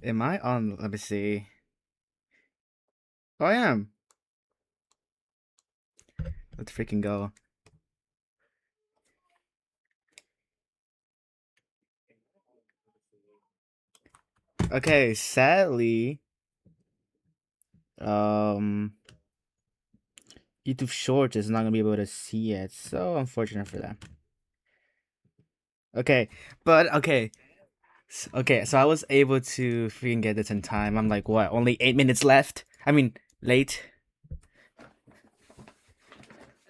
Am I on? Let me see. Oh, I am. Let's freaking go. Okay, sadly, um, YouTube Shorts is not gonna be able to see it. So unfortunate for them. Okay, but okay. Okay, so I was able to freaking get this in time. I'm like, what? Only 8 minutes left? I mean, late. And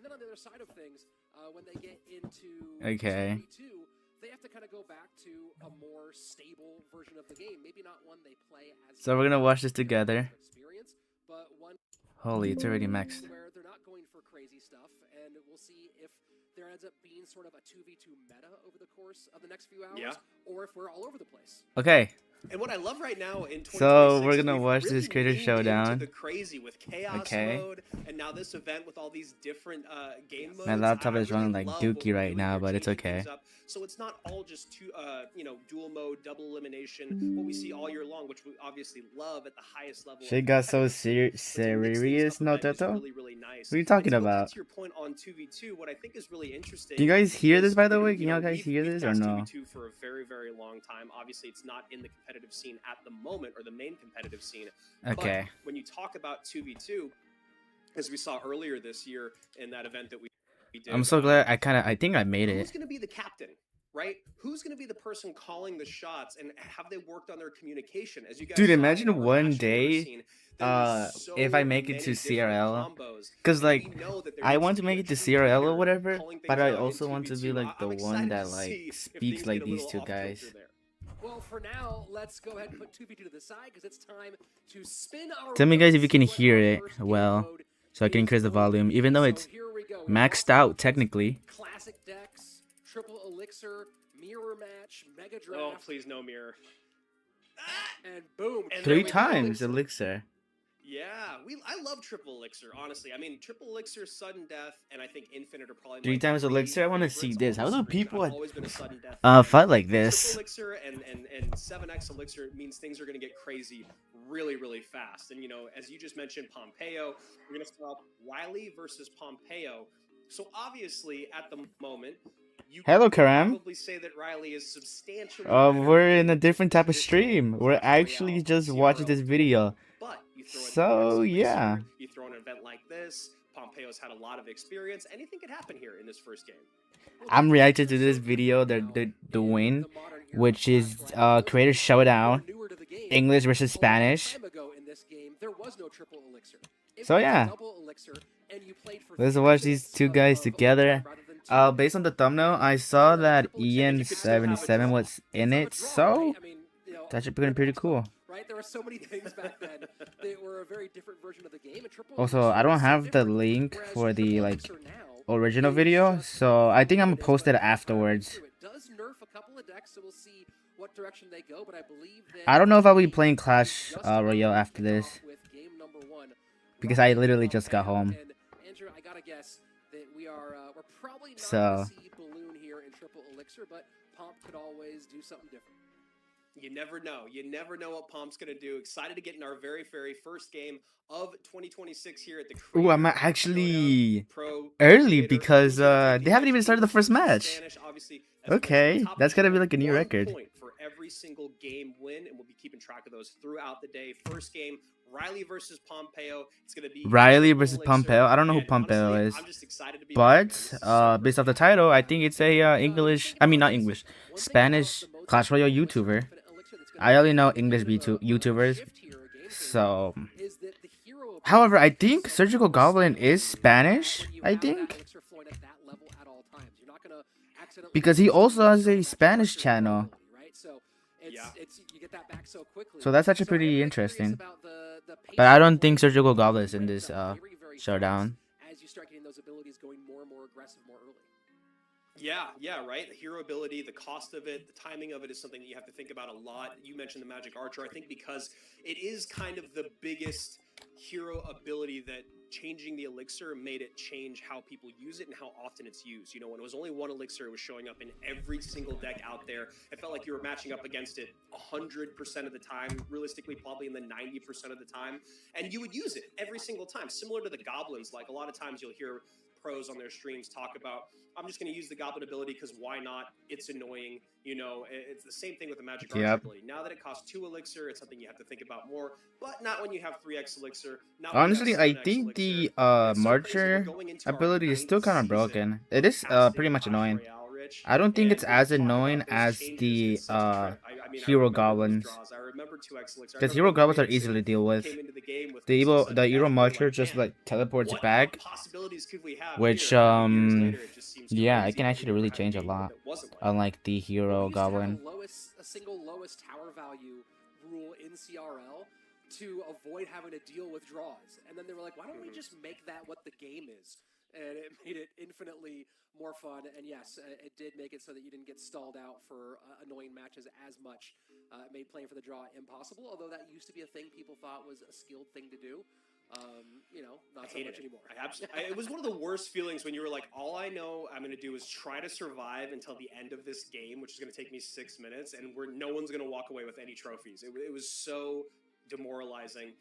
then on the other side of things, when they get into Okay. 2v2, they have to kind of go back to a more stable version of the game. Maybe not one they play as So we're gonna watch this together. experience, but one Holy, it's already maxed. where they're not going for crazy stuff, and we'll see if there ends up being sort of a 2v2 meta over the course of the next few hours, or if we're all over the place. Okay. And what I love right now in 2026, So we're gonna watch really this creator leaned showdown. into the crazy with chaos mode, and now this event with all these different game modes. My laptop is really running like dookie right now, but it's okay. So it's not all just dual mode, double elimination, what we see all year long, which we obviously love at the highest level. Shit got so serious, no Teto? Really, really nice. What are you talking and to about? To your point on 2v2, what I think is really interesting. Do you guys hear this, by the way? Can y'all guys hear this or no? 2v2 for a very, very long time. Obviously, it's not in the competitive scene at the moment, or the main competitive scene. Okay. But when you talk about 2v2, as we saw earlier this year in that event that we did, I'm so glad I think I made it. Who's going to be the captain? Right? Who's going to be the person calling the shots, and have they worked on their communication? As you guys Dude, saw imagine in our one match day, scene, if I make it to CRL, because like I want to make it to CRL or whatever, but I also want to be like the one that like speaks like these two guys. Well, for now, let's go ahead and put 2v2 to the side because it's time to spin our Tell me guys if you can wheels, hear what our it first game well, mode so I can increase the volume, even though it's So here we go. maxed out technically. Classic decks, triple elixir, mirror match, mega draft. Oh, please no mirror. And boom. And 3 times elixir. Yeah, I love triple elixir, honestly. I mean, triple elixir, sudden death, and I think infinite are probably 3 times elixir. I want to see this. How do people always been a sudden death fight like this? Triple elixir and 7x elixir means things are going to get crazy really, really fast. And, you know, as you just mentioned, Pompeo, we're going to start off Wiley versus Pompeo. So obviously, at the moment, you Hello, Karam. probably say that Riley is substantially we're in a different type of stream. We're actually just watching this video. But you throw So yeah, you throw an event like this. Pompeo's had a lot of experience. Anything could happen here in this first game. I'm reacting to this video, the win, which is creator showdown, English versus Spanish. So yeah, let's watch these two guys together. Based on the thumbnail, I saw that Ian77 was in it, so that should be pretty cool. Right, there were so many things back then that were a very different version of the game. Also, I don't have the link for the like original video, so I think I'm gonna post it afterwards. I don't know if I'll be playing Clash Royale after this, because I literally just got home. We're probably not So going to see Balloon here in triple elixir, but Pomp could always do something different. You never know. You never know what Pomp's going to do. Excited to get in our very, very first game of 2026 here at the ooh, I'm actually early because they haven't even started the first match. Okay, that's gonna be like a new record. For every single game win, and we'll be keeping track of those throughout the day. First game, Riley versus Pompeo. It's gonna be Riley versus Pompeo. I don't know who Pompeo is, but based off the title, I think it's a English. I mean, not English, Spanish Clash Royale YouTuber. I only know English YouTubers, so. However, I think Surgical Goblin is Spanish. I think because he also has a Spanish channel. So that's actually pretty interesting. But I don't think Surgical Goblin is in this showdown. As you start getting those abilities going more and more aggressive more early. Yeah, right. The hero ability, the cost of it, the timing of it is something that you have to think about a lot. You mentioned the Magic Archer. I think because it is kind of the biggest hero ability that changing the elixir made it change how people use it and how often it's used. You know, when it was only one elixir, it was showing up in every single deck out there. It felt like you were matching up against it 100% of the time, realistically probably in the 90% of the time, and you would use it every single time. Similar to the goblins, like a lot of times you'll hear pros on their streams talk about, I'm just going to use the goblin ability because why not? It's annoying. You know, it's the same thing with the magic archer ability. Now that it costs 2 elixir, it's something you have to think about more, but not when you have 3x elixir. Not Honestly, I 7x think the elixir. marcher ability is still kind of broken. It is pretty much annoying. I don't think it's as annoying as the hero goblins. Because hero goblins are easy to deal with. The hero marcher just like teleports back, which yeah, it can actually really change a lot. Unlike the hero goblin. A single lowest tower value rule in CRL to avoid having to deal with draws. And then they were like, why don't we just make that what the game is? And it made it infinitely more fun. And yes, it did make it so that you didn't get stalled out for annoying matches as much. It made playing for the draw impossible, although that used to be a thing people thought was a skilled thing to do. You know, not so much anymore. It was one of the worst feelings when you were like, all I know I'm going to do is try to survive until the end of this game, which is going to take me 6 minutes, and no one's going to walk away with any trophies. It was so demoralizing.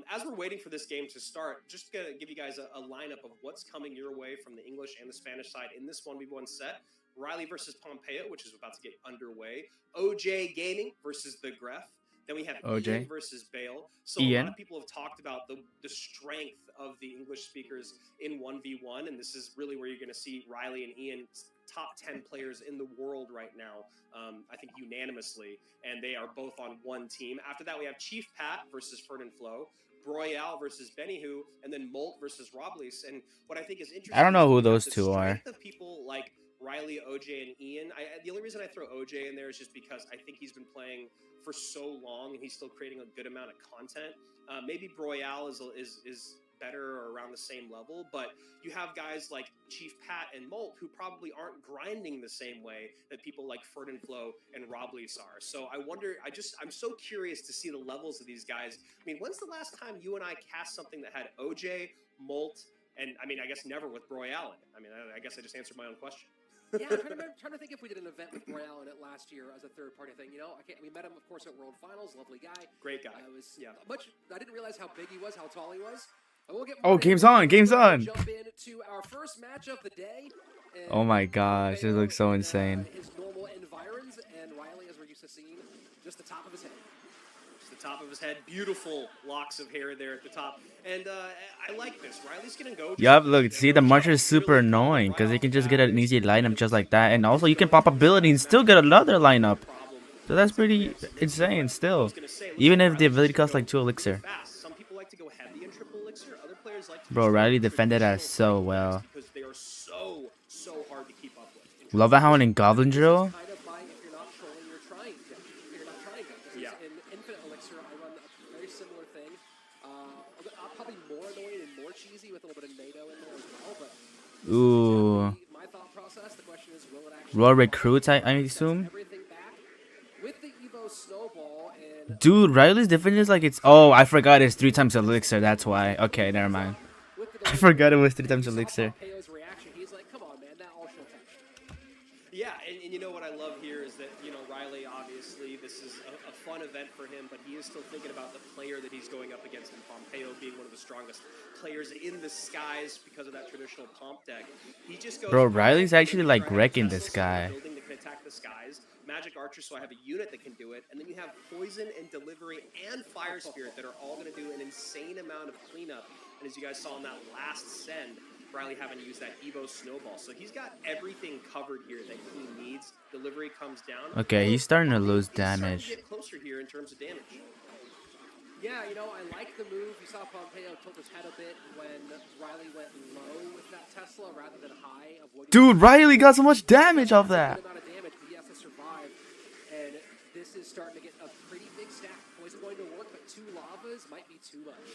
As we're waiting for this game to start, just going to give you guys a lineup of what's coming your way from the English and the Spanish side in this 1v1 set. Riley versus Pompeo, which is about to get underway. OJ Gaming versus the Gref. Then we have OJ Ian versus Bale. So a lot of people have talked about the strength of the English speakers in 1v1, and this is really where you're going to see Riley and Ian top 10 players in the world right now, I think unanimously, and they are both on one team. After that, we have Chief Pat versus Ferdinand Flo, Broyal versus Bennyhu, and then Molt versus Roblis. And what I think is interesting, I don't know who those two are. Of people like Riley, OJ, and Ian. The only reason I throw OJ in there is just because I think he's been playing for so long and he's still creating a good amount of content. Maybe Broyal is better or around the same level, but you have guys like Chief Pat and Molt who probably aren't grinding the same way that people like Ferdinand Flo and Roblis are. So I wonder, I'm so curious to see the levels of these guys. I mean, when's the last time you and I cast something that had OJ, Molt, and I mean, I guess never with Broyal in it? I mean, I guess I just answered my own question. Yeah, I'm trying to think if we did an event with Royale in it last year as a third-party thing. You know, we met him, of course, at World Finals. Lovely guy. Great guy. I didn't realize how big he was, how tall he was. We'll get game's on! Game's on! Jump into our first match of the day. Oh my gosh, this looks so insane. His normal environs, and Riley, as we're used to seeing, just the top of his head. The top of his head, beautiful locks of hair there at the top, and I like this. Riley's gonna go. Yup, look, see, the marcher is super annoying because you can just get an easy lineup just like that, and also you can pop ability and still get another lineup. So that's pretty insane still, even if the ability costs like 2 elixir. Some people like to go heavy in triple elixir. Other players like to Bro, Riley defended us so well. because they are so hard to keep up with. Love how in Goblin Drill. Ooh. Raw recruits, I assume. Dude, Riley's defense is like it's. Oh, I forgot it's 3 times elixir. That's why. Okay, never mind. I forgot it was 3 times elixir. Yeah, and you know what I love here is that, you know, Riley, obviously, this is a fun event for him, but he is still thinking about the player that he's going up against in Pompeo being one of the strongest players in the skies because of that traditional Pomp deck. He just goes, bro, Riley's actually like wrecking this guy. Building that can attack the skies. Magic Archer, so I have a unit that can do it, and then you have Poison and Delivery and Fire Spirit that are all going to do an insane amount of cleanup. And as you guys saw in that last send, Riley having to use that Evo Snowball. So he's got everything covered here that he needs. Delivery comes down. Okay, he's starting to lose damage. He's get closer here in terms of damage. Yeah, you know, I like the move. You saw Pompeo tilt his head a bit when Riley went low with that Tesla rather than high. Dude, Riley got so much damage off that. He has to survive, and this is starting to get a pretty big stack. Poison going to work, but 2 lavas might be too much.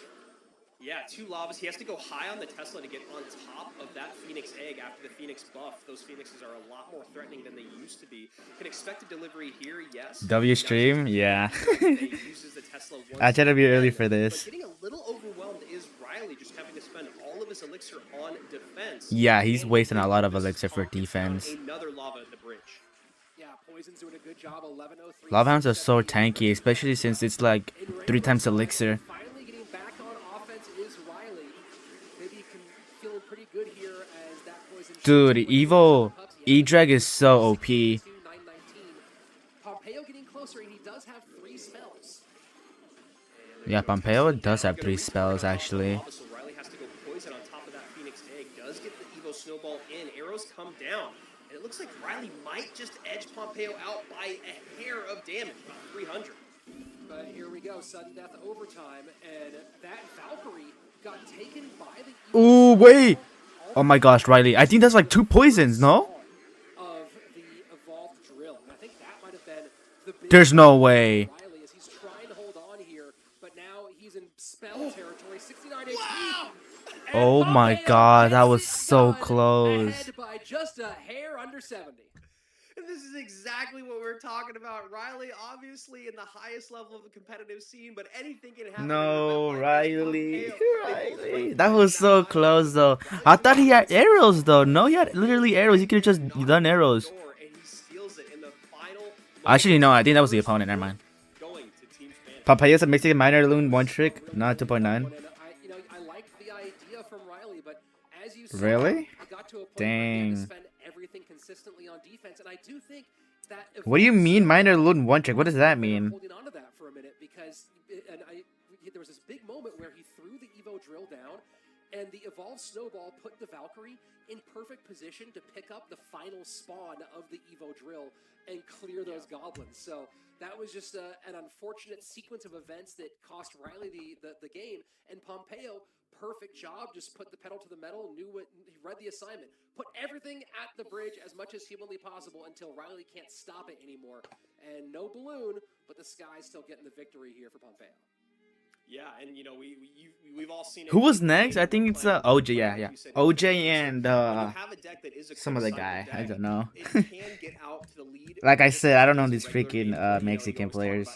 Yeah, Yeah, 2 lavas. He has to go high on the Tesla to get on top of that Phoenix egg after the Phoenix buff. Those Phoenixes are a lot more threatening than they used to be. Can expect a delivery here, yes. W stream, yeah. Uses the Tesla once I tried to be early again, for this. But getting a little overwhelmed is Riley, just having to spend all of his elixir on defense. Yeah, he's And wasting a lot of this elixir for Pump gets down defense. another lava at the bridge. Yeah, Poison's doing a good job. 11:03. Lava Hounds are so tanky, especially since it's like 3 times elixir. Finally getting back on offense is Riley. Maybe he can feel pretty good here as that Poison. Dude, Evo E-Drag is so OP. 919. Pompeo getting closer, and he does have 3 spells. Yeah, Pompeo does have 3 spells actually. So Riley has to go Poison on top of that Phoenix egg. Does get the Evo Snowball in. Arrows come down. And it looks like Riley might just edge Pompeo out by a hair of damage, about 300. But here we go, sudden death overtime, and that Valkyrie got taken by the. Ooh, wait! Oh my gosh, Riley. I think that's like 2 poisons, no? Of the evolved drill. And I think that might have been the big. There's no way. Riley, as he's trying to hold on here, but now he's in spell territory. 69 HP. Oh my god, that was so close. Ahead by just a hair under 70. And this is exactly what we're talking about. Riley, obviously in the highest level of the competitive scene, but anything can happen. No, Riley. Riley. That was so close though. I thought he had arrows though. No, he had literally arrows. He could have just done arrows. Actually, no, I think that was the opponent. Never mind. Papaya's a Mexican minor loon 1 trick, not 2.9. I like the idea from Riley, but as you saw, Really? it got to a point Dang. where he had to spend everything consistently on defense, and I do think that. What do you mean minor loon 1 trick? What does that mean? Holding on to that for a minute because, there was this big moment where he threw the Evo drill down, and the evolved snowball put the Valkyrie in perfect position to pick up the final spawn of the Evo drill and clear those goblins. So that was just an unfortunate sequence of events that cost Riley the game. And Pompeo, perfect job, just put the pedal to the metal, he read the assignment, put everything at the bridge as much as humanly possible until Riley can't stop it anymore. And no balloon, but the Sky's still getting the victory here for Pompeo. Yeah, and we've all seen it. Who was next? I think it's OJ. Yeah. OJ and some other guy. I don't know. Like I said, I don't know these freaking Mexican players.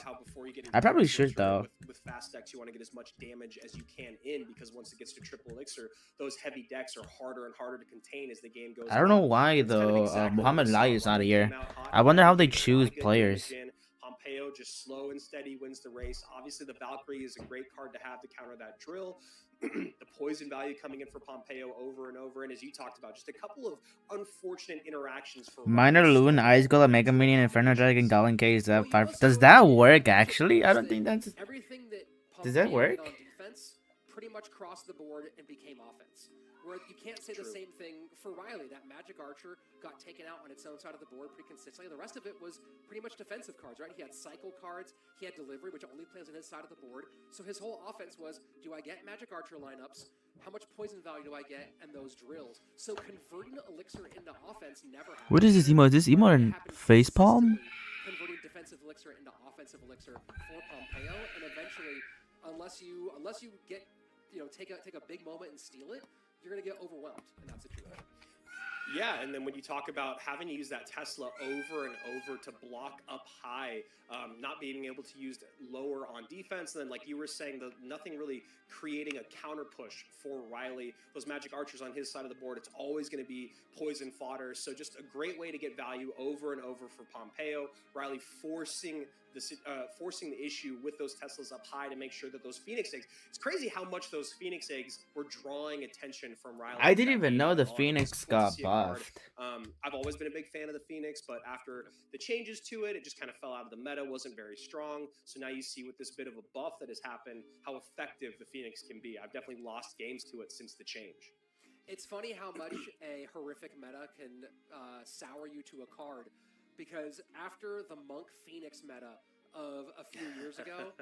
I probably should though. With fast decks, you want to get as much damage as you can in, because once it gets to triple elixir, those heavy decks are harder and harder to contain as the game goes. I don't know why though. Muhammad Lai is not here. I wonder how they choose players. Pompeo just slow and steady wins the race. Obviously, the Valkyrie is a great card to have to counter that drill. The poison value coming in for Pompeo over and over. And as you talked about, just a couple of unfortunate interactions for Minor Loon, Ice Golem, Mega Minion, Inferno Dragon, Goblin Cage, Zap 5. Does that work actually? I don't think that's. Everything that Does that work? on defense pretty much crossed the board and became offense. Where you can't say the same thing for Riley. That Magic Archer got taken out on its own side of the board pretty consistently. The rest of it was pretty much defensive cards, right? He had cycle cards, he had delivery, which only plays on his side of the board. So his whole offense was, do I get Magic Archer lineups? How much poison value do I get? And those drills. So converting Elixir into offense never happened. What is this emote? Is this emote in facepalm? Converting defensive Elixir into offensive Elixir for Pompeo, and eventually, unless you get, take a big moment and steal it, you're going to get overwhelmed in that situation. Yeah, and then when you talk about having to use that Tesla over and over to block up high, not being able to use lower on defense, and then like you were saying, nothing really creating a counter push for Riley. Those Magic Archers on his side of the board, it's always going to be poison fodder. So just a great way to get value over and over for Pompeo. Riley forcing the issue with those Teslas up high to make sure that those Phoenix eggs. It's crazy how much those Phoenix eggs were drawing attention from Riley. I didn't even know the Phoenix got buffed. I've always been a big fan of the Phoenix, but after the changes to it, it just kind of fell out of the meta, wasn't very strong. So now you see with this bit of a buff that has happened, how effective the Phoenix can be. I've definitely lost games to it since the change. It's funny how much a horrific meta can sour you to a card, because after the Monk Phoenix meta of a few years ago,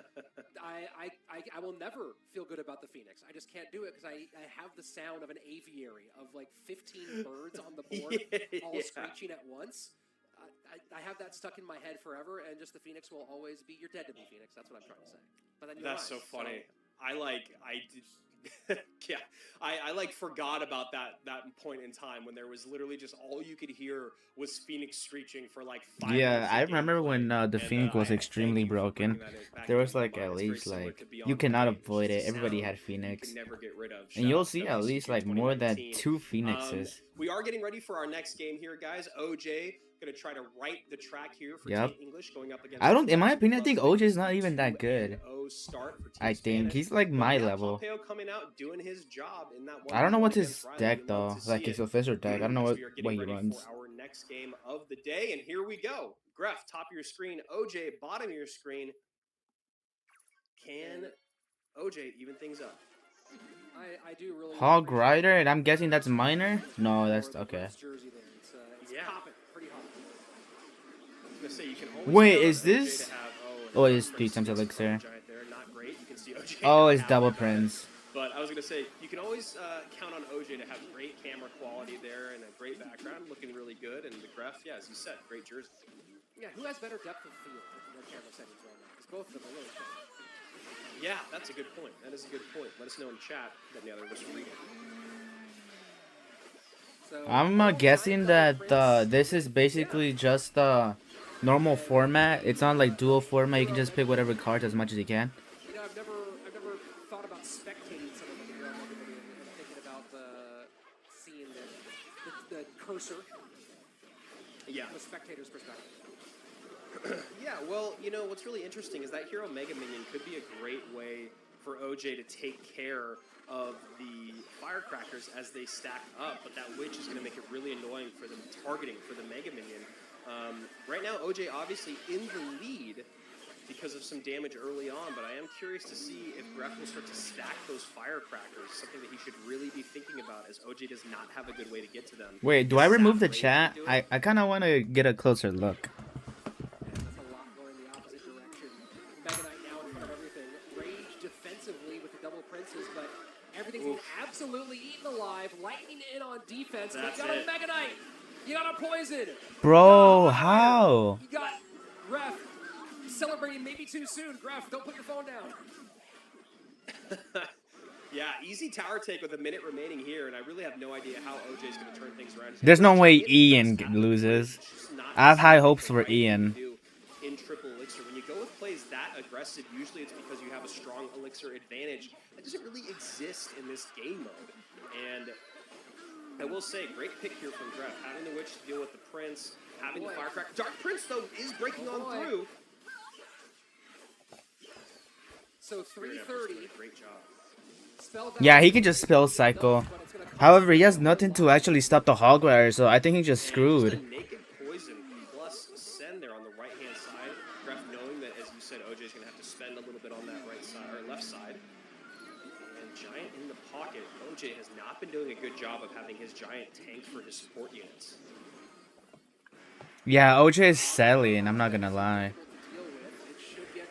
I will never feel good about the Phoenix. I just can't do it because I have the sound of an aviary of like 15 birds on the board all screeching at once. I have that stuck in my head forever, and just the Phoenix will always be, you're dead to me, Phoenix. That's what I'm trying to say. But then that's so funny. Yeah, I like forgot about that point in time when there was literally just all you could hear was Phoenix screeching for like 5 minutes. Yeah, I Of remember gameplay, when the and Phoenix was I thank extremely you for bringing broken. that back There into was my like mind. at It's very least similar to like you Beyond the cannot Point. It's avoid just a it. Everybody sound had you Phoenix. can never get rid of. And Shout you'll out see at WCQ least like more than 2019. 2 Phoenixes. We are getting ready for our next game here, guys. OJ gonna try to right the track here for Yep. Team English, going up against. I don't, in my Fletch, who opinion, I loves think to make OJ is not a even that good. 2-0 start for Team I think Spanish. he's like But my yeah, level. Pompeo coming out doing his job in that one. I don't know what's against his Riley. deck You'd love though, to like see his it official deck. I don't know as we are what getting he ready runs. for our next game of the day. And here we go. Gref, top of your screen. OJ, bottom of your screen. Can OJ even things up? I do really Hog appreciate Rider, and I'm guessing that's minor? No, that's okay. jersey there. It's Yeah. popping pretty hot. I was gonna say you can always Wait, count on is OJ this? to have, Oh, and it's 3 times Prince elixir. giant there. Not great. You can see OJ. Oh, not it's happy double about it. Prince. But I was gonna say you can always count on OJ to have great camera quality there and a great background, looking really good. And the Gref, yeah, as you said, great jersey. Yeah, who has better depth of field in their camera settings right now? Because both of them are really good. Yeah, that's a good point. That is a good point. Let us know in chat that the other was reading. So, I'm guessing that this is basically just the normal format. It's not like dual format. You can just pick whatever cards as much as you can. you know, I've never thought about spectating some of the and thinking about seeing the cursor Yeah. from a spectator's perspective. Yeah, well, you know, what's really interesting is that Hero Mega Minion could be a great way for OJ to take care of the Firecrackers as they stack up, but that Witch is going to make it really annoying for them targeting for the Mega Minion. Right now, OJ obviously in the lead because of some damage early on, but I am curious to see if Gref will start to stack those Firecrackers, something that he should really be thinking about as OJ does not have a good way to get to them. Wait, do His I remove the Sap Rage chat? can do it. I kind of want to get a closer look. That's a lot going the opposite direction. Mega Knight now in front of everything. Rage defensively with the double princes, but everything's been absolutely eaten alive. Lightning in on defense. That's But you got it. a Mega Knight. You got a poison. Bro, how? You got Gref celebrating maybe too soon. Gref, don't put your phone down. Yeah, easy tower take with a minute remaining here, and I really have no idea how OJ is going to turn things around. There's no way Giant Ian does have loses. great, just not I have high exactly hopes the for right thing Ian. to do in triple elixir. When you go with plays that aggressive, usually it's because you have a strong elixir advantage that doesn't really exist in this game mode. And I will say, great pick here from Gref, having the Witch to deal with the Prince, having the Firecracker. Dark Prince, though, is breaking on through. So 330. Great job. Yeah, he can just spell cycle. However, he has nothing to actually stop the Hog Rider, so I think he's just screwed. Just a naked poison plus send there on the right hand side. Gref knowing that, as you said, OJ is going to have to spend a little bit on that right side or left side. And Giant in the pocket. OJ has not been doing a good job of having his Giant tank for his support units. Yeah, OJ is selling, I'm not gonna lie. Deal with. It should get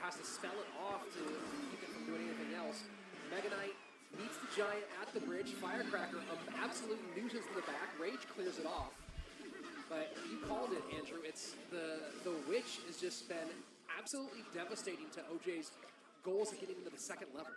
has to spell it off to keep it from doing anything else. Mega Knight meets the Giant at the bridge. Firecracker, absolute nuisance in the back. Rage clears it off. But you called it, Andrew. It's the Witch has just been absolutely devastating to OJ's goals of getting into the second level.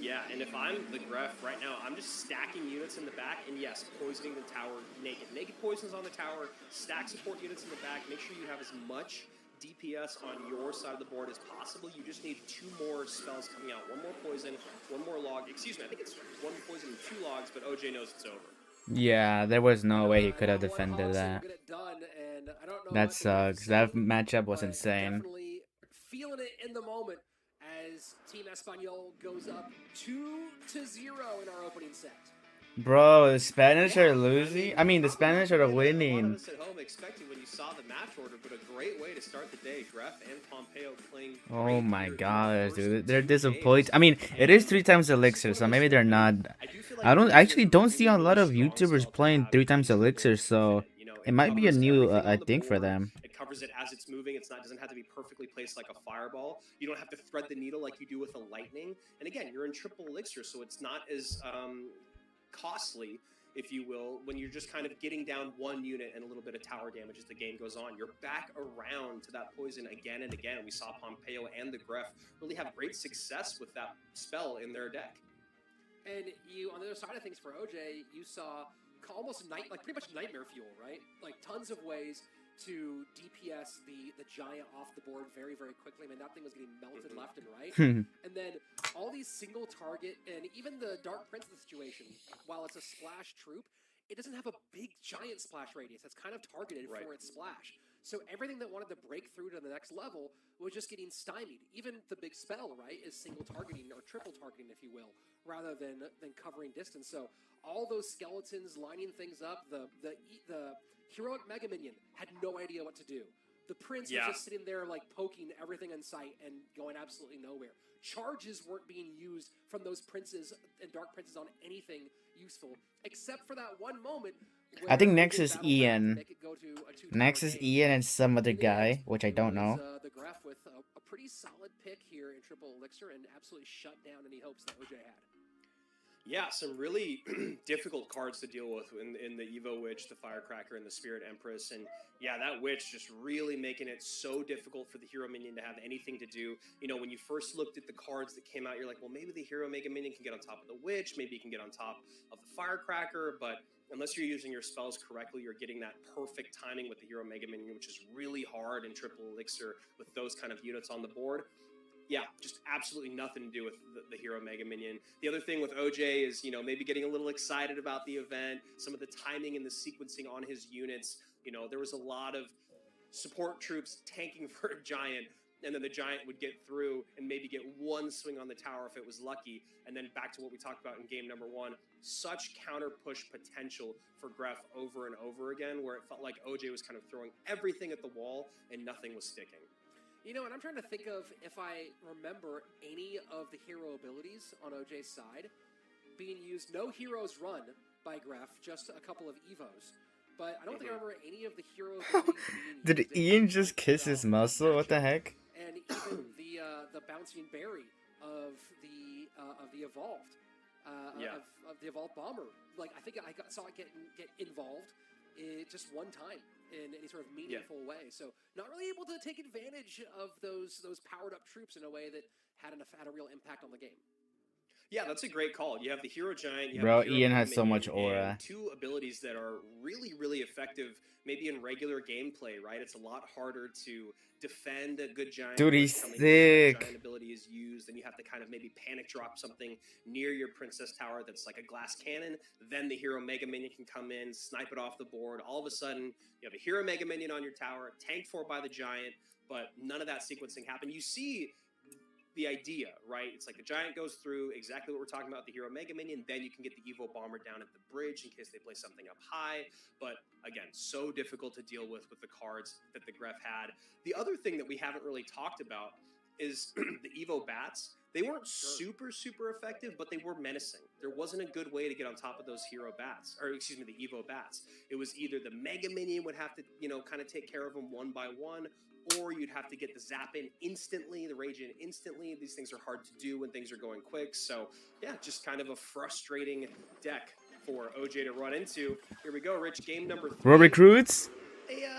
Yeah, and if I'm the Gref right now, I'm just stacking units in the back, and yes, poisoning the tower naked. Naked poisons on the tower, stack support units in the back, make sure you have as much DPS on your side of the board as possible. You just need 2 more spells coming out. 1 more poison, 1 more log. Excuse me, I think it's 1 poison and 2 logs, but OJ knows it's over. Yeah, there was no way he could have defended that. That sucks. That matchup was insane. Definitely feeling it in the moment as Team Espanol goes up 2-0 in our opening set. Bro, the Spanish are losing. I mean, the Spanish are A lot of winning. us at home expected when you saw the match order, but a great way to start the day. Gref and Pompeo playing. Oh my great gosh, first dude. They're 2 disappointed. games. I mean, it is 3 times elixir, so maybe they're not. I don't actually don't see a lot of YouTubers playing 3 times elixir, so it might be a new thing for them. It covers it as it's moving. It doesn't have to be perfectly placed like a fireball. You don't have to thread the needle like you do with a lightning. And again, you're in triple elixir, so it's not as costly, if you will, when you're just kind of getting down 1 unit and a little bit of tower damage as the game goes on. You're back around to that poison again and again. We saw Pompeo and the Gref really have great success with that spell in their deck. And you, on the other side of things for OJ, you saw almost pretty much nightmare fuel, right? Like tons of ways to DPS the giant off the board very, very quickly. I mean, that thing was getting melted left and right. And then all these single target, and even the Dark Prince situation, while it's a splash troop, it doesn't have a big giant splash radius. It's kind of targeted for its splash. So everything that wanted to break through to the next level was just getting stymied. Even the big spell, right, is single targeting or triple targeting, if you will, rather than covering distance. So all those skeletons lining things up, the heroic Mega Minion had no idea what to do. The Prince was just sitting there like poking everything in sight and going absolutely nowhere. Charges weren't being used from those Princes and Dark Princes on anything useful, except for that one moment. I think next is Ian. Next is Ian and some other guy, which I don't know. The Graf with a pretty solid pick here in Triple Elixir and absolutely shut down any hopes that OJ had. Yeah, some really difficult cards to deal with in the Evo Witch, the Firecracker, and the Spirit Empress. And yeah, that Witch just really making it so difficult for the Hero Minion to have anything to do. You know, when you first looked at the cards that came out, you're like, well, maybe the Hero Mega Minion can get on top of the Witch, maybe he can get on top of the Firecracker, but unless you're using your spells correctly, you're getting that perfect timing with the Hero Mega Minion, which is really hard in Triple Elixir with those kind of units on the board. Yeah, just absolutely nothing to do with the Hero Mega Minion. The other thing with OJ is, you know, maybe getting a little excited about the event, some of the timing and the sequencing on his units. You know, there was a lot of support troops tanking for a Giant, and then the Giant would get through and maybe get one swing on the tower if it was lucky. And then back to what we talked about in game number one, such counter push potential for Gref over and over again, where it felt like OJ was kind of throwing everything at the wall and nothing was sticking. You know, and I'm trying to think of if I remember any of the hero abilities on OJ's side being used. No heroes run by Gref, just a couple of Evos. But I don't think I remember any of the hero abilities being used. Did Ian just kiss his muscle? What the heck? And even the bouncing berry of the evolved of the evolved bomber. Like I think I saw it get involved just one time in any sort of meaningful way. So not really able to take advantage of those powered up troops in a way that had a real impact on the game. Yeah, that's a great call. You have the Hero Giant. Bro, Ian has so much aura. Two abilities that are really, really effective maybe in regular gameplay, right? It's a lot harder to defend a good Giant. Dude, he's sick. Giant ability is used, and you have to kind of maybe panic drop something near your Princess Tower that's like a glass cannon. Then the Hero Mega Minion can come in, snipe it off the board. All of a sudden, you have a Hero Mega Minion on your tower, tanked for by the Giant, but none of that sequencing happened. You see the idea, right? It's like the Giant goes through exactly what we're talking about, the Hero Mega Minion, then you can get the Evo Bomber down at the bridge in case they play something up high. But again, so difficult to deal with the cards that the Gref had. The other thing that we haven't really talked about is the Evo Bats. They weren't super effective, but they were menacing. There wasn't a good way to get on top of those Hero Bats, or excuse me, the Evo Bats. It was either the Mega Minion would have to, you know, kind of take care of them one by one, or you'd have to get the Zap in instantly, the Rage in instantly. These things are hard to do when things are going quick. So, yeah, just kind of a frustrating deck for OJ to run into. Here we go, Rich. Game number 3. Road Recruits?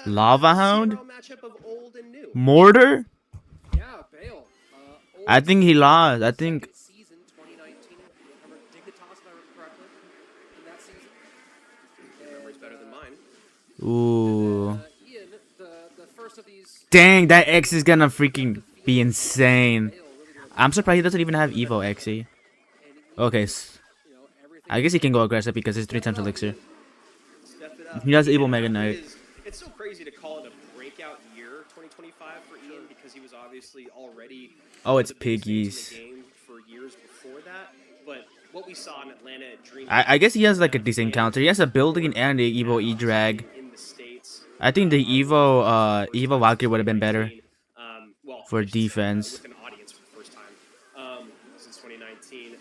Lava Hound? Matchup of old and new. Mortar? Yeah, Bale. I think he lost. I think... Season 2019. Remember Dignitas, if I remember correctly, in that season. Memory's better than mine. Ooh. Ian, the first of these... Dang, that X is gonna freaking be insane. I'm surprised he doesn't even have Evo XE. Okay, I guess he can go aggressive because it's 3 times Elixir. He has Evil Mega Knight. It's so crazy to call it a breakout year, 2025 for Ian, because he was obviously already... Oh, it's Piggies. ...in the game for years before that. But what we saw in Atlanta at Dream... I guess he has like a decent counter. He has a building and the Evo E-Drag. I think the Evo Valkyrie would have been better for defense. With an audience for the first time since 2019.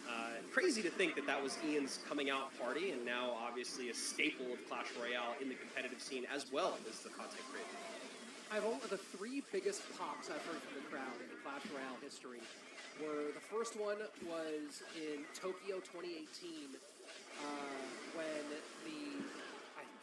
Crazy to think that was Ian's coming out party, and now obviously a staple of Clash Royale in the competitive scene as well as the content creator. The 3 biggest pops I've heard from the crowd in Clash Royale history were, the first one was in Tokyo 2018 when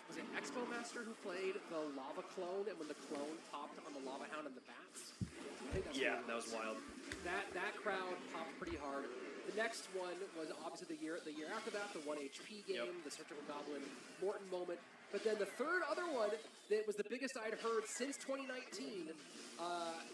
was it Expo Master who played the Lava Clone, and when the clone popped on the Lava Hound and the Bats? I think that's that was wild. That crowd popped pretty hard. The next one was obviously the year after that, the 1 HP game, the Surgical Goblin Morton moment. But then the third other one that was the biggest I'd heard since 2019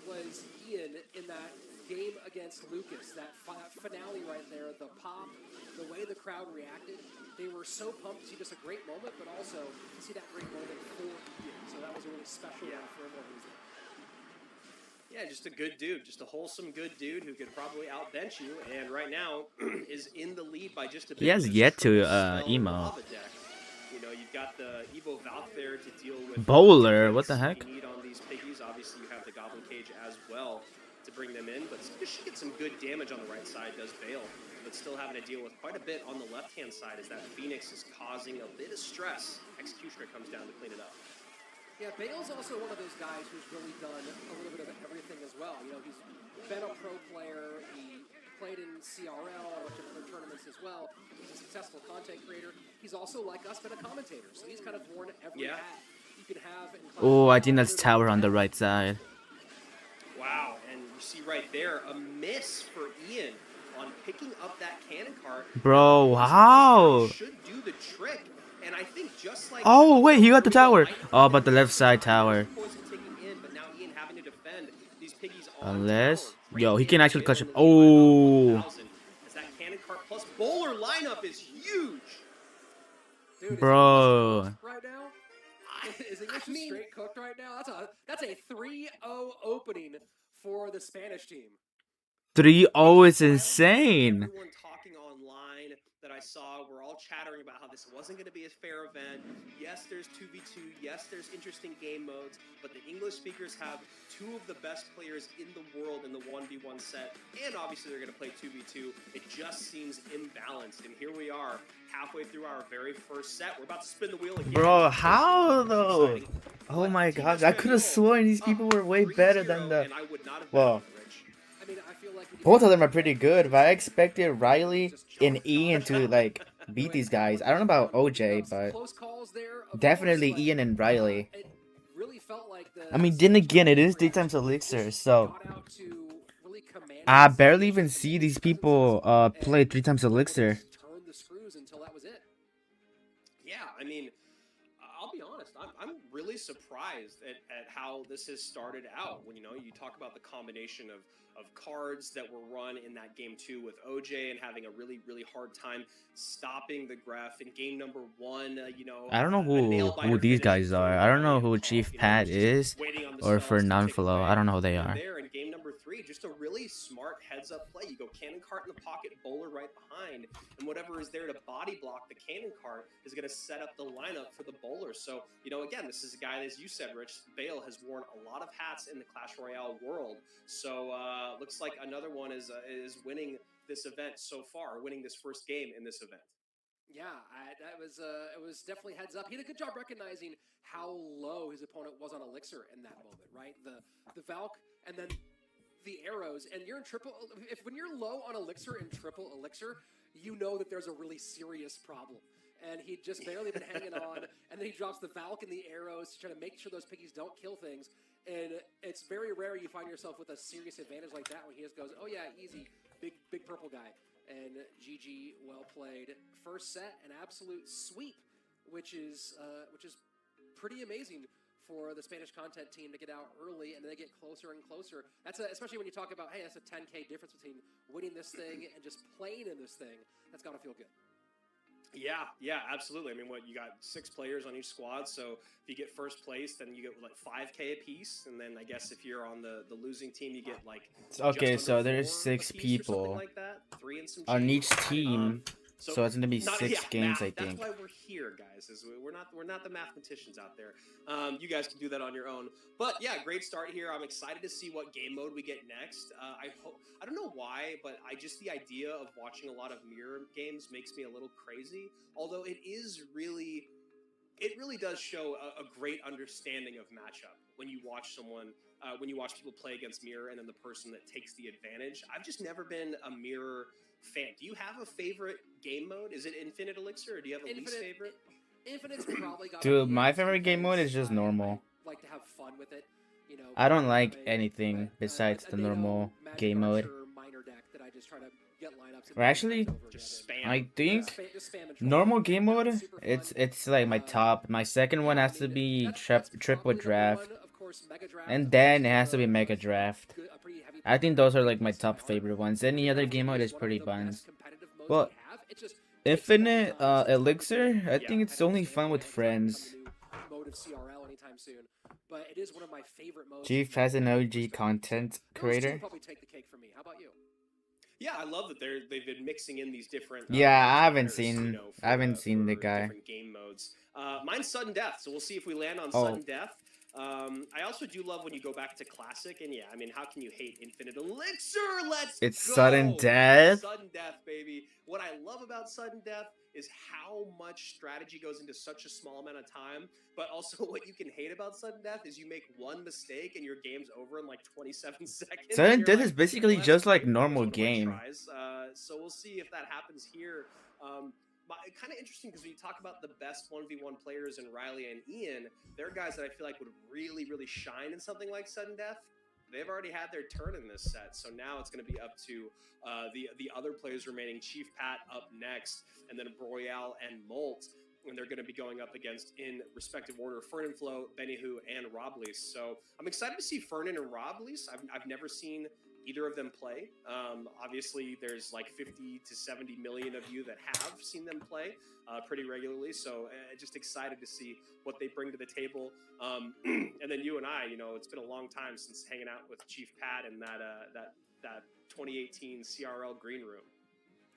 was Ian in that game against Lucas. That finale right there, the pop, the way the crowd reacted. They were so pumped to see just a great moment, but also to see that great moment for Ian. So that was a really special one for everyone who was there. Yeah, just a good dude, just a wholesome good dude who could probably outbench you, and right now is in the lead by just a bit. He has yet to emote. You know, you've got the Evo Valk there to deal with Bowler, what the heck? you need on these piggies. Obviously, you have the Goblin Cage as well to bring them in, but you should get some good damage on the right side, does Bale, but still having to deal with quite a bit on the left-hand side as that Phoenix is causing a bit of stress. Executioner comes down to clean it up. Yeah, Bale's also one of those guys who's really done a little bit of everything as well. You know, he's been a pro player. He played in CRL and a bunch of other tournaments as well. He's a successful content creator. He's also, like us, been a commentator. So he's kind of worn every hat you can have. Oh, I think that's tower on the right side. Wow, and you see right there, a miss for Ian on picking up that cannon cart. Bro, wow. Should do the trick. And I think just like oh wait, he got the tower. Oh, but the left side tower. Unless, yo, he can actually clutch him. Oh, that cannon cart plus bowler lineup is huge. Dude, bro. Right now, is English straight cooked right now? That's a 3-0 opening for the Spanish team. 3-0 is insane. Everyone talking online that I saw were all chattering about how this wasn't going to be a fair event. Yes, there's 2v2. Yes, there's interesting game modes. But the English speakers have two of the best players in the world in the 1v1 set. And obviously they're going to play 2v2. It just seems imbalanced. And here we are, halfway through our very first set. We're about to spin the wheel again. Bro, how though? Oh my gosh, I could have sworn these people were way better than the... Well, both of them are pretty good, but I expected Riley and Ian to like beat these guys. I don't know about OJ, but definitely Ian and Riley. I mean, then again, it is 3 times Elixir, so I barely even see these people play 3 times Elixir. Yeah, I mean, I'll be honest, I'm really surprised at how this has started out. When, you know, you talk about the combination of cards that were run in that game 2 with OJ and having a really, really hard time stopping the Gref in game number 1. You know, I don't know who these guys are. I don't know who Chief Pat is or Fernanflo. I don't know who they are. There in game number 3, just a really smart heads-up play. You go cannon cart in the pocket, bowler right behind, and whatever is there to body block the cannon cart is going to set up the lineup for the bowler. So, you know, again, this is a guy, as you said, Rich, Bale has worn a lot of hats in the Clash Royale world. So, looks like another one is winning this event so far, winning this first game in this event. Yeah, it was definitely heads up. He did a good job recognizing how low his opponent was on Elixir in that moment, right? The Valk and then the arrows, and you're in triple. When you're low on Elixir and triple Elixir, you know that there's a really serious problem. And he'd just barely been hanging on, and then he drops the Valk and the arrows to try to make sure those piggies don't kill things. And it's very rare you find yourself with a serious advantage like that when he just goes, oh yeah, easy, big purple guy. And GG, well played. First set, an absolute sweep, which is pretty amazing for the Spanish content team to get out early, and then they get closer and closer. Especially when you talk about, hey, that's a 10K difference between winning this thing and just playing in this thing. That's got to feel good. Yeah, absolutely. I mean, you got 6 players on each squad, so if you get first place, then you get like 5K a piece, and then I guess if you're on the losing team, you get like okay, so there's 6 people like that, 3 and some on change. each team. So it's gonna be 6 games, I think. That's why we're here, guys. We're not the mathematicians out there. You guys can do that on your own. But yeah, great start here. I'm excited to see what game mode we get next. I don't know why, but the idea of watching a lot of mirror games makes me a little crazy. Although it really does show a great understanding of matchup when you watch people play against mirror and then the person that takes the advantage. I've just never been a mirror fan. Do you have a favorite game mode? Is it Infinite Elixir, or do you have a least favorite? Infinite's probably got. Dude, my favorite game mode is just normal. I like to have fun with it. You know, I don't like anything besides the normal game mode. Minor deck that I just try to get lineups. And Or actually, Just spam. I think just spam and normal draw. game mode, Super fun. it's like my top. My second one has to be that's triple probably number draft, one. Of course, Mega Draft. and then it has to be mega draft. A pretty heavy I think those are like my place to top start. favorite ones. Any other game mode is One of pretty the buns. best competitive modes Well, we have. It just takes a long Infinite time since Elixir, I Yeah. think it's only fun with friends. New mode of CRL anytime soon, but it is one of my favorite modes. Chief has an OG content Those two creator. probably take the cake for me. How about you? Yeah, I love that they've been mixing in these different. Yeah, I haven't designers, seen- you know, I haven't for seen the guy. Different game modes. Mine's sudden death, so we'll see if we land on Oh. sudden death. I also do love when you go back to classic, and yeah, I mean, how can you hate Infinite Elixir? Let's It's go! sudden death. Sudden death, baby. What I love about sudden death is how much strategy goes into such a small amount of time. But also, what you can hate about sudden death is you make one mistake and your game's over in like 27 seconds. Sudden and you're death like, is basically "Let's just like break those normal 21 game. tries." So we'll see if that happens here. Kind of interesting because when you talk about the best 1v1 players in Riley and Ian, they're guys that I feel like would really, really shine in something like sudden death. They've already had their turn in this set, so now it's going to be up to the other players remaining. Chief Pat up next, and then Broyal and Molt, and they're going to be going up against, in respective order, Fernan Flo, Benihu, and Roblease. So I'm excited to see Fernan and Roblease. I've never seen either of them play. Obviously, there's like 50 to 70 million of you that have seen them play pretty regularly. So just excited to see what they bring to the table. And then you and I, you know, it's been a long time since hanging out with Chief Pat in that 2018 CRL green room.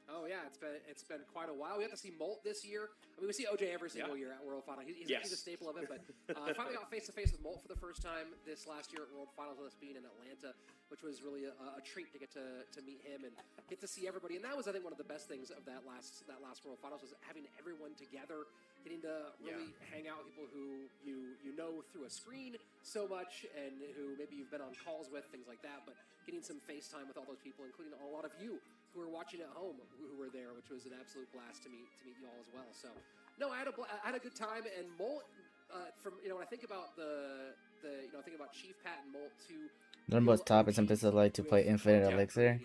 Oh yeah, it's been quite a while. We got to see Molt this year. I mean, we see OJ every single year at World Finals. He's a staple of it. But finally got face to face with Molt for the first time this last year at World Finals, with us being in Atlanta, which was really a treat to get to meet him and get to see everybody. And that was, I think, one of the best things of that last World Finals was having everyone together, getting to really hang out with people who you know through a screen so much, and who maybe you've been on calls with, things like that. But getting some FaceTime with all those people, including a lot of you who were watching at home, who were there, which was an absolute blast to meet you all as well. So, no, I had a good time. And Molt, from when I think about I think about Chief Pat and Molt too. They're both top and some people like to play Infinite Elixir.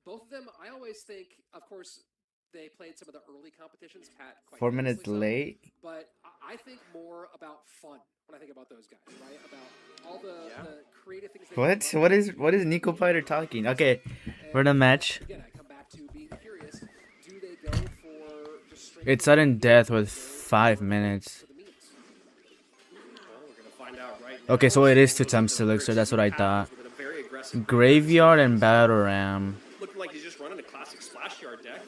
Both of them, I always think, of course, they played some of the early competitions. Pat, quite 4 minutes famously so, late. but I think more about fun when I think about those guys, right? About all the creative things. What is Nico Fighter talking? Okay, for the match. Again, I come back to being curious. Do they go for just straight? It's sudden death with 5 minutes. Okay, so it is 2 times Elixir. That's what I thought. Graveyard and Battle Ram. Looking like he's just running a classic Splash Yard deck.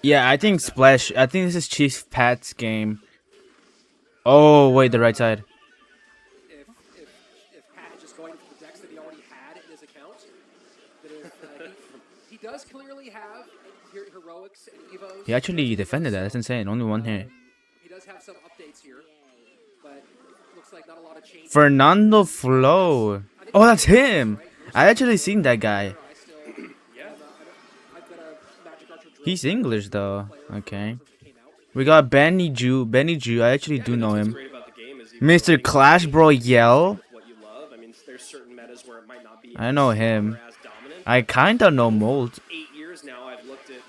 Yeah, I think Splash. I think this is Chief Pat's game. Oh wait, the right side. If Pat is just going for the decks that he already had in his account, that if, he does clearly have heroics and evos. He actually defended that. That's insane. Only one hit. He does have some updates here, but looks like not a lot of change. Fernando Flo. Oh, that's him. I actually seen that guy. He's English though. Okay. We got Benny Jew. Benny Jew. I actually do know him. Mr. Clash Royale. I know him. I kinda know Molt.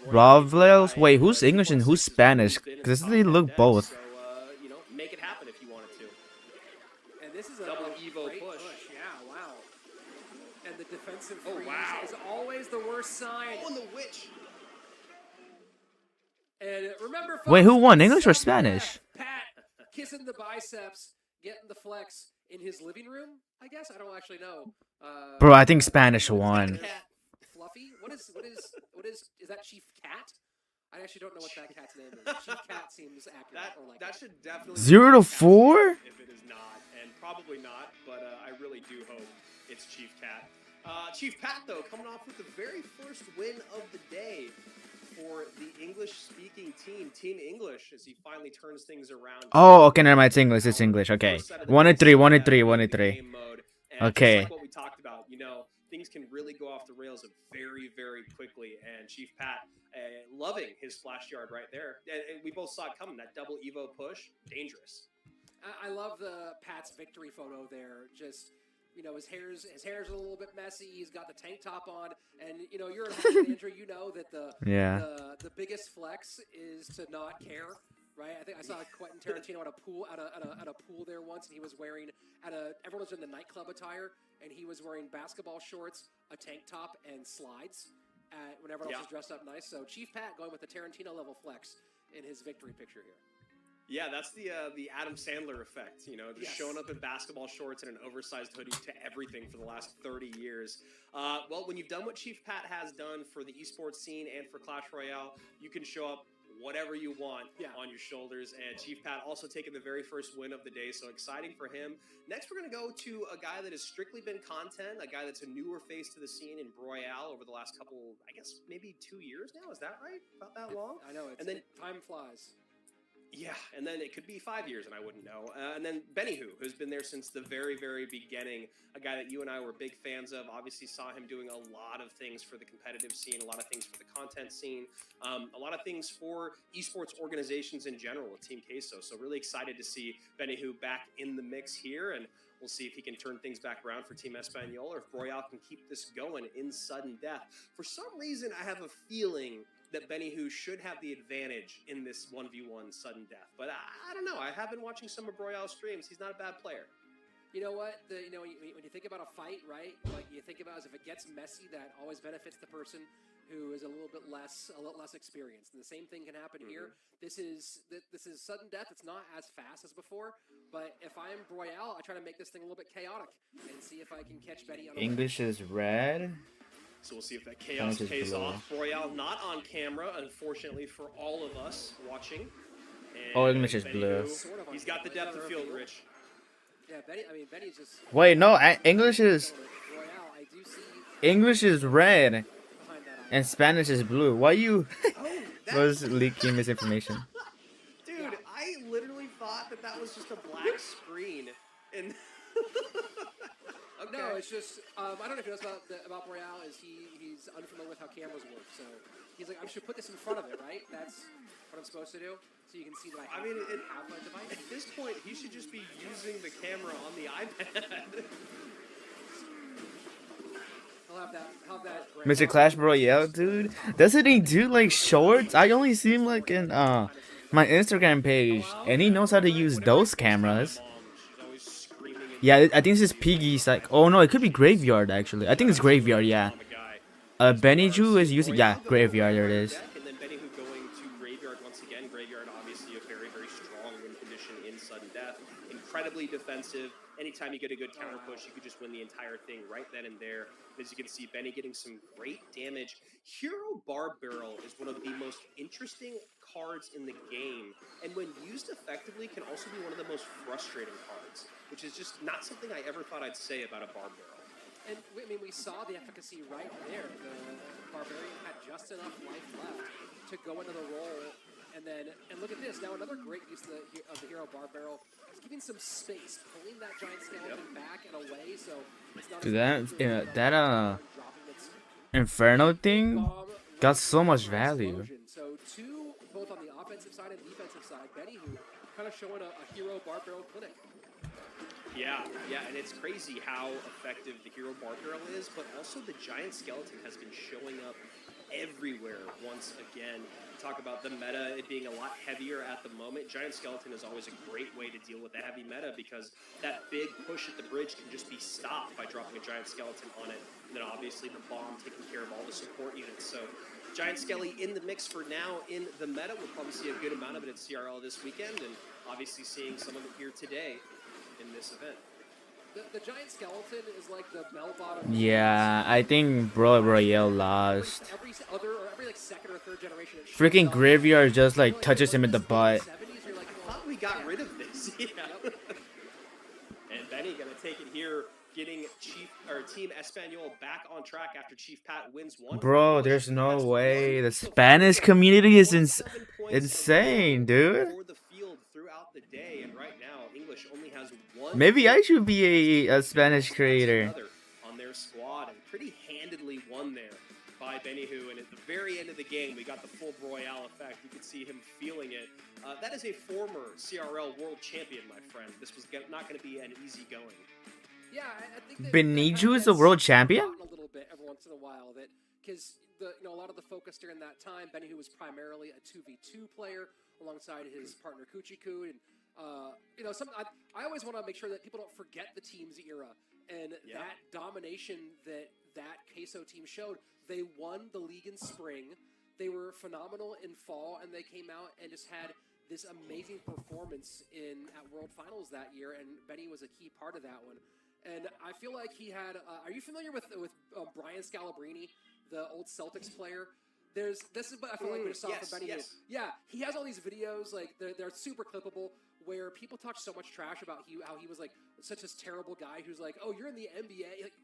Rovlels. Wait, who's English and who's Spanish? Because they look both. Make it happen if you wanted to. And this is a Double Evo push. Yeah, wow. And the defensive freeze wow. is always the worst sign. Oh, and the witch. And remember, folks, Wait, who won? English or Spanish? Pat kissing the biceps, getting the flex in his living room. I guess I don't actually know. Bro, I think Spanish won. Cat Fluffy. What is that Chief Cat? I actually don't know what that cat's name is. Chief Cat seems accurate. That should definitely 0 to 4? If it is not, and probably not, but I really do hope it's Chief Cat. Chief Pat, though, coming off with the very first win of the day for the English-speaking team, Team English, as he finally turns things around. Oh, okay, never mind. It's English. It's English. Okay. 1-3, 1-3, 1-3. Okay. Like what we talked about, things can really go off the rails very, very quickly. And Chief Pat, loving his splash yard right there. And we both saw it coming. That double Evo push, dangerous. I love the Pat's victory photo there. Just You know, his hair's a little bit messy. He's got the tank top on, and you know, you're at home, Andrew. You know that Yeah. the biggest flex is to not care, right? I think I saw Quentin Tarantino at a pool at a pool there once, and he was wearing everyone was in the nightclub attire, and he was wearing basketball shorts, a tank top, and slides. When everyone else is dressed up nice. So Chief Pat going with the Tarantino level flex in his victory picture here. Yeah, that's the Adam Sandler effect, you know, just showing up in basketball shorts and an oversized hoodie to everything for the last 30 years. Well, when you've done what Chief Pat has done for the esports scene and for Clash Royale, you can show up whatever you want on your shoulders. And Chief Pat also taking the very first win of the day, so exciting for him. Next, we're going to go to a guy that has strictly been content, a guy that's a newer face to the scene in Royale over the last couple, I guess, maybe 2 years now. Is that right? About that long? I know. And then time flies. Yeah, and then it could be 5 years, and I wouldn't know. And then Benihoo, who's been there since the very, very beginning, a guy that you and I were big fans of. Obviously saw him doing a lot of things for the competitive scene, a lot of things for the content scene, a lot of things for esports organizations in general with Team Queso. So really excited to see Benihoo back in the mix here, and we'll see if he can turn things back around for Team Espanol or if Royale can keep this going in sudden death. For some reason, I have a feeling that Benihoo should have the advantage in this 1v1 sudden death. But I don't know. I have been watching some of Royale streams. He's not a bad player. You know what? When you think about a fight, right? Like you think about as if it gets messy, that always benefits the person who is a little less experienced. And the same thing can happen here. This is sudden death. It's not as fast as before, but if I'm Royale, I try to make this thing a little bit chaotic and see if I can catch Benny on English is red. So we'll see if that chaos pays off. Royale not on camera, unfortunately for all of us watching. And Oh, English is blue. He's got the depth of field, Rich. Yeah, Benny's just. Wait, no, English is Royale, I do see English is red behind that eye. and Spanish is blue. Why you was leaking misinformation? Dude, I literally thought that was just a black screen. And okay. No, it's just I don't know if you know about Royale is he's unfamiliar with how cameras work. So he's like, I should put this in front of it, right? That's what I'm supposed to do, so you can see that I have my device. At this point, he should just be using the camera on the iPad. He'll have that. Mr. Clash Royale, dude. Doesn't he do like shorts? I only see him like in my Instagram page, and he knows how to use those cameras. Yeah, I think this is Piggy's like. Oh no, it could be Graveyard actually. I think it's Graveyard. Yeah. Beniju is using Graveyard. There it is. And then Benihoo going to Graveyard once again. Graveyard obviously a very, very strong win condition in sudden death. Incredibly defensive. Anytime you get a good counter push, you could just win the entire thing right then and there. As you can see, Benny getting some great damage. Hero Barb Barrel is one of the most interesting cards in the game, and when used effectively can also be one of the most frustrating cards, which is just not something I ever thought I'd say about a Barb Barrel. And I mean, we saw the efficacy right there. The Barbarian had just enough life left to go into the roll, and look at this. Now another great use of the Hero Barb Barrel is giving some space, pulling that giant skeleton back and away, so it's not. Dude, that Inferno thing got so much value. So two, both on the offensive side and defensive side, Benihoo kind of showing a Hero Barb Barrel clinic. Yeah, and it's crazy how effective the Hero Barb Barrel is, but also the giant skeleton has been showing up everywhere once again. We talk about the meta, it being a lot heavier at the moment. Giant skeleton is always a great way to deal with the heavy meta because that big push at the bridge can just be stopped by dropping a giant skeleton on it. And then obviously the bomb taking care of all the support units. So Giant Skelly in the mix for now in the meta. We'll probably see a good amount of it at CRL this weekend, and obviously seeing some of it here today in this event. The giant skeleton is like the bell bottom. Yeah, I think Royale lost. Every like second or third generation. Freaking Graveyard just like touches him in the butt. I thought we got rid of this. Yeah. And Benny gonna take it here, getting Team Espanol back on track after Chief Pat wins one. Bro, there's no way. The Spanish community is insane, dude. For the field throughout the day, and right now English only has one. Maybe I should be a Spanish creator. On their squad, and pretty handedly won there by Benihoo. And at the very end of the game, we got the full Royale effect. You could see him feeling it. That is a former CRL world champion, my friend. This was not going to be an easy going. Yeah, I think that Beniju is gets a world champion? forgotten a little bit every once in a while. That because a lot of the focus during that time, Benny, who was primarily a 2v2 player alongside his partner Kuchiku, and I always want to make sure that people don't forget the team's era and that domination that Queso team showed. They won the league in spring. They were phenomenal in fall, and they came out and just had this amazing performance at World Finals that year, and Benny was a key part of that one. And I feel like he had. Are you familiar with Brian Scalabrine, the old Celtics player? This is what I feel like we just saw from Benny. Yes. Yeah, he has all these videos, like they're super clippable, where people talk so much trash about how he was like such a terrible guy who's like, oh, you're in the NBA, like,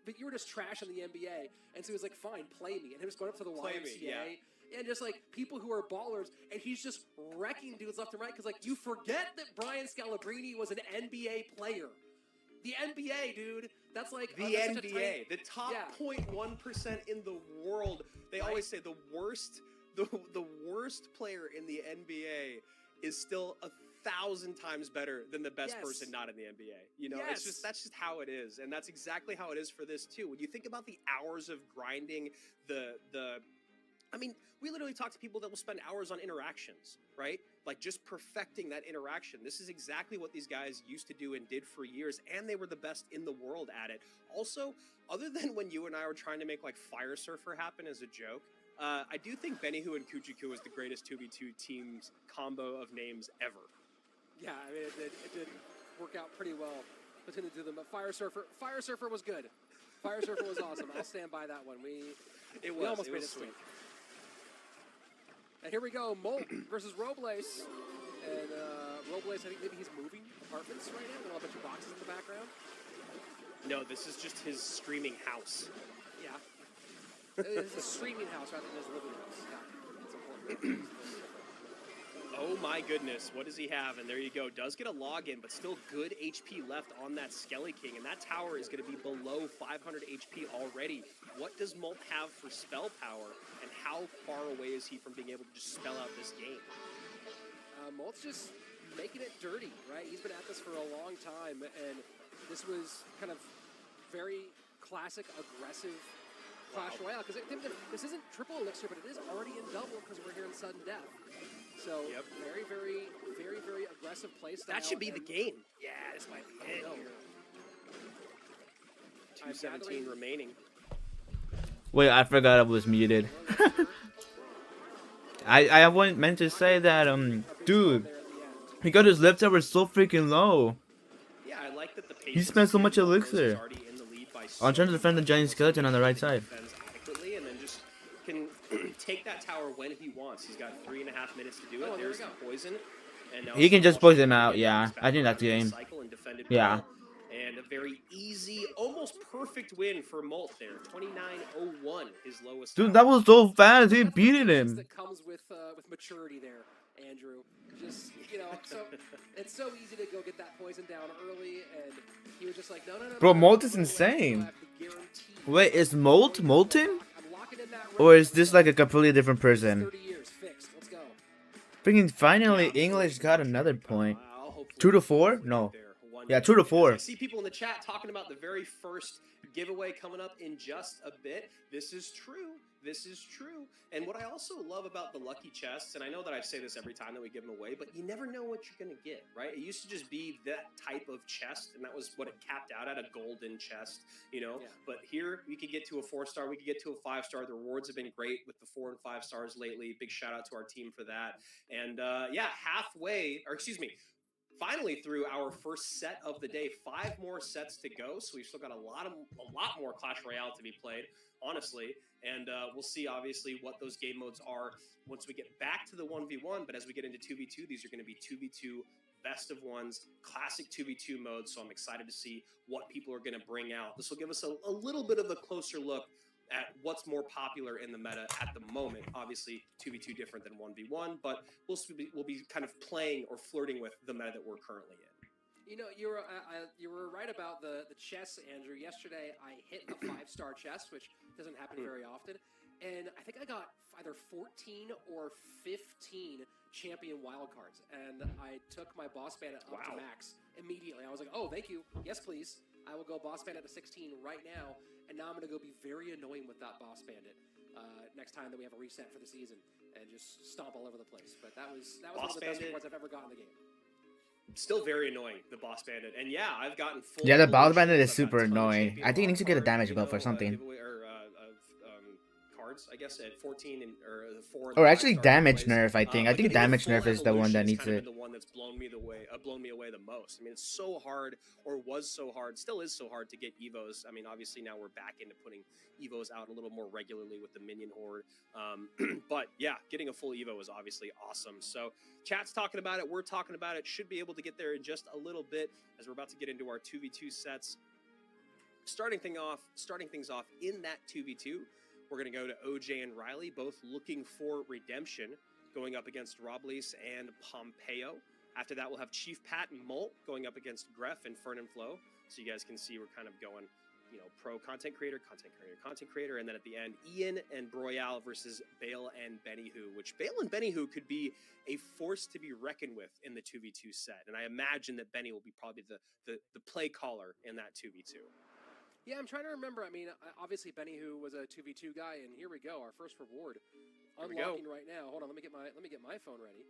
but you were just trash in the NBA, and so he was like, fine, play me, and he was going up to the YMCA. And just like people who are ballers, and he's just wrecking dudes left and right because like you forget that Brian Scalabrine was an NBA player. The NBA, dude. That's like the NBA, the top 0.1% in the world. They always say the worst player in the NBA is still 1,000 times better than the best person not in the NBA. You know, that's just how it is, and that's exactly how it is for this too. When you think about the hours of grinding, I mean, we literally talk to people that will spend hours on interactions, right? Like just perfecting that interaction. This is exactly what these guys used to do and did for years, and they were the best in the world at it. Also, other than when you and I were trying to make like Fire Surfer happen as a joke, I do think Benihou and Kujiku is the greatest 2v2 teams combo of names ever. Yeah, I mean, it did work out pretty well between the two of them, but Fire Surfer was good. Fire Surfer was awesome. I'll stand by that one. We almost made it sweet. And here we go, Molt versus Robles. And Robles, I think maybe he's moving apartments right now. There are a bunch of boxes in the background. No, this is just his streaming house. Yeah. It's a streaming house rather than his living house. Yeah, it's important. Oh my goodness, what does he have? And there you go. Does get a login, but still good HP left on that Skelly King. And that tower is going to be below 500 HP already. What does Molt have for spell power? And how far away is he from being able to just spell out this game? Molt's just making it dirty, right? He's been at this for a long time. And this was kind of very classic, aggressive Clash Royale. Because this isn't triple elixir, but it is already in double because we're here in sudden death. So very, very, very, very aggressive playstyle. That should be the game. Yeah, this might be it here. 2:17 remaining. Wait, I forgot I was muted. I meant to say that dude, he got his left tower so freaking low. Yeah, I like that the pace. He spent so much elixir on trying to defend the giant skeleton on the right side. And then just can take that tower when he wants. He's got 3.5 minutes to do it. There's the poison. And now He can just push him out. Yeah, I think that's the game. Yeah. And a very easy, almost perfect win for Molt there. 29:01, his lowest. Dude, that was so fast. He beat him. That comes with maturity there, Andrew. Just so it's so easy to go get that poison down early, and he was just like, no. Bro, Molt is insane. Wait, is Molt molten? Or is this like a completely different person? 30 years fixed. Let's go. Freaking finally, English got another point. 2-4? No. Yeah, 2-4. I see people in the chat talking about the very first giveaway coming up in just a bit. This is true. This is true. And what I also love about the lucky chests, and I know that I say this every time that we give them away, but you never know what you're going to get, right? It used to just be that type of chest, and that was what it capped out at, a golden chest, But here, we could get to a 4-star, we could get to a 5-star. The rewards have been great with the 4 and 5 stars lately. Big shout out to our team for that. And finally through our first set of the day. 5 more sets to go, so we've still got a lot more Clash Royale to be played, honestly. And we'll see, obviously, what those game modes are once we get back to the 1v1. But as we get into 2v2, these are going to be 2v2 best of ones, classic 2v2 mode. So I'm excited to see what people are going to bring out. This will give us a little bit of a closer look at what's more popular in the meta at the moment. Obviously, 2v2 different than 1v1, but we'll be kind of playing or flirting with the meta that we're currently in. You were right about the chess, Andrew. Yesterday, I hit a 5-star chess, which doesn't happen very often. and I think I got either 14 or 15 champion wildcards, and I took my boss bandit up to max immediately. I was like, oh, thank you. Yes, please. I will go boss bandit to 16 right now, and now I'm going to go be very annoying with that boss bandit next time that we have a reset for the season and just stomp all over the place. But that was one of the best rewards I've ever gotten in the game. Still very annoying, the boss bandit. And yeah, I've gotten full. Yeah, the boss bandit is I've gotten super a ton of annoying. champion I think he needs to get a wildcard, damage buff or something. giveaway, or cards, I guess, at 14 and or the 4. Or actually damage giveaways. nerf, I think. I But think getting a damage full nerf is the one that evolution needs kind of it. been the one that's blown me away the most. I mean, it's so hard, or was so hard, still is so hard to get evos. I mean, obviously now we're back into putting evos out a little more regularly with the minion horde. But yeah, getting a full evo is obviously awesome. So chat's talking about it, we're talking about it. Should be able to get there in just a little bit as we're about to get into our 2v2 sets. Starting things off in that 2v2, we're going to go to OJ and Riley, both looking for redemption, going up against Roblease and Pompeo. After that, we'll have Chief Pat and Molt going up against Gref and Fern and Flo. So you guys can see we're kind of going, you know, pro content creator, and then at the end, Ian and Broyal versus Bale and Bennyhoo, which Bale and Bennyhoo could be a force to be reckoned with in the 2v2 set. And I imagine that Benny will be probably the play caller in that 2v2. Yeah, I'm trying to remember. I mean, obviously Bennyhoo was a 2v2 guy, and here we go, our first reward unlocking right now. Hold on, let me get my phone ready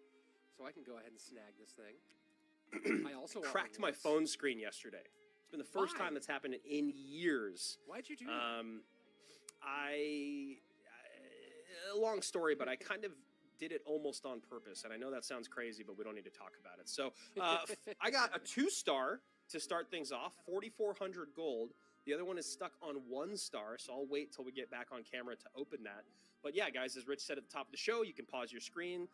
so I can go ahead and snag this thing. I also cracked my phone screen yesterday. It's been the first time that's happened in years. Why'd you do that? Long story, but I kind of did it almost on purpose, and I know that sounds crazy, but we don't need to talk about it. So I got a 2-star to start things off, 4,400 gold. The other one is stuck on 1 star, so I'll wait till we get back on camera to open that. But yeah, guys, as Rich said at the top of the show, you can pause your screen,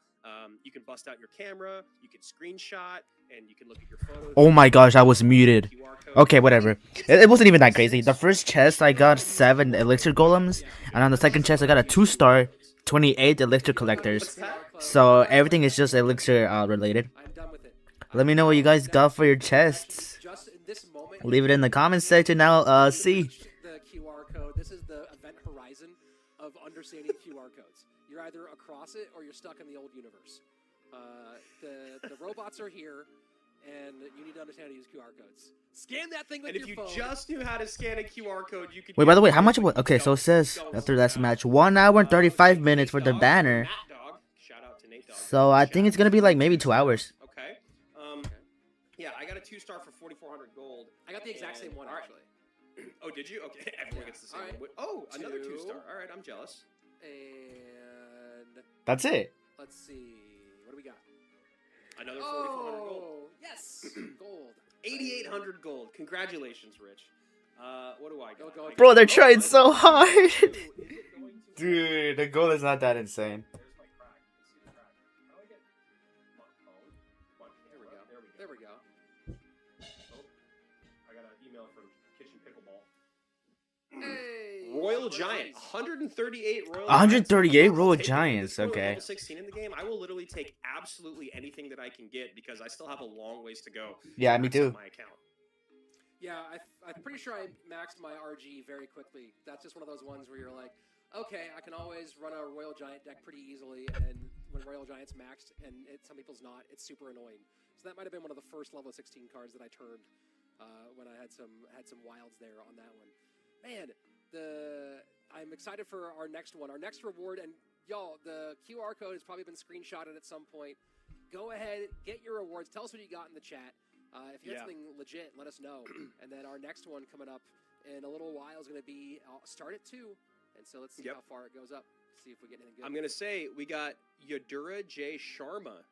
you can bust out your camera, you can screenshot, and you can look at your photos. Oh my gosh, I was muted. Okay, whatever. It wasn't even that crazy. The first chest, I got 7 elixir golems, and on the second chest, I got a 2-star, 28 elixir collectors. So everything is just elixir related. I'm done with it. Let me know what you guys got for your chests. Just in this moment, Leave it in the comments section. Now, see. the QR code. This is the event horizon of understanding QR codes. You're either across it or you're stuck in the old universe. The robots are here, and you need to understand how to use QR codes. Scan that thing with your phone. And if you just knew how to scan a QR code, you could. Wait, by the way, how much? Okay, so it says after that match, 1 hour and 35 minutes for the banner. Shout out to Nate Dogg. So I think it's gonna be like maybe 2 hours. Okay. Yeah, I got a 2-star for 4,400 gold. I got the exact same one, actually. Oh, did you? Okay, everyone gets the same All right. one. Oh, another 2. 2-star. All right, I'm jealous. And That's it. let's see. What do we got? Another 4,400 gold. Oh, yes. Gold. 8,800 gold. Congratulations, Rich. What do I got? Go. Bro, they're trying so hard. Dude, the goal is not that insane. There's my crack. Let's see the crack. How do I get my phone? There we go. Oh, I got an email from Kitchen Pickleball. Hey. Royal Giant, 138 Royal 138 Giants. Royal I'll take it. Giants, This is okay. Level 16 in the game. I will literally take absolutely anything that I can get because I still have a long ways to go. Yeah, to me max out too. My account. Yeah, I'm pretty sure I maxed my RG very quickly. That's just one of those ones where you're like, okay, I can always run a Royal Giant deck pretty easily, and when Royal Giant's maxed and some people's not, it's super annoying. So that might have been one of the first level 16 cards that I turned when I had some wilds there on that one. Man, I'm excited for our next one, our next reward, and y'all, the QR code has probably been screenshotted at some point. Go ahead, get your rewards. Tell us what you got in the chat. If you have something legit, let us know. And then our next one coming up in a little while is going to be start at 2. And so let's see how far it goes up. See if we get anything good. I'm going to say we got Yadura J. Sharma.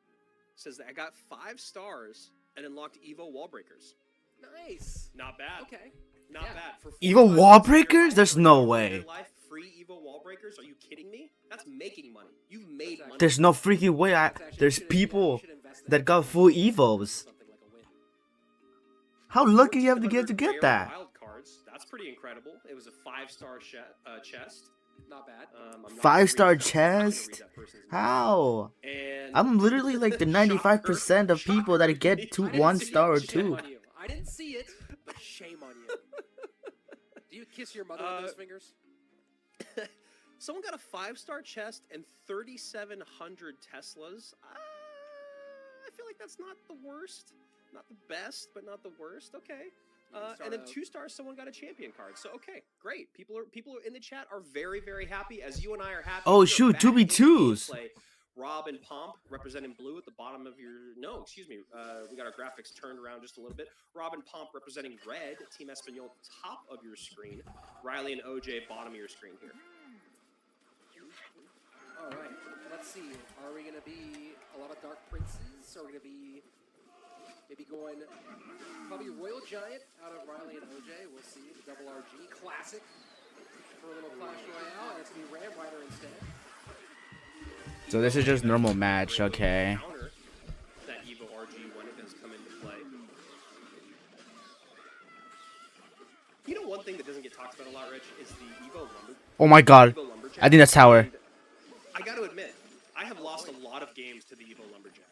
Says that I got 5 stars and unlocked Evo Wallbreakers. Nice. Not bad. Okay. Not bad. For Evo 45 Wallbreakers? There's no in way. your life, free Evo Wallbreakers? Are you kidding me? That's making money. You've made money. There's no freaking way. There's people that got full Evos. How lucky you have to get that? Wild cards. That's pretty incredible. It was a 5-star chest. Not bad. 5-star chest? How? And I'm literally like the 95% of people that get 1 star or 2. I didn't see it, but shame on you. Do you kiss your mother with those fingers? Someone got a 5-star chest and 3,700 Teslas. I feel like that's not the worst. Not the best, but not the worst. Okay. And then 2 stars, someone got a champion card. So okay, great. People in the chat are very, very happy, as you and I are happy. Oh We are shoot, back in 2v2s. gameplay. Rob and Pomp representing blue at the bottom of your... No, excuse me. We got our graphics turned around just a little bit. Rob and Pomp representing red. Team Espanol at the top of your screen. Riley and OJ bottom of your screen here. All right, let's see. Are we going to be a lot of Dark Princes? Are we going to be maybe going probably Royal Giant out of Riley and OJ? We'll see. The double RG classic for a little Clash Royale. And it's going to be Ram Rider instead. So this is just normal match, okay. That Evo RG when it does come into play. You know, one thing that doesn't get talked about a lot, Rich, is the Evo Lumberjack. Oh my god. I think that's tower. And I got to admit, I have lost a lot of games to the Evo Lumberjack.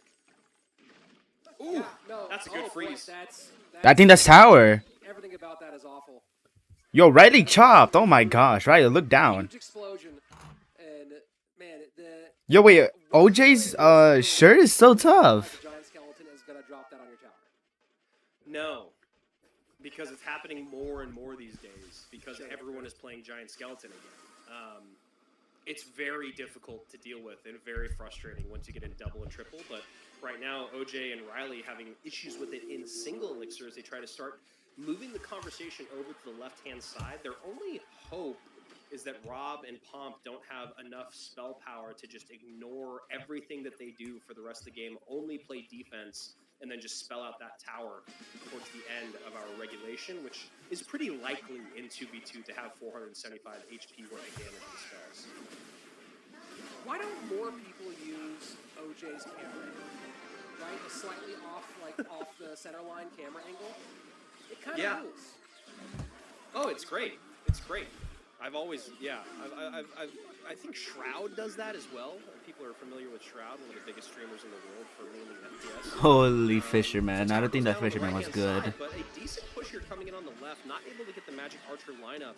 Ooh, Yeah, no, that's a good freeze. That's I think that's tower. everything about that is awful. Yo, Riley chopped. Oh my gosh, Riley, look down. Huge explosion, and man, the Yo, wait, OJ's shirt is so tough. the giant skeleton is gonna drop that on your tower. No, because it's happening more and more these days because everyone is playing Giant Skeleton again. It's very difficult to deal with and very frustrating once you get into double and triple, but right now OJ and Riley having issues with it in single elixir as they try to start moving the conversation over to the left-hand side. Their only hope is that Rob and Pomp don't have enough spell power to just ignore everything that they do for the rest of the game, only play defense, and then just spell out that tower towards the end of our regulation, which is pretty likely in 2v2 to have 475 HP worth of damage with spells. Why don't more people use OJ's camera angle? Right, a slightly off the center line camera angle. It kind of rules. Oh, it's great. It's great. I've always, I think Shroud does that as well. People are familiar with Shroud, one of the biggest streamers in the world for mainly FPS. Holy Fisherman. I don't think that Fisherman was good. Side, but a decent push here coming in on the left, not able to get the Magic Archer lineup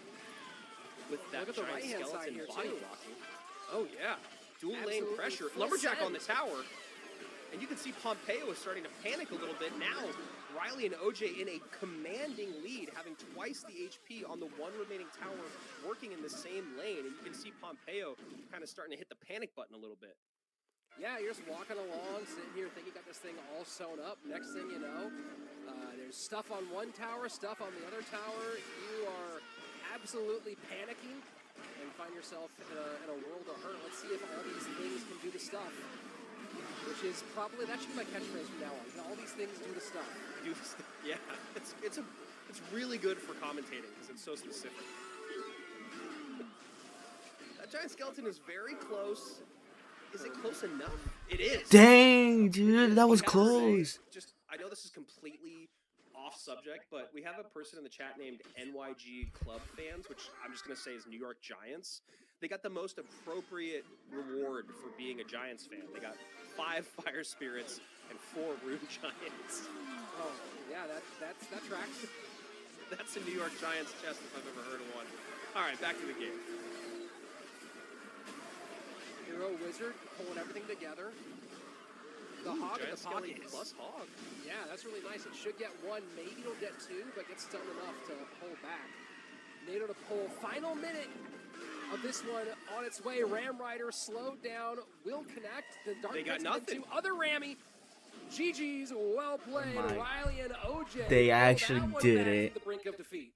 with that Look at the giant right-hand side skeleton here, body too. blocking. Oh yeah, dual lane Absolutely pressure. full Lumberjack send. on the tower. And you can see Pompeo is starting to panic a little bit. Now, Riley and OJ in a commanding lead, having twice the HP on the one remaining tower, working in the same lane. And you can see Pompeo kind of starting to hit the panic button a little bit. Yeah, you're just walking along, sitting here thinking you got this thing all sewn up. Next thing you know, there's stuff on one tower, stuff on the other tower. You are absolutely panicking and find yourself in a world of hurt. Let's see if all these things can do the stuff. Which is probably, that should be my catchphrase from now on. All these things do the stuff. Yeah, it's really good for commentating because it's so specific. That giant skeleton is very close. Is it close enough? It is. Dang, dude, that was close. I know this is completely off subject, but we have a person in the chat named NYG Club Fans, which I'm just going to say is New York Giants. They got the most appropriate reward for being a Giants fan. They got 5 Fire Spirits and 4 Rune Giants. Oh, yeah, that tracks. That's a New York Giants chest if I've ever heard of one. All right, back to the game. Hero Wizard pulling everything together. The Hog at the pocket. Plus Hog. Yeah, that's really nice. It should get 1, maybe it'll get 2, but gets stunned enough to hold back. NATO to pull. Final minute of this one on its way. Ram Rider slowed down, will connect. The Dark They got Prince nothing. into other Rammy. GG's, well played. my. Riley and OJ. They pull actually that one did back it. to the brink of defeat.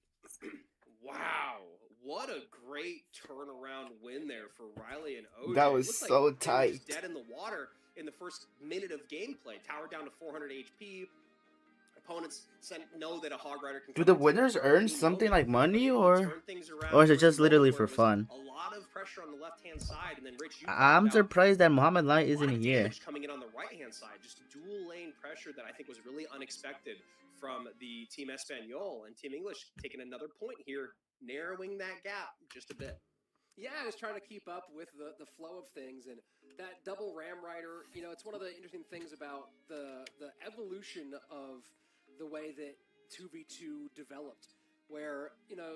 Wow. What a great turnaround win there for Riley and OJ. That was Looked like so they were just tight. dead in the water in the first minute of gameplay. Tower down to 400 HP. Opponents know that a Hog Rider can Do come the into winners the earn team something mode, like money, turn or things around is it versus just literally Gold, for where it was fun? A lot of pressure on the left-hand side, and then Rich, you I'm pointed out surprised that Muhammad Light a lot isn't of here. damage coming in on the right-hand side. Just dual lane pressure that I think was really unexpected from the Team Espanol, and Team English taking another point here, narrowing that gap just a bit. Yeah, just trying to keep up with the flow of things, and that double Ram Rider, you know, it's one of the interesting things about the evolution of the way that 2v2 developed, where, you know,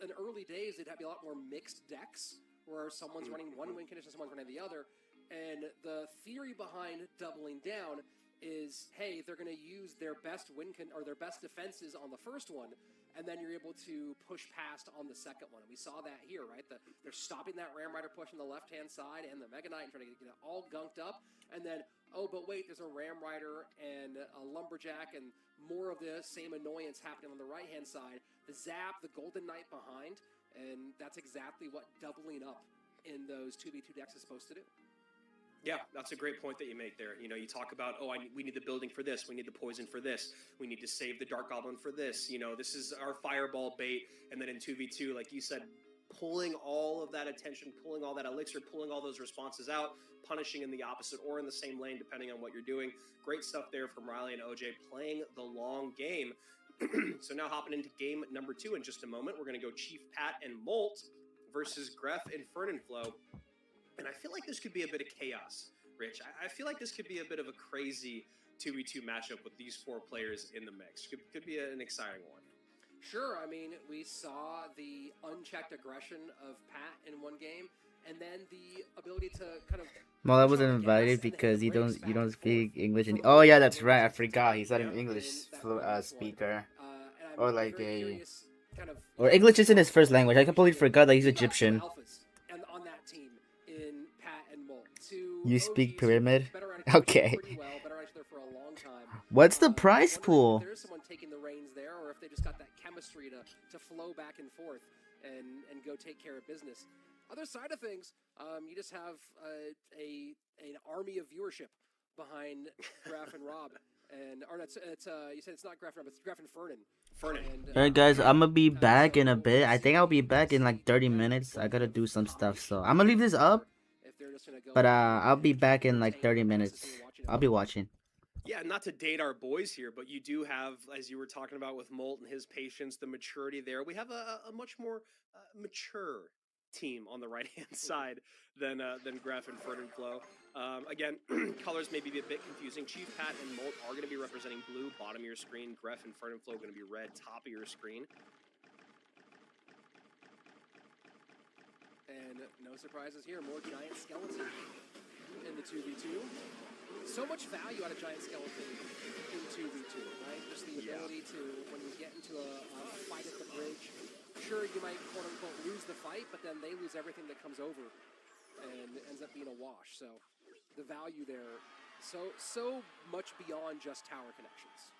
in early days, it'd have a lot more mixed decks, where someone's running one win condition, someone's running the other. And the theory behind doubling down is, hey, they're going to use their best or their best defenses on the first one, and then you're able to push past on the second one. And we saw that here, right? They're stopping that Ram Rider push on the left-hand side and the Mega Knight and trying to get it all gunked up. And then, oh, but wait, there's a Ram Rider and a Lumberjack and more of the same annoyance happening on the right-hand side. The Zap, the Golden Knight behind, and that's exactly what doubling up in those 2v2 decks is supposed to do. Yeah, that's a great point that you make there. You know, you talk about, oh, we need the building for this. We need the poison for this. We need to save the Dark Goblin for this. You know, this is our fireball bait. And then in 2v2, like you said, pulling all of that attention, pulling all that elixir, pulling all those responses out, punishing in the opposite or in the same lane, depending on what you're doing. Great stuff there from Riley and OJ playing the long game. So now hopping into game number 2 in just a moment, we're going to go Chief Pat and Molt versus Gref and Fernanflow. And I feel like this could be a bit of chaos, Rich. I feel like this could be a bit of a crazy 2v2 matchup with these 4 players in the mix. Could be an exciting one. Sure. I mean, we saw the unchecked aggression of Pat in one game, and then the ability to kind of. Well, I wasn't invited because you don't speak English. Oh yeah, that's right. I forgot. He's not an English speaker, or like a, or English isn't his first language. I completely forgot that he's Egyptian. And on that team in Pat and Molt, you speak pyramid? Okay. For a long time. What's the prize pool? If there is someone taking the reins there, or if they just got that chemistry to flow back and forth and go take care of business. Other side of things, you just have an army of viewership behind Graf and Rob, and or it's you said it's not Graf and Rob, it's Graf and Fernan. Alright guys, I'm gonna be back in a bit. I think I'll be back in like 30 minutes. I gotta do some stuff, so I'm gonna leave this up. But I'll be back in like 30 minutes. I'll be watching. Yeah, not to date our boys here, but you do have, as you were talking about with Molt and his patience, the maturity there. We have a much more mature team on the right-hand side than Gref and Fernanflow. Again, colors may be a bit confusing. Chief Pat and Molt are going to be representing blue, bottom of your screen. Gref and Fernanflow are going to be red, top of your screen. And no surprises here, more Giant Skeleton in the 2v2. So much value out of Giant Skeleton in 2v2, right? Just the ability to, when you get into a fight at the bridge, sure, you might quote-unquote lose the fight, but then they lose everything that comes over and it ends up being a wash. So the value there, so much beyond just tower connections.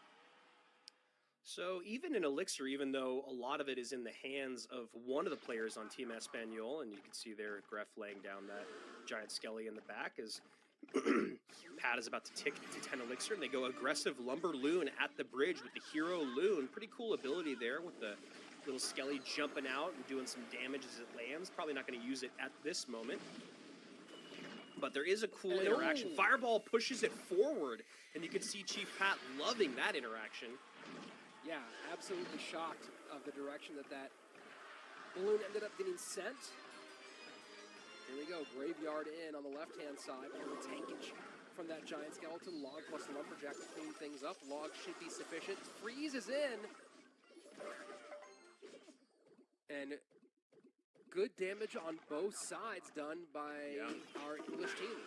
So even in Elixir, even though a lot of it is in the hands of one of the players on Team Espanol, and you can see there Gref laying down that Giant Skelly in the back as Pat is about to tick to 10 Elixir, and they go aggressive Lumber Loon at the bridge with the Hero Loon. Pretty cool ability there with the little Skelly jumping out and doing some damage as it lands. Probably not going to use it at this moment. But there is a cool interaction. Fireball pushes it forward, and you can see Chief Pat loving that interaction. Yeah, absolutely shocked of the direction that balloon ended up getting sent. Here we go, Graveyard in on the left-hand side. A little tankage from that Giant Skeleton. Log plus Lumberjack to clean things up. Log should be sufficient. Freeze is in. And good damage on both sides done by our English team.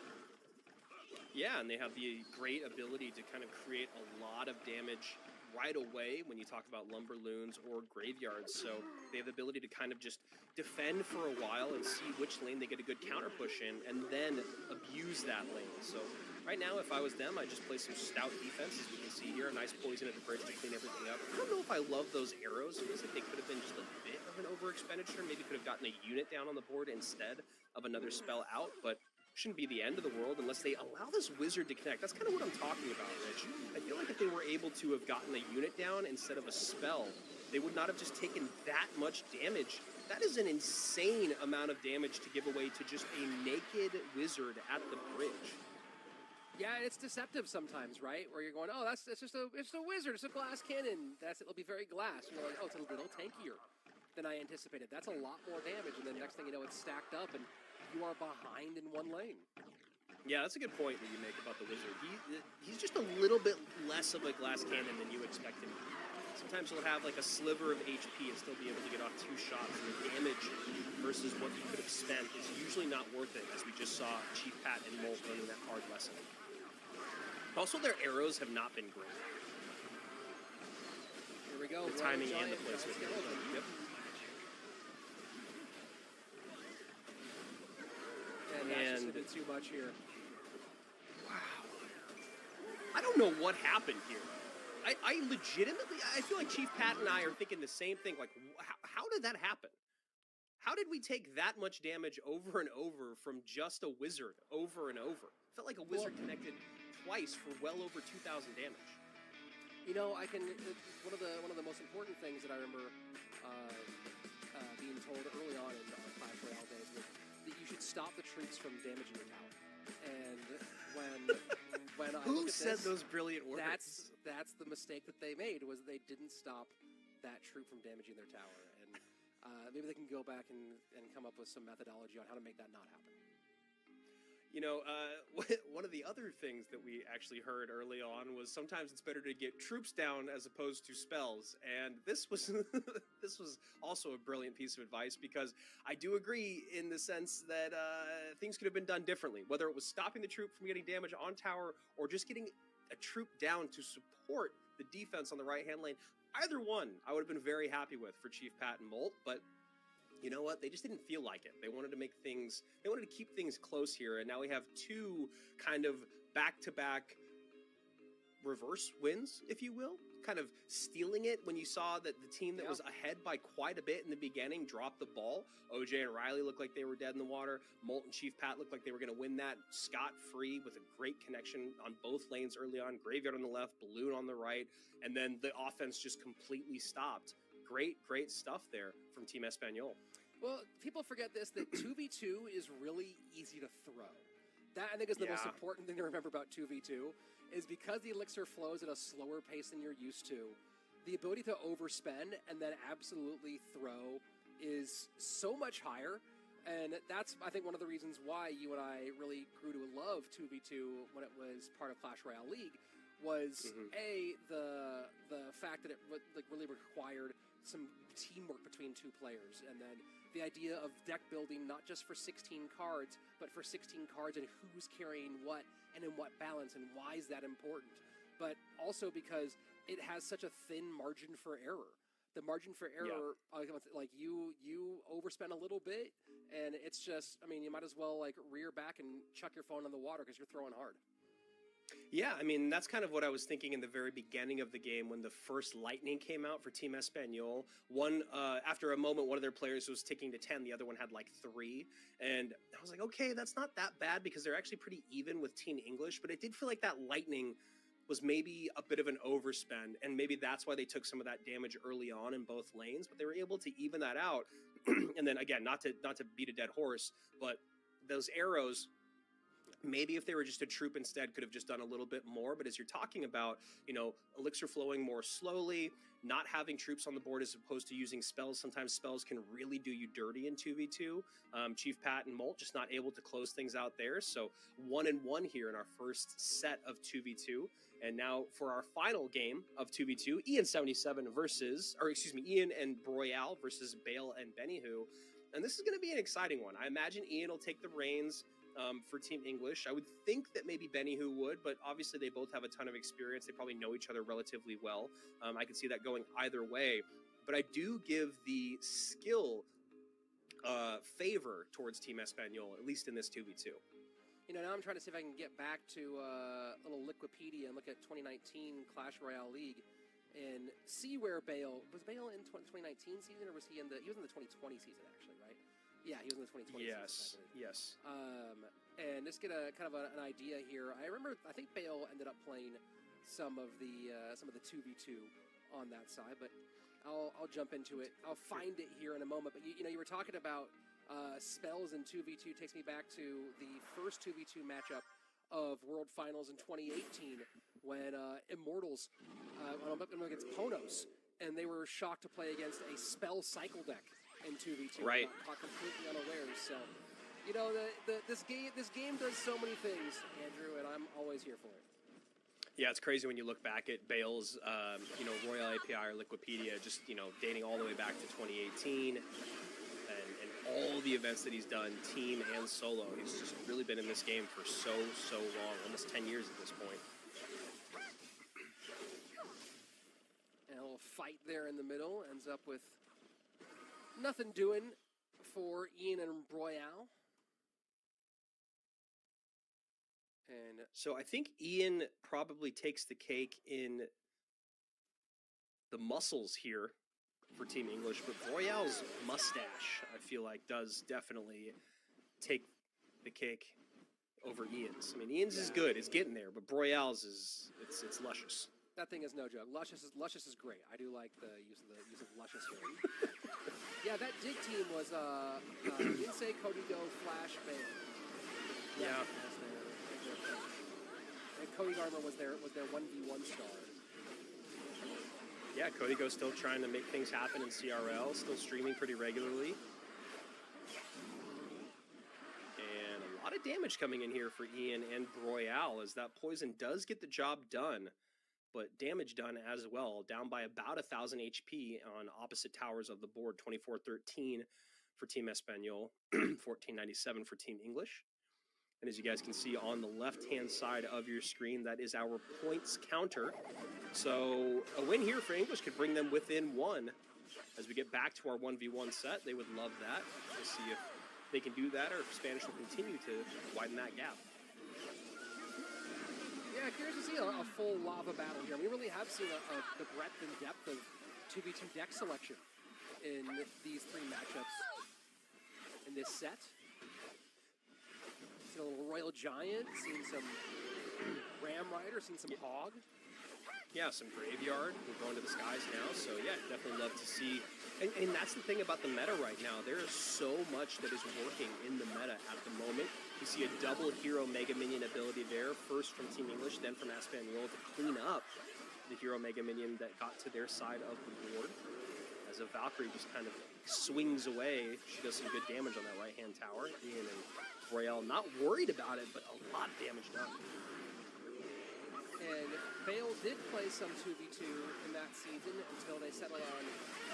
Yeah, and they have the great ability to kind of create a lot of damage right away when you talk about Lumber Loons or Graveyards. So they have the ability to kind of just defend for a while and see which lane they get a good counter push in and then abuse that lane. So right now, if I was them, I'd just play some stout defense, as we can see here. A nice poison at the bridge to clean everything up. I don't know if I love those arrows. It feels like they could have been just a bit of an over expenditure. Maybe could have gotten a unit down on the board instead of another spell out, but shouldn't be the end of the world unless they allow this wizard to connect. That's kind of what I'm talking about, Rich. I feel like if they were able to have gotten a unit down instead of a spell, they would not have just taken that much damage. That is an insane amount of damage to give away to just a naked wizard at the bridge. Yeah, it's deceptive sometimes, right? Where you're going, oh, it's just a wizard, it's a glass cannon. It'll be very glass. You're like, oh, it's a little tankier than I anticipated. That's a lot more damage, and then next thing you know, it's stacked up, and you are behind in one lane. Yeah, that's a good point that you make about the wizard. He's just a little bit less of a glass cannon than you expect him to be. Sometimes you'll have like a sliver of HP and still be able to get off 2 shots, and the damage versus what you could have spent is usually not worth it, as we just saw Chief Pat and Molt learning that hard lesson. Also, their arrows have not been great. Here we go. The timing and the placement. Yep. And that's just too much here. Wow. I don't know what happened here. I legitimately, I feel like Chief Pat and I are thinking the same thing. Like, how did that happen? How did we take that much damage over and over from just a wizard over and over? Felt like a wizard connected twice for well over 2,000 damage. You know, one of the most important things that I remember being told early on in our Clash Royale days was that you should stop the troops from damaging your tower. And when I Who look at said this, those brilliant words? That's the mistake that they made, was they didn't stop that troop from damaging their tower. And maybe they can go back and come up with some methodology on how to make that not happen. You know, one of the other things that we actually heard early on was sometimes it's better to get troops down as opposed to spells. And this was this was also a brilliant piece of advice, because I do agree in the sense that things could have been done differently. Whether it was stopping the troop from getting damage on tower or just getting a troop down to support the defense on the right-hand lane, either one I would have been very happy with for Chief Pat and Molt, but you know what? They just didn't feel like it. They wanted to make things, they wanted to keep things close here, and now we have 2 kind of back-to-back reverse wins, if you will, kind of stealing it when you saw that the team that was ahead by quite a bit in the beginning dropped the ball. OJ and Riley looked like they were dead in the water. Molt and Chief Pat looked like they were going to win that scot-free with a great connection on both lanes early on. Graveyard on the left, Balloon on the right, and then the offense just completely stopped. Great stuff there from Team Espanol. Well, people forget this, that 2v2 is really easy to throw. That, I think, is the most important thing to remember about 2v2, is because the elixir flows at a slower pace than you're used to, the ability to overspend and then absolutely throw is so much higher. And that's, I think, one of the reasons why you and I really grew to love 2v2 when it was part of Clash Royale League, was the fact that it really required some teamwork between 2 players, and then the idea of deck building not just for 16 cards, but for 16 cards and who's carrying what and in what balance, and why is that important. But also because it has such a thin margin for error. The margin for error, like you overspend a little bit, and it's just, I mean, you might as well like rear back and chuck your phone in the water because you're throwing hard. Yeah, I mean, that's kind of what I was thinking in the very beginning of the game when the first lightning came out for Team Espanol. After a moment, one of their players was ticking to 10, the other one had like 3. And I was like, okay, that's not that bad, because they're actually pretty even with Team English. But it did feel like that lightning was maybe a bit of an overspend, and maybe that's why they took some of that damage early on in both lanes. But they were able to even that out. And then again, not to beat a dead horse, but those arrows, maybe if they were just a troop instead, could have just done a little bit more. But as you're talking about, you know, elixir flowing more slowly, not having troops on the board as opposed to using spells, sometimes spells can really do you dirty in 2v2. Chief Pat and Molt just not able to close things out there. So 1-1 here in our first set of 2v2. And now for our final game of 2v2, Ian77 versus, or excuse me, Ian and Broyal versus Bale and Benihoo. And this is going to be an exciting one. I imagine Ian will take the reins for Team English. I would think that maybe Benihoo would, but obviously they both have a ton of experience. They probably know each other relatively well. I could see that going either way. But I do give the skill favor towards Team Espanol, at least in this 2v2. You know, now I'm trying to see if I can get back to a little Liquipedia and look at 2019 Clash Royale League and see where Bale was in 2019 season, or was he in the 2020 season actually, right? Yeah, he was in the 2020 season. Yes. And just get a kind of an idea here. I think Bale ended up playing some of the 2v2 on that side, but I'll jump into it. I'll find it here in a moment. But you know, you were talking about spells in 2v2. Takes me back to the first 2v2 matchup of World Finals in 2018 when Immortals went up against Ponos, and they were shocked to play against a spell cycle deck in 2v2. Right. Caught completely unawares. So, you know, this game does so many things, Andrew, and I'm always here for it. Yeah, it's crazy when you look back at Bale's, Royal API or Liquipedia, just, dating all the way back to 2018 and all the events that he's done, team and solo. He's just really been in this game for so long, almost 10 years at this point. And a little fight there in the middle ends up with nothing doing for Ian and Royale. And so I think Ian probably takes the cake in the muscles here for Team English, but Royale's mustache, I feel like, does definitely take the cake over Ian's. I mean, Ian's is good, it's getting there, but Royale's it's luscious. That thing is no joke. Luscious is great. I do like the use of luscious here. Yeah, that dig team was Insei, Kodigo, Flash, Bale. Yeah. And Cody Garmer was their 1v1 star. Yeah, Kodigo's still trying to make things happen in CRL, still streaming pretty regularly. And a lot of damage coming in here for Ian and Royale as that poison does get the job done, but damage done as well, down by about 1,000 HP on opposite towers of the board, 2413 for Team Espanol, 1497 for Team English. And as you guys can see on the left-hand side of your screen, that is our points counter. So a win here for English could bring them within one. As we get back to our 1v1 set, they would love that. We'll see if they can do that or if Spanish will continue to widen that gap. Yeah, curious to see a full lava battle here. We really have seen the breadth and depth of 2v2 deck selection in these three matchups in this set. Seen a little Royal Giant, seen some Ram Rider, seen some Hog. Yeah, some Graveyard. We're going to the skies now, so yeah, definitely love to see. And that's the thing about the meta right now. There is so much that is working in the meta at the moment. You see a double hero Mega Minion ability there, first from Team English, then from Espanol to clean up the hero Mega Minion that got to their side of the board. As a Valkyrie just kind of swings away, she does some good damage on that right-hand tower. Ian and Royale not worried about it, but a lot of damage done. And Bale did play some 2v2 in that season until they settled on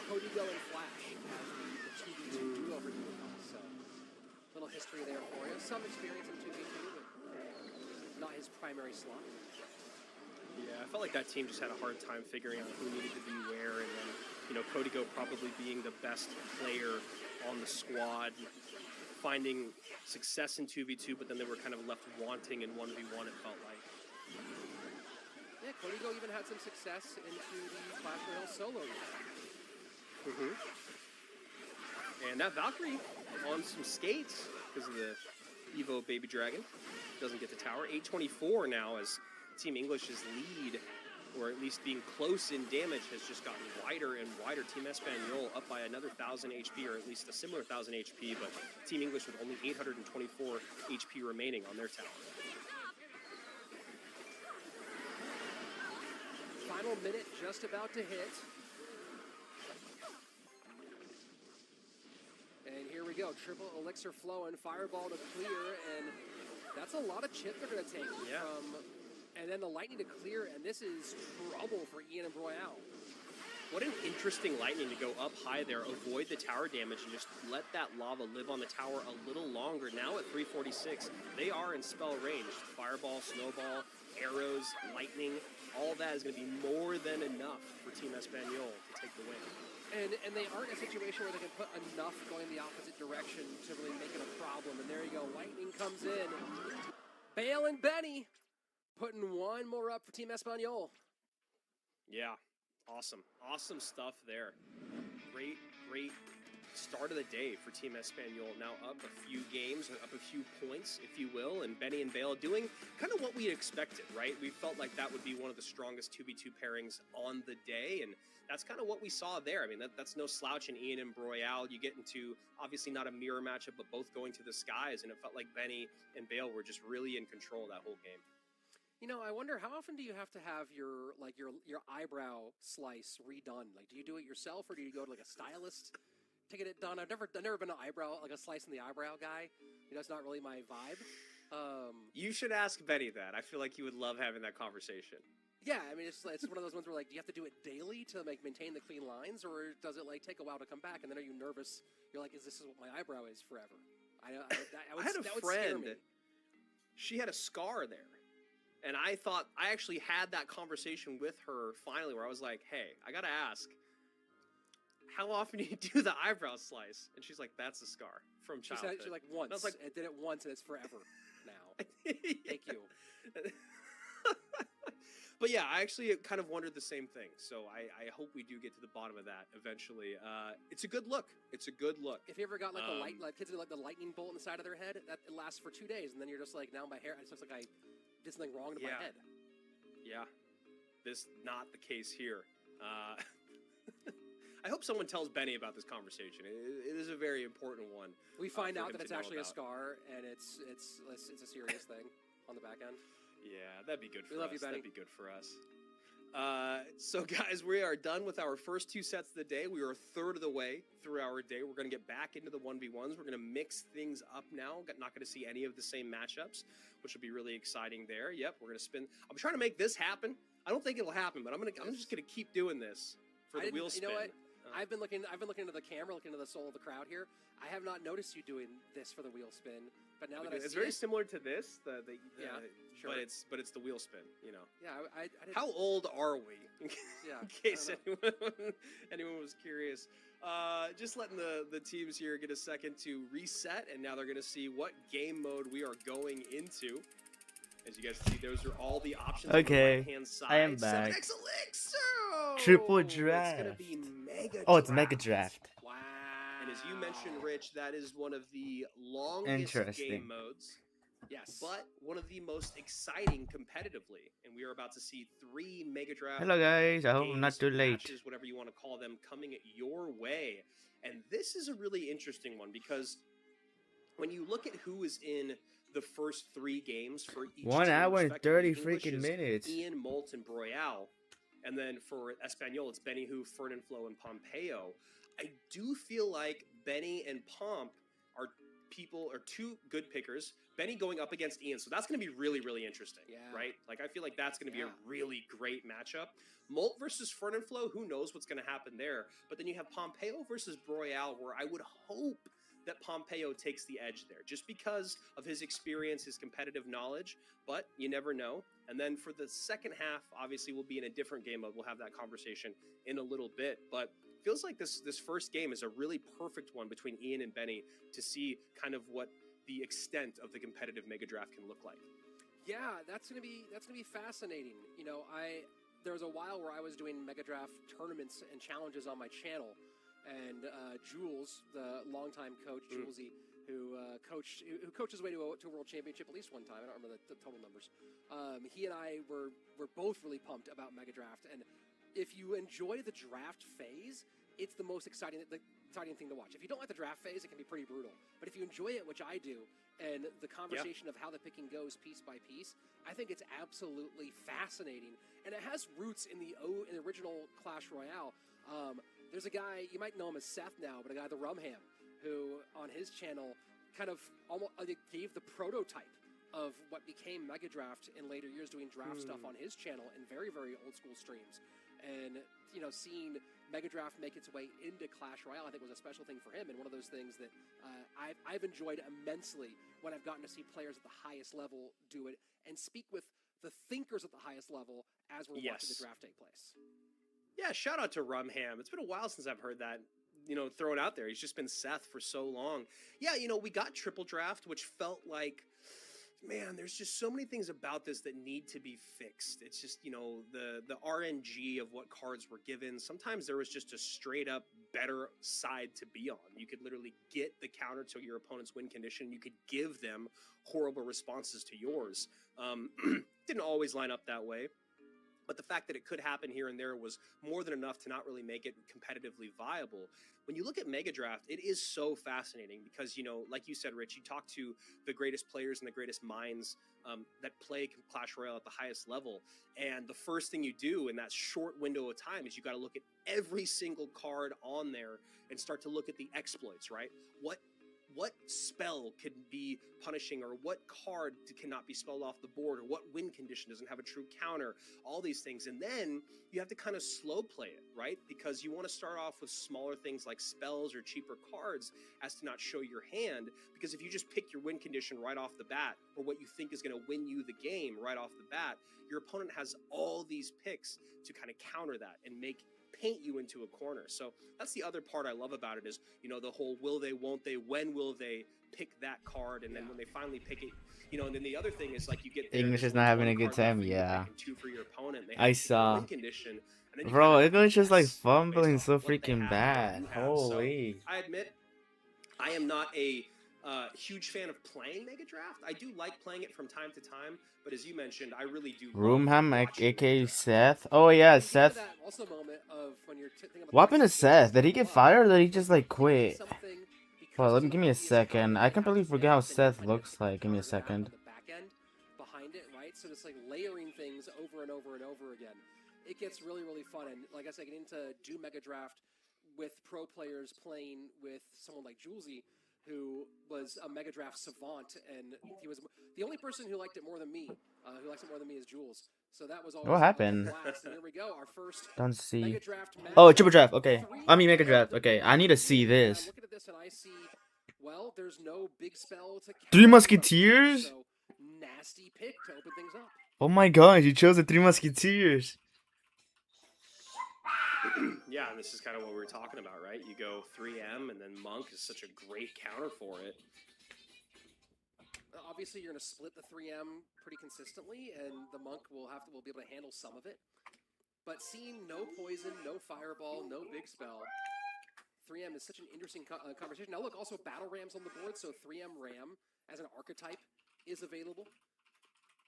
Kodigo and Flash as the 2v2 duo over here. So, little history there for you. Some experience in 2v2, but not his primary slot. Yeah, I felt like that team just had a hard time figuring out who needed to be where, and then, Kodigo probably being the best player on the squad, finding success in 2v2, but then they were kind of left wanting in 1v1, it felt like. Yeah, Kodigo even had some success into the Clash Royale solo. And that Valkyrie on some skates because of the Evo Baby Dragon. Doesn't get the tower. 824 now as Team English's lead, or at least being close in damage, has just gotten wider and wider. Team Espanol up by another 1,000 HP, or at least a similar 1,000 HP, but Team English with only 824 HP remaining on their tower. Final minute just about to hit. And here we go, triple elixir flow and fireball to clear, and that's a lot of chip they're gonna take from, and then the lightning to clear, and this is trouble for Ian and Royale. What an interesting lightning to go up high there, avoid the tower damage, and just let that lava live on the tower a little longer. Now at 346, they are in spell range. Fireball, snowball, arrows, lightning, all that is going to be more than enough for Team Espanol to take the win. And they aren't in a situation where they can put enough going the opposite direction to really make it a problem. And there you go, lightning comes in. Bale and Benny putting one more up for Team Espanol. Yeah, awesome. Awesome stuff there. Great start of the day for Team Espanol. Now up a few games, up a few points, if you will, and Benny and Bale doing kind of what we expected, right? We felt like that would be one of the strongest 2v2 pairings on the day, and that's kind of what we saw there. I mean, that's no slouch in Ian and Royale. You get into, obviously not a mirror matchup, but both going to the skies, and it felt like Benny and Bale were just really in control that whole game. You know, I wonder, how often do you have to have your eyebrow slice redone? Like, do you do it yourself, or do you go to like a stylist to get it done? I've never been an eyebrow, like a slice in the eyebrow guy. You know, it's not really my vibe. You should ask Benny that. I feel like he would love having that conversation. Yeah, I mean, it's one of those ones where, like, do you have to do it daily to, like, maintain the clean lines, or does it, like, take a while to come back, and then are you nervous? You're like, is this what my eyebrow is forever? I had a friend, she had a scar there, and I thought, I actually had that conversation with her finally, where I was like, hey, I gotta ask, how often do you do the eyebrow slice? And she's like, that's a scar from childhood. She's like, once. And I was like, I did it once, and it's forever now. Thank you. But yeah, I actually kind of wondered the same thing. So I hope we do get to the bottom of that eventually. It's a good look. It's a good look. If you ever got like kids do like the lightning bolt in the side of their head, that it lasts for 2 days, and then you're just like, now my hair, it looks like I did something wrong to my head. Yeah, this not the case here. I hope someone tells Benny about this conversation. It is a very important one. We find out that it's actually a scar, and it's a serious thing on the back end. Yeah, that'd be good for us. We love you, Benny. That'd be good for us. So, guys, we are done with our first 2 sets of the day. We are a third of the way through our day. We're going to get back into the 1v1s. We're going to mix things up now. Not going to see any of the same matchups, which will be really exciting there. Yep, we're going to spin. I'm trying to make this happen. I don't think it'll happen, but I'm just going to keep doing this for the wheel spin. You know what? I've been looking into the camera, looking into the soul of the crowd here. I have not noticed you doing this for the wheel spin, but now that I see it's very similar to this, sure. but it's the wheel spin, you know. Yeah, I didn't... How old are we? Yeah, in case anyone was curious. Just letting the teams here get a second to reset, and now they're going to see what game mode we are going into. As you guys see, those are all the options on the right-hand side. I am back. 7X Elixir! Triple draft. It's going to be Mega Draft. Oh, it's Mega Draft. Wow. And as you mentioned, Rich, that is one of the longest game modes. Yes. But one of the most exciting competitively. And we are about to see 3 Mega Draft. Hello, guys. I hope I'm not too late. Matches, whatever you want to call them, coming your way. And this is a really interesting one because when you look at who is in the first 3 games for each 1 team, hour and 30 English freaking minutes. Ian, Molt, and Broyal. And then for Espanol, it's Benny, Hu, Fernanfloo, and Pompeo. I do feel like Benny and Pomp are 2 good pickers. Benny going up against Ian, so that's going to be really, really interesting, right? Like, I feel like that's going to be a really great matchup. Molt versus Fernanfloo, who knows what's going to happen there? But then you have Pompeo versus Broyal, where I would hope that Pompeo takes the edge there, just because of his experience, his competitive knowledge, but you never know. And then for the second half, obviously we'll be in a different game mode. We'll have that conversation in a little bit, but feels like this first game is a really perfect one between Ian and Benny to see kind of what the extent of the competitive Mega Draft can look like. Yeah, that's gonna be fascinating. You know, there was a while where I was doing Mega Draft tournaments and challenges on my channel. And Jules, the longtime coach, Julesy, who coached his way to a world championship at least one time. I don't remember the total numbers. He and I were both really pumped about Mega Draft. And if you enjoy the draft phase, it's the most exciting thing to watch. If you don't like the draft phase, it can be pretty brutal. But if you enjoy it, which I do, and the conversation of how the picking goes piece by piece, I think it's absolutely fascinating. And it has roots in the original Clash Royale. There's a guy, you might know him as Seth now, but a guy, the Rumham, who on his channel kind of almost gave the prototype of what became Mega Draft in later years, doing draft stuff on his channel in very, very old school streams. And, you know, seeing Mega Draft make its way into Clash Royale, I think was a special thing for him, and one of those things that I've enjoyed immensely when I've gotten to see players at the highest level do it and speak with the thinkers at the highest level as we're watching the draft take place. Yeah, shout out to Rumham. It's been a while since I've heard that, you know, thrown out there. He's just been Seth for so long. Yeah, you know, we got triple draft, which felt like, man, there's just so many things about this that need to be fixed. It's just, you know, the RNG of what cards were given. Sometimes there was just a straight up better side to be on. You could literally get the counter to your opponent's win condition. You could give them horrible responses to yours. Didn't always line up that way. But the fact that it could happen here and there was more than enough to not really make it competitively viable. When you look at Mega Draft, it is so fascinating because, you know, like you said, Rich, you talk to the greatest players and the greatest minds that play Clash Royale at the highest level. And the first thing you do in that short window of time is you got to look at every single card on there and start to look at the exploits, right? what spell could be punishing, or what card cannot be spelled off the board, or what win condition doesn't have a true counter, all these things. And then you have to kind of slow play it, right? Because you want to start off with smaller things like spells or cheaper cards as to not show your hand, because if you just pick your win condition right off the bat, or what you think is going to win you the game right off the bat, your opponent has all these picks to kind of counter that and paint you into a corner. So that's the other part I love about it is, you know, the whole will they, won't they, when will they pick that card, and then when they finally pick it, you know. And then the other thing is, like, you get there, English there's is not only having one a good card left time. for you to Yeah, pick and 2 for your opponent. They have I to pick a saw. win condition, and then you Bro, kind of English is like guess based fumbling off so what they freaking have and what bad. you have. So Holy. I admit, I am not a huge fan of playing Mega Draft. I do like playing it from time to time, but as you mentioned, I really do Roomham, love watching aka Mega Draft. Seth. Oh yeah, And think of Seth. that also moment of when you're thinking about What the happened to next game Seth? Did he get up, fired or did he just like it could be quit? something Well, because let me it's give an me a obvious card second. that I you have completely to forget how fix, and you're Seth trying to looks like. Give me a counter that second. on the back end behind it, right? So it's like layering things over and over and over again. It gets really, really fun. And like I said, getting to do Mega Draft with pro players playing with someone like Julesy, who was a Mega Draft savant, and he was the only person who liked it more than me. Who likes it more than me is Jules. So that was always What happened? a blast. And here we go, our first Don't see. Mega Draft match. Oh, triple draft. Okay. 3 I mean, Mega and Draft. Okay. I need to see I'm this. looking at this and I see, well, there's no big spell to counter Three the Musketeers? So nasty pick to open things up. Oh my gosh, you chose the Three Musketeers. Yeah, and this is kind of what we were talking about, right? You go 3M, and then Monk is such a great counter for it. Obviously, you're going to split the 3M pretty consistently, and the Monk will be able to handle some of it. But seeing no poison, no fireball, no big spell, 3M is such an interesting conversation. Now look, also battle rams on the board, so 3M Ram as an archetype is available.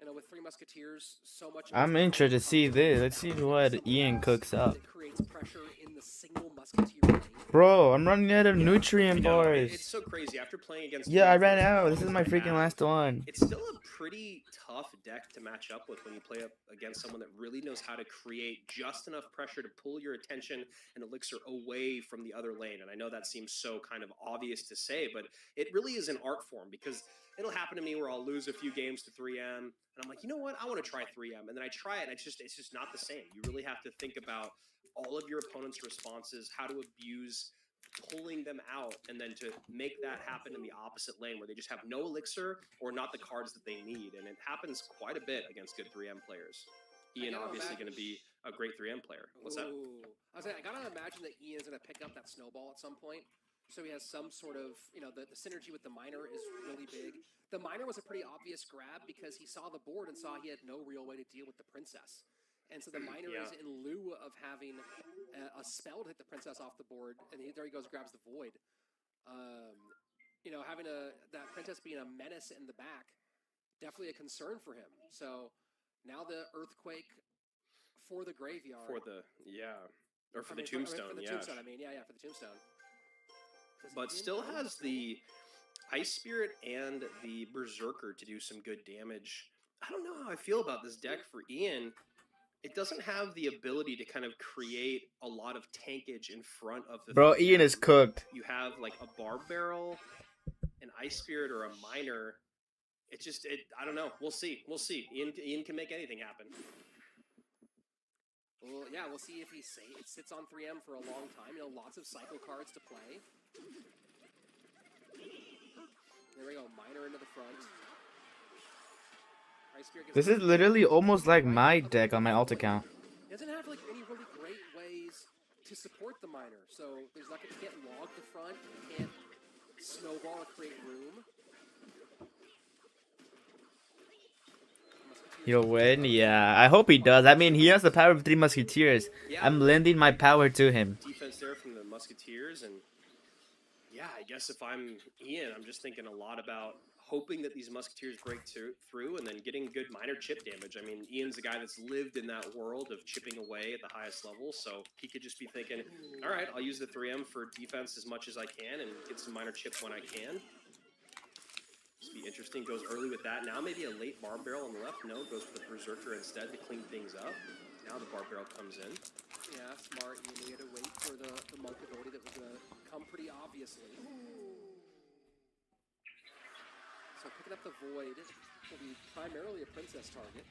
You know, with 3 Musketeers, so much. I'm interested to see this. Let's see what Ian cooks up. It creates pressure in the single Musketeer lane. Bro, I'm running out of nutrient No, bars. it's so crazy. After playing against Yeah, I Ian for ran as out. long This is as my I freaking have, last one. it's still a pretty tough deck to match up with when you play up against someone that really knows how to create just enough pressure to pull your attention and elixir away from the other lane. And I know that seems so kind of obvious to say, but it really is an art form, because it'll happen to me where I'll lose a few games to 3M, and I'm like, you know what? I want to try 3M, and then I try it, and it's just not the same. You really have to think about all of your opponent's responses, how to abuse pulling them out, and then to make that happen in the opposite lane where they just have no elixir or not the cards that they need. And it happens quite a bit against good 3M players. Ian obviously going to be a great 3M player. What's that? I was saying, I gotta imagine that Ian's gonna pick up that snowball at some point. So he has some sort of, you know, the synergy with the miner is really big. The miner was a pretty obvious grab because he saw the board and saw he had no real way to deal with the princess. And so the miner is in lieu of having a spell to hit the princess off the board, and there he goes, grabs the void. You know, having that princess being a menace in the back, definitely a concern for him. So now the earthquake for the graveyard. For the, or for the tombstone, for the tombstone, for the tombstone. But still has the Ice Spirit and the Berserker to do some good damage. I don't know how I feel about this deck for Ian. It doesn't have the ability to kind of create a lot of tankage in front of the. Bro, Ian is cooked. You have like a Barb Barrel, an Ice Spirit, or a Miner. It just, I don't know. We'll see. We'll see. Ian can make anything happen. Well, yeah, we'll see if it sits on 3M for a long time. You know, lots of cycle cards to play. There we go, Miner into the front. This is literally almost like my deck on my alt account. It doesn't have like any really great ways to support the Miner. So there's like, you can't log the front, you can't snowball or create room. He'll win? Yeah, I hope he does. I mean, he has the power of 3 Musketeers. Yeah, I'm lending my power to him. Defense there from the Musketeers, and yeah, I guess if I'm Ian, I'm just thinking a lot about hoping that these Musketeers break through and then getting good minor chip damage. I mean, Ian's a guy that's lived in that world of chipping away at the highest level, so he could just be thinking, all right, I'll use the 3M for defense as much as I can and get some minor chip when I can. Just be interesting. Goes early with that. Now maybe a late Barb Barrel on the left. No, goes for the Berserker instead to clean things up. Now the Barb Barrel comes in. Yeah, smart. You had to wait for the Monk ability that was going to come pretty obviously. So picking up the Void will be primarily a princess target.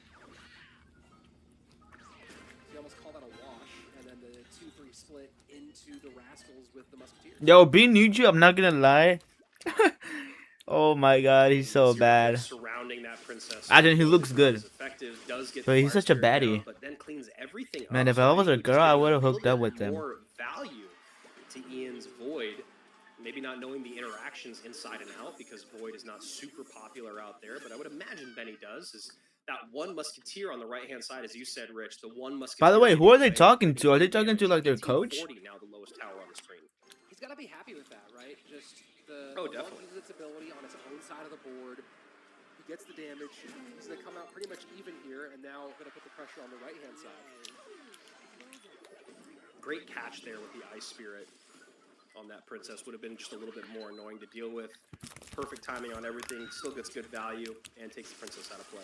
You almost call that a wash, and then the 2-3 split into the Rascals with the Musketeers. Yo, being Nuju, I'm not gonna lie. Oh my god, he's so bad. Surrounding that princess. I think he looks good. Effective, does get But he's such a baddie. down, but then cleans everything Man, up. if I was a girl, I would have hooked up with him. More value to Ian's Void. Maybe not knowing the interactions inside and out because Void is not super popular out there, but I would imagine Benny does. Is that one Musketeer on the right-hand side, as you said, Rich, the one Musketeer. By the way, who are they talking to? Are they talking to like their coach? Now the lowest tower on the screen. He's got to be happy with that, right? Just the definitely. Uses its ability on its own side of the board. He gets the damage. He's going to come out pretty much even here, and now going to put the pressure on the right-hand side. Great catch there with the Ice Spirit on that princess. Would have been just a little bit more annoying to deal with. Perfect timing on everything. Still gets good value and takes the princess out of play.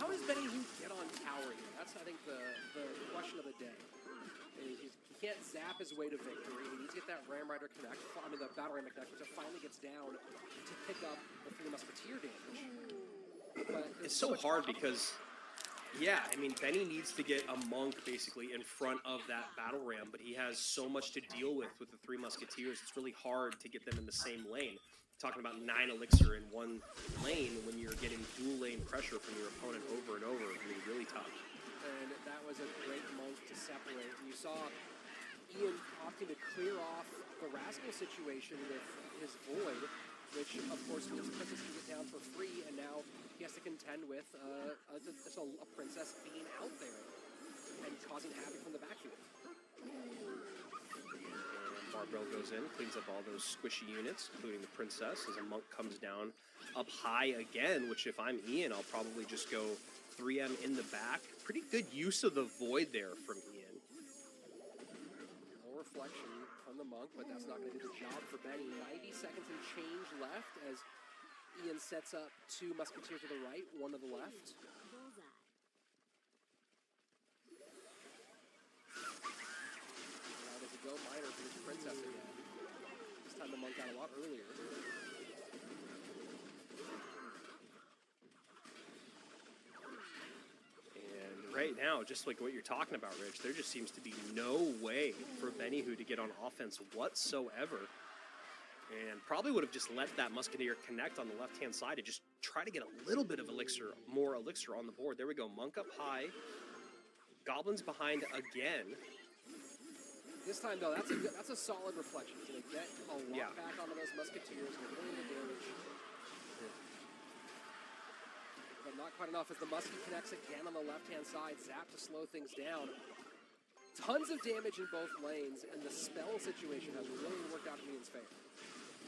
How does Benny get on tower here? That's, I think, the question of the day. He can't zap his way to victory. He needs to get that Ram Rider connect, the Battle Ram connect, which finally gets down to pick up the 3 Musketeer damage. But it's so hard because, yeah, I mean, Benny needs to get a Monk basically in front of that Battle Ram, but he has so much to deal with the 3 Musketeers. It's really hard to get them in the same lane. Talking about 9 elixir in one lane when you're getting dual lane pressure from your opponent over and over. I mean, really tough. And that was a great Monk to separate. And you saw Ian opting to clear off the Rascal situation with his Void, which of course means the princess can get down for free, and now he has to contend with a princess being out there and causing havoc from the backfield. Barbell goes in, cleans up all those squishy units, including the princess, as a Monk comes down up high again, which if I'm Ian, I'll probably just go 3M in the back. Pretty good use of the Void there from Ian. No reflection from the Monk, but that's not going to do the job for Benny. 90 seconds and change left as Ian sets up 2 Musketeers to the right, 1 to the left. Go minor for his princess again. This time the Monk got a lot earlier. And right now, just like what you're talking about, Rich, there just seems to be no way for Benny to get on offense whatsoever. And probably would have just let that Musketeer connect on the left-hand side to just try to get a little bit of elixir, more elixir on the board. There we go, Monk up high. Goblins behind again. This time, though, that's a solid reflection. He's going to get a lot back onto those Musketeers. They're doing the damage. But not quite enough as the Muskie connects again on the left-hand side. Zap to slow things down. Tons of damage in both lanes, and the spell situation has really worked out in Ian's favor.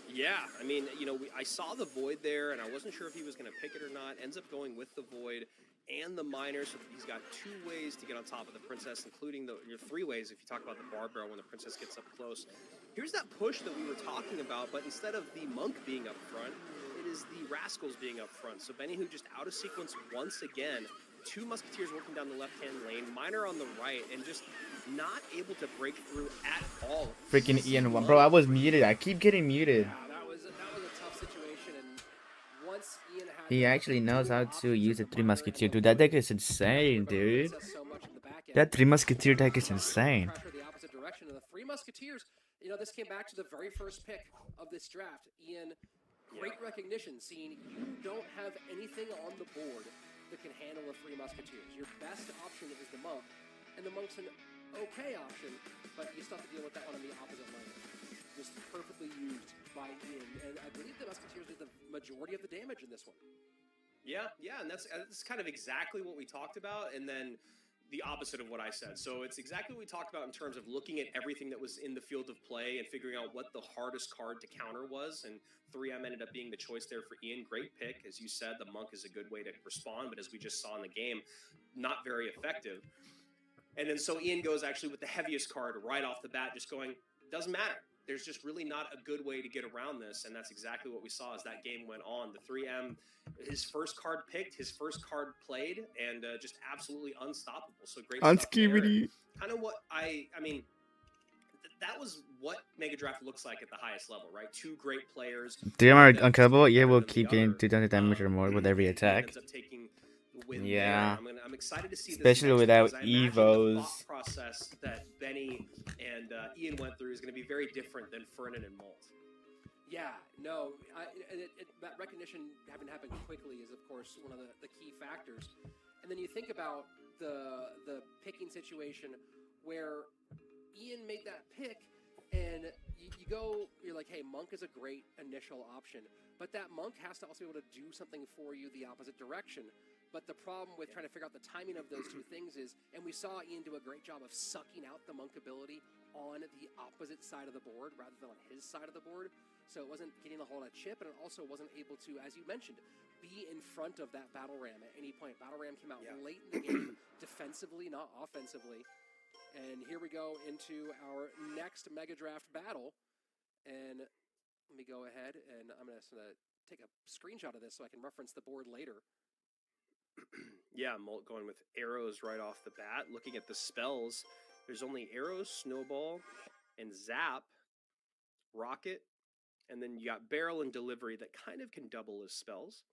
Yeah, I mean, you know, I saw the Void there, and I wasn't sure if he was going to pick it or not. Ends up going with the Void and the Miner, so he's got 2 ways to get on top of the princess, including your 3 ways if you talk about the Barbell when the princess gets up close. Here's that push that we were talking about, but instead of the Monk being up front, it is the Rascals being up front. So Benny just out of sequence once again. 2 Musketeers working down the left-hand lane, Miner on the right, and just not able to break through at all. Freaking Ian, bro, I was muted. I keep getting muted. Yeah, that was a tough situation, and once Ian had He actually knows how to use the 3 Musketeer. Dude, that deck is insane, dude. That 3 Musketeer deck is insane. The opposite direction, and the 3 Musketeers, you know, this came back to the very first pick of this draft. Ian, great recognition, seeing you don't have anything on the board that can handle the 3 Musketeers. Your best option is the Monk, and the Monk's an okay option, but you still have to deal with that one on the opposite lane. Just perfectly used by Ian, and I believe the Musketeers did the majority of the damage in this one. Yeah, and that's kind of exactly what we talked about, and then the opposite of what I said. So it's exactly what we talked about in terms of looking at everything that was in the field of play and figuring out what the hardest card to counter was, and 3M ended up being the choice there for Ian. Great pick. As you said, the Monk is a good way to respond, but as we just saw in the game, not very effective. And then so Ian goes actually with the heaviest card right off the bat, just going, doesn't matter. There's just really not a good way to get around this, and that's exactly what we saw as that game went on. The 3M, his first card picked, his first card played, and just absolutely unstoppable. So great stuff there. Unskibidi. Kind of what I mean, that was what Mega Draft looks like at the highest level, right? Two great players. Do you are One of them just unkillable? Yeah, better we'll than the keep getting other, 200 damage or more with every and Ian attack. ends up taking the win Yeah. there. I'm excited to see Especially this next without one, 'cause I imagine the Evos. thought process that Benny and Ian went through is going to be very different than Fernan and Molt. Yeah, no, that recognition having happened quickly is, of course, one of the key factors. And then you think about the picking situation where Ian made that pick, and you're like, hey, Monk is a great initial option, but that Monk has to also be able to do something for you the opposite direction. But the problem with trying to figure out the timing of those two things is, and we saw Ian do a great job of sucking out the Monk ability on the opposite side of the board rather than on his side of the board. So it wasn't getting a whole lot of chip, and it also wasn't able to, as you mentioned, be in front of that Battle Ram at any point. Battle Ram came out late in the game, defensively, not offensively. And here we go into our next Mega Draft battle. And let me go ahead, and I'm going to take a screenshot of this so I can reference the board later. Yeah, Molt going with arrows right off the bat. Looking at the spells, there's only arrows, snowball, and zap, rocket, and then you got barrel and delivery that kind of can double as spells.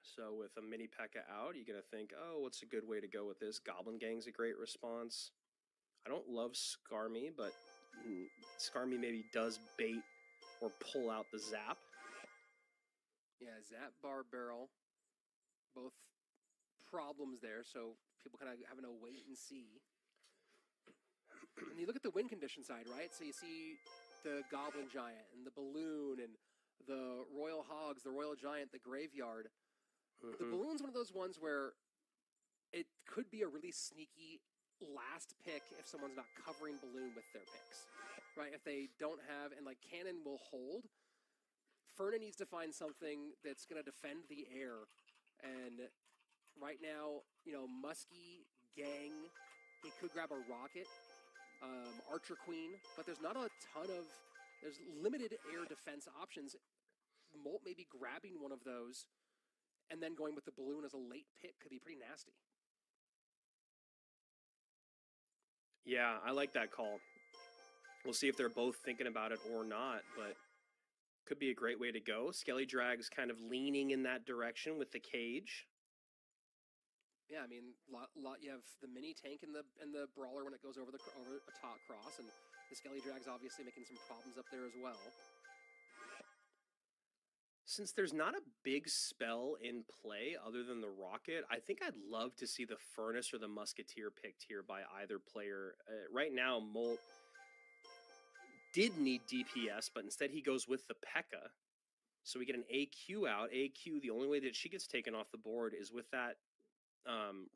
So with a mini P.E.K.K.A out, you're going to think, oh, what's a good way to go with this? Goblin Gang's a great response. I don't love Skarmy, but Skarmy maybe does bait or pull out the zap. Yeah, zap, bar, barrel, both problems there, so people kind of having to wait and see. And you look at the win condition side, right? So you see the Goblin Giant and the Balloon and the Royal Hogs, the Royal Giant, the Graveyard. The Balloon's one of those ones where it could be a really sneaky last pick if someone's not covering Balloon with their picks, right? If they don't have, and like Cannon will hold, Fernan needs to find something that's going to defend the air. And right now, Muskie, Gang, he could grab a Rocket, Archer Queen, but there's not a ton of, there's limited air defense options. Molt may be grabbing one of those, and then going with the Balloon as a late pick could be pretty nasty. Yeah, I like that call. We'll see if they're both thinking about it or not, but could be a great way to go. Skelly Drag's kind of leaning in that direction with the cage. Yeah, I mean, you have the mini tank and the brawler when it goes over a top cross, and the Skelly Drag's obviously making some problems up there as well. Since there's not a big spell in play other than the Rocket, I think I'd love to see the Furnace or the Musketeer picked here by either player. Right now, Molt did need DPS, but instead he goes with the P.E.K.K.A. So we get an AQ out. AQ, the only way that she gets taken off the board is with that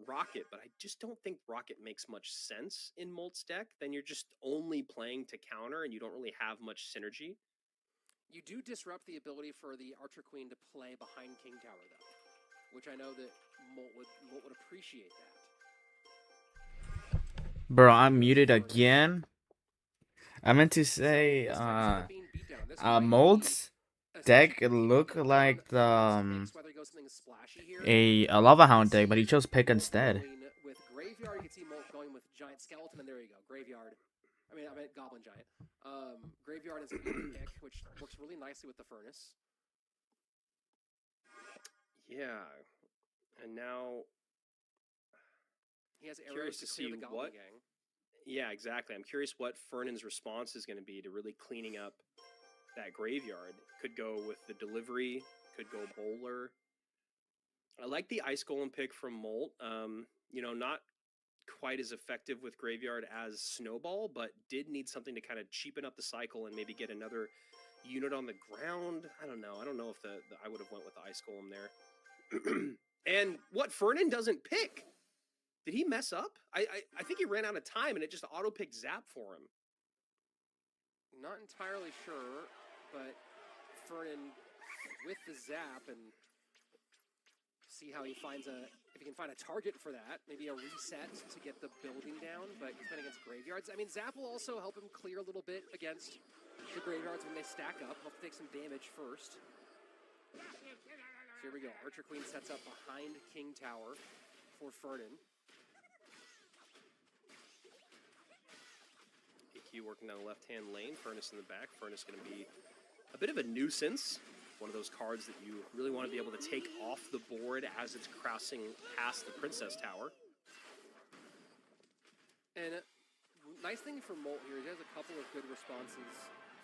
Rocket, but I just don't think Rocket makes much sense in Molt's deck. Then you're just only playing to counter, and you don't really have much synergy. You do disrupt the ability for the Archer Queen to play behind King Tower, though, which I know that Molt would appreciate that. Bro, I'm muted again. I meant to say, Molt's deck look like the a Lava Hound deck, but he chose Pick instead. With Graveyard, you can see Molt going with Giant Skeleton, and there you go, Graveyard. I meant Goblin Giant. Graveyard is a pick, which works really nicely with the Furnace. Yeah, and now he has arrows to clear the Goblin Gang. Yeah, exactly. I'm curious what Fernan's response is going to be to really cleaning up that Graveyard. Could go with the delivery, could go bowler. I like the Ice Golem pick from Molt. Not quite as effective with Graveyard as Snowball, but did need something to kind of cheapen up the cycle and maybe get another unit on the ground. I don't know if I would have went with the Ice Golem there. And what Fernan doesn't pick? Did he mess up? I think he ran out of time and it just auto-picked Zap for him. Not entirely sure, but Fernan with the Zap and see how he finds if he can find a target for that, maybe a reset to get the building down, but he's been against Graveyards. I mean, Zap will also help him clear a little bit against the Graveyards when they stack up. He'll have to take some damage first. here we go. Archer Queen sets up behind King Tower for Fernan. AQ working down the left-hand lane. Furnace in the back. Furnace going to be a bit of a nuisance. One of those cards that you really want to be able to take off the board as it's crossing past the Princess Tower. And nice thing for Molt here is he has a couple of good responses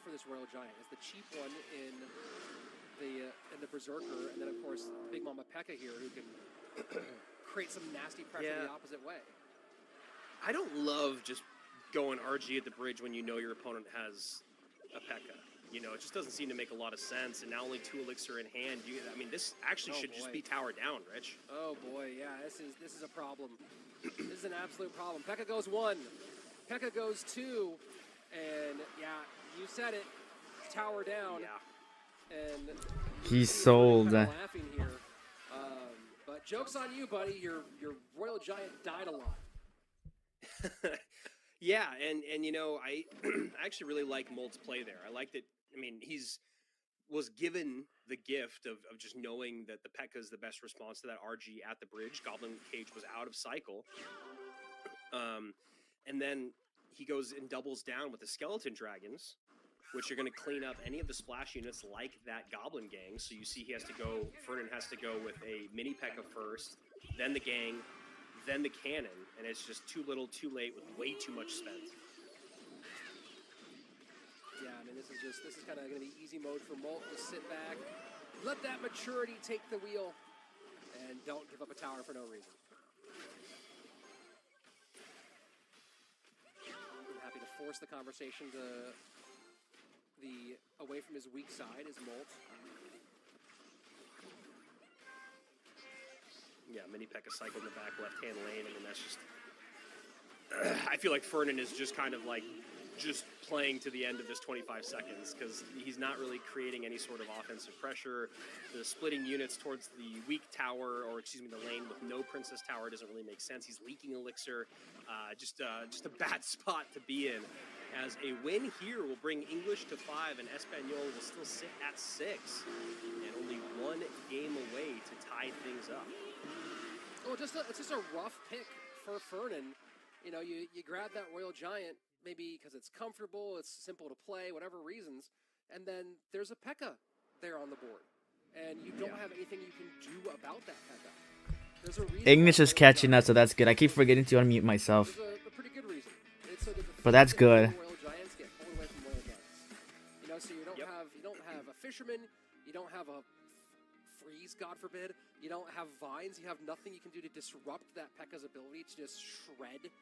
for this Royal Giant. It's the cheap one in the Berserker, and then of course Big Mama P.E.K.K.A here who can create some nasty pressure the opposite way. I don't love just going RG at the bridge when you know your opponent has a P.E.K.K.A. You know, it just doesn't seem to make a lot of sense. And now only 2 elixir in hand. I mean, this actually should just be tower down, Rich. Oh boy, yeah, this is a problem. This is an absolute problem. P.E.K.K.A goes 1, P.E.K.K.A goes 2, and yeah, you said it, tower down. Yeah. And He's sold. Laughing here, but joke's on you, buddy. Your Royal Giant died a lot. Yeah, and you know, I actually really like Molt's play there. I like that. I mean, was given the gift of just knowing that the P.E.K.K.A is the best response to that RG at the bridge. Goblin Cage was out of cycle. And then he goes and doubles down with the Skeleton Dragons, which are going to clean up any of the splash units like that Goblin Gang. So you see Fernan has to go with a mini P.E.K.K.A first, then the Gang, then the Cannon, and it's just too little, too late with way too much spent. Yeah, I mean, this is kind of going to be easy mode for Molt. Just sit back, let that maturity take the wheel, and don't give up a tower for no reason. I'm happy to force the conversation to away from his weak side is Molt. Yeah, mini P.E.K.K.A cycle in the back left-hand lane. I mean, that's just... I feel like Fernan is just kind of like just playing to the end of this 25 seconds because he's not really creating any sort of offensive pressure. The splitting units towards the weak tower, or excuse me, the lane with no Princess Tower doesn't really make sense. He's leaking elixir. Just a bad spot to be in. As a win here will bring English to 5 and Espanol will still sit at 6 and only 1 game away to tie things up. Well, it's just a rough pick for Fernan. You know, you grab that Royal Giant, maybe because it's comfortable, it's simple to play, whatever reasons, and then there's a P.E.K.K.A there on the board, and you don't have anything you can do about that P.E.K.K.A. There's a reason English is catching up, so that's good. I keep forgetting to unmute myself. There's a pretty good reason. It's so that But that's good. Royal Giants get pulled away from Royal Giants. You know, so you don't have a fisherman, you don't have a freeze, God forbid. You don't have vines. You have nothing you can do to disrupt that P.E.K.K.A's ability to just shred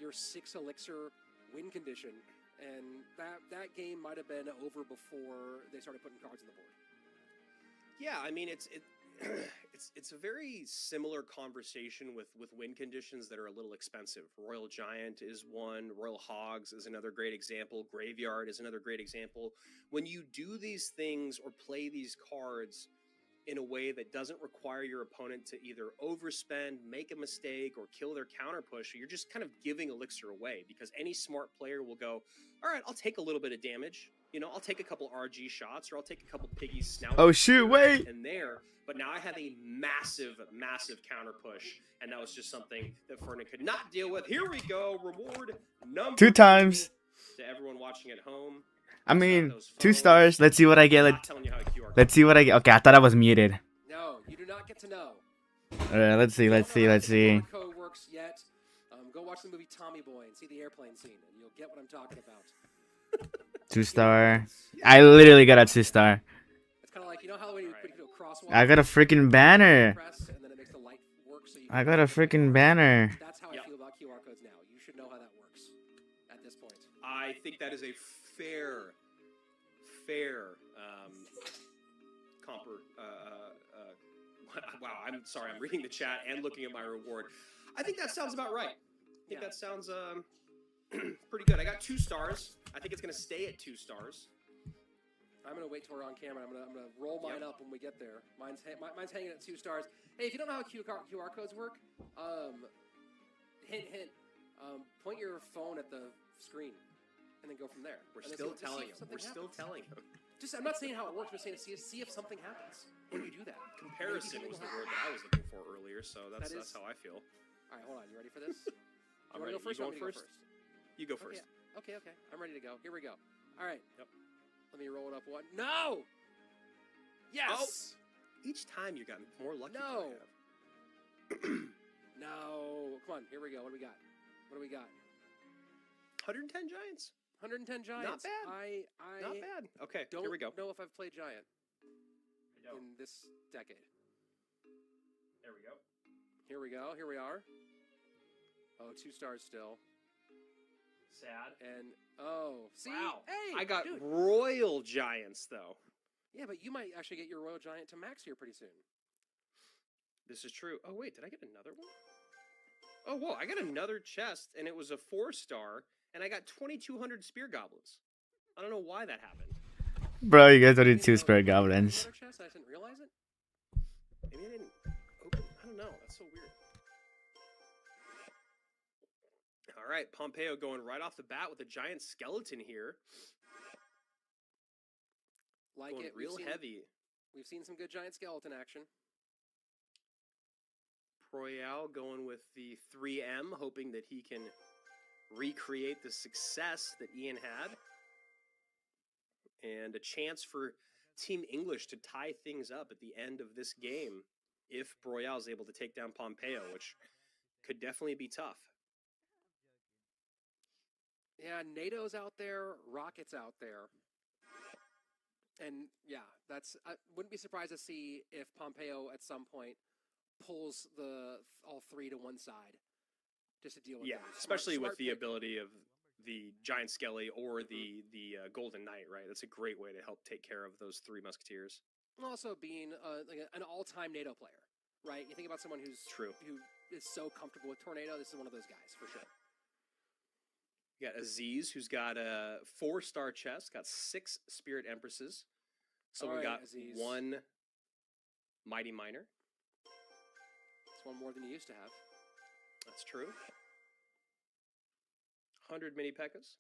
your 6 elixir win condition. And that game might have been over before they started putting cards on the board. Yeah, I mean it's a very similar conversation with win conditions that are a little expensive. Royal Giant is one. Royal Hogs is another great example. Graveyard is another great example. When you do these things or play these cards in a way that doesn't require your opponent to either overspend, make a mistake, or kill their counter push, you're just kind of giving elixir away because any smart player will go, all right, I'll take a little bit of damage. You know, I'll take a couple RG shots or I'll take a couple piggy snout. Oh shoot, wait! And there, but now I have a massive, massive counter push, and that was just something that Fernan could not deal with. Here we go, reward number 2 times. To everyone watching at home. I mean, 2 stars. Let's see what I get. Let's see what I get. Okay, I thought I was muted. No, you do not get to know. Alright, let's see. QR code works yet. Go watch the movie Tommy Boy and see the airplane scene, and you'll get what I'm talking about. 2 star. I literally got a 2 star. It's kind of like, you know how when you put a crosswalk, I got a freaking banner. press, and then it makes the light work so you I got a freaking banner. That's how I feel about QR codes now. You should know how that works at this point. I think that is a fair wow, I'm sorry, I'm reading the chat and looking at my reward. I think that sounds about right. I think that sounds pretty good. I got 2 stars. I think it's going to stay at 2 stars. I'm going to wait till we're on camera. I'm going to roll mine up when we get there. Mine's hanging at 2 stars. Hey, if you don't know how QR codes work, hint, point your phone at the screen and then go from there. We're still telling him. We're still telling him. I'm not saying how it works. I'm saying see if something happens. when you do that. Comparison Maybe was the something will word that I was looking for earlier, so that's how I feel. All right, hold on. You ready for this? I'm You ready. want to go first? You going first? You go Okay, first. okay. I'm ready to go. Here we go. All right. Yep. Let me roll it up. One. No. Yes. Oh. Each time you got more lucky. No. No. Come on. Here we go. What do we got? 110 Giants. 110 Giants. Not bad. I Not bad. Okay, don't here we go. know if I've played Giant I in this decade. There we go. Here we go. Here we are. Oh, 2 stars still. Sad. And see, Wow. hey, I got dude. Royal Giants though. Yeah, but you might actually get your Royal Giant to max here pretty soon. This is true. Oh wait, did I get another one? Oh whoa, I got another chest, and it was a 4-star, and I got 2,200 spear goblins. I don't know why that happened. Bro, you guys only Maybe 2 no- spirit maybe I had goblins. another chest, I didn't realize it. Maybe I didn't open. I don't know. That's so weird. All right, Pompeo going right off the bat with a giant skeleton here. Like Going it, real heavy. We've seen some good giant skeleton action. Royale going with the 3M, hoping that he can recreate the success that Ian had. And a chance for Team English to tie things up at the end of this game if Royale is able to take down Pompeo, which could definitely be tough. Yeah, NATO's out there, Rocket's out there. And yeah, I wouldn't be surprised to see if Pompeo at some point pulls all 3 to one side just to deal with them. Especially with the pick. ability of the Giant Skelly or the Golden Knight, right? That's a great way to help take care of those 3 Musketeers. Also being like an all-time NATO player, right? You think about someone who is so comfortable with Tornado. This is one of those guys for sure. You got Aziz, who's got a 4-star chest, got 6 Spirit Empresses. So we got Aziz. 1 Mighty Miner. It's one more than you used to have. That's true. 100 mini Pekkas.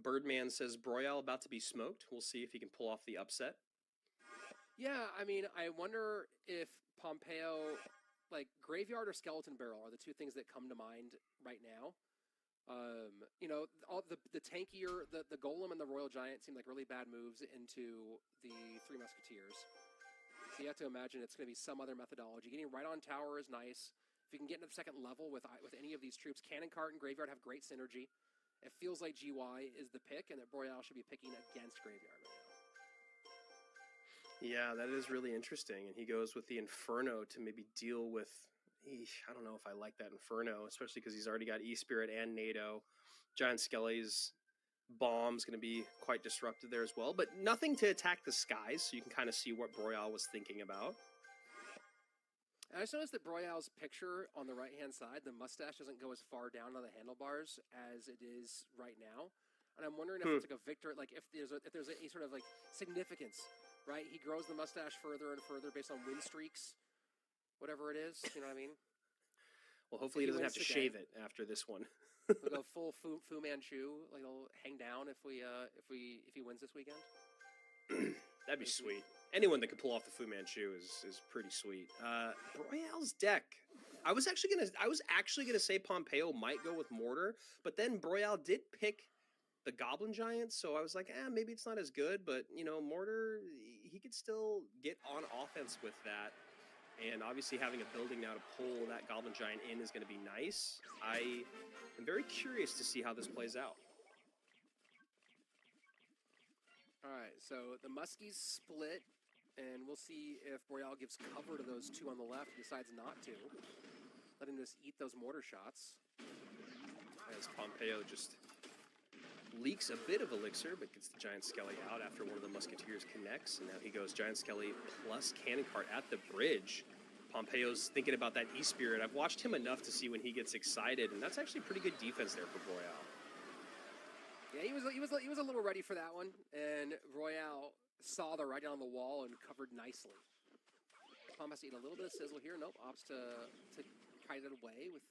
Birdman says Broyal about to be smoked. We'll see if he can pull off the upset. Yeah, I mean, I wonder if Pompeo, like Graveyard or Skeleton Barrel are the 2 things that come to mind right now. All the tankier, the Golem and the Royal Giant seem like really bad moves into the 3 Musketeers. So you have to imagine it's going to be some other methodology. Getting right on tower is nice. If you can get into the second level with any of these troops, Cannon Cart and Graveyard have great synergy. It feels like GY is the pick, and that Royale should be picking against Graveyard right now. Yeah, that is really interesting. And he goes with the Inferno to maybe deal with... I don't know if I like that Inferno, especially because he's already got E-Spirit and NATO. Giant Skelly's bomb's going to be quite disruptive there as well, but nothing to attack the skies, so you can kind of see what Broyal was thinking about. I just noticed that Broyal's picture on the right-hand side, the mustache doesn't go as far down on the handlebars as it is right now. And I'm wondering if it's like a victor, like if there's any sort of like significance, right? He grows the mustache further and further based on win streaks, whatever it is. You know what I mean? Well, hopefully he doesn't have to shave it after this one. We'll go full Fu Manchu. Like he'll hang down if he wins this weekend. That'd be sweet. Anyone that could pull off the Fu Manchu is pretty sweet. Broyal's deck. I was actually gonna say Pompeo might go with Mortar, but then Broyal did pick the Goblin Giant, so I was like, maybe it's not as good, but Mortar, he could still get on offense with that. And obviously having a building now to pull that Goblin Giant in is going to be nice. I am very curious to see how this plays out. All right, so the Muskies split, and we'll see if Royale gives cover to those 2 on the left, decides not to. Let him just eat those mortar shots. As Pompeo just leaks a bit of elixir, but gets the Giant Skelly out after one of the Musketeers connects, and now he goes Giant Skelly plus Cannon Cart at the bridge. Pompeo's thinking about that E-Spirit. I've watched him enough to see when he gets excited, and that's actually pretty good defense there for Royale. Yeah, he was a little ready for that one, and Royale saw the writing on the wall and covered nicely. Pom has to eat a little bit of sizzle here. Nope, opts to kite it away with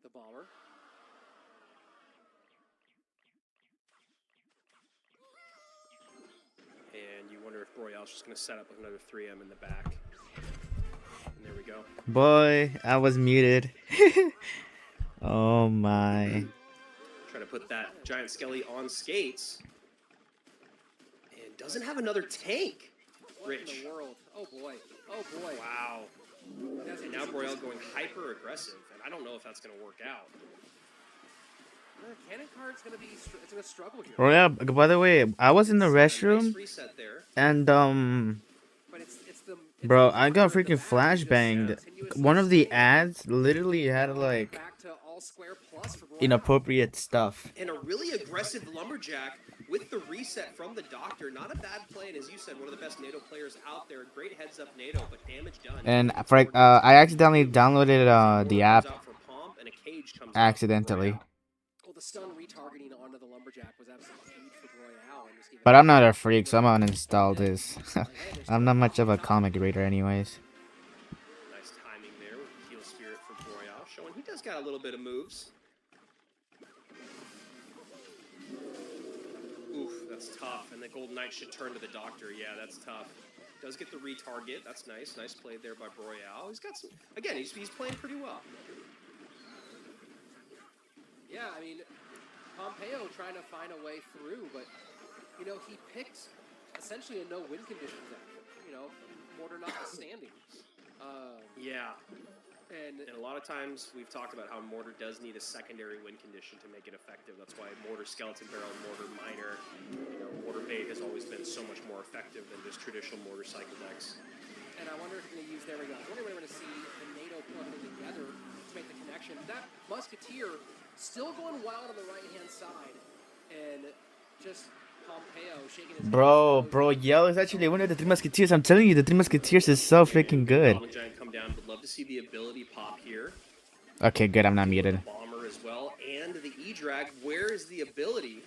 the bomber. And you wonder if Royale's just going to set up with another 3M in the back. And there we go. Boy, I was muted. Oh my. Try to put that Giant Skelly on skates. And doesn't have another tank. What in the world? Oh boy. Oh boy. Wow. And now Royale going hyper aggressive, and I don't know if that's going to work out. Cannon card's gonna be it's gonna struggle here. Oh yeah, by the way, I was in the restroom Nice reset there. and But it's bro, I got freaking flashbanged. One of the ads literally had like back to all square plus for Royale. inappropriate stuff. And a really aggressive Lumberjack with the reset from the Doctor. Not a bad play, and as you said, one of the best NATO players out there. Great heads up NATO, but damage done. And for I accidentally downloaded the app Out for Pomp, and a cage comes out for accidentally. Royale. Well, the stun retargeting onto the Lumberjack was absolutely huge for Royale. And just gave But I'm not a freak, so I'm gonna uninstall this. I'm not much of a comic reader anyways. Nice timing there with the Heal Spirit for Royale, showing he does got a little bit of moves. Oof, that's tough. And the Golden Knight should turn to the Doctor. Yeah, that's tough. Does get the retarget. That's nice. Nice play there by Royale. He's got some. Again, he's playing pretty well. Yeah, I mean, Pompeo trying to find a way through, but, you know, he picked essentially a no-win condition deck, you know, Mortar notwithstanding. Yeah. And a lot of times we've talked about how Mortar does need a secondary win condition to make it effective. That's why Mortar Skeleton Barrel, Mortar Miner, you know, Mortar Bait has always been so much more effective than just traditional Mortar Cycle decks. And I wonder if they're going to use, there we go. I wonder if we're going to see the NATO put them together to make the connection. That Musketeer still going wild on the right-hand side, and just Pompeo shaking his Bro, Yell is actually one of the Three Musketeers. I'm telling you, the Three Musketeers is so freaking good. Goblin Giant come down. Would love to see the ability pop here. Okay, good. I'm not muted. Bomber as well, and the E-Drag. Where is the ability?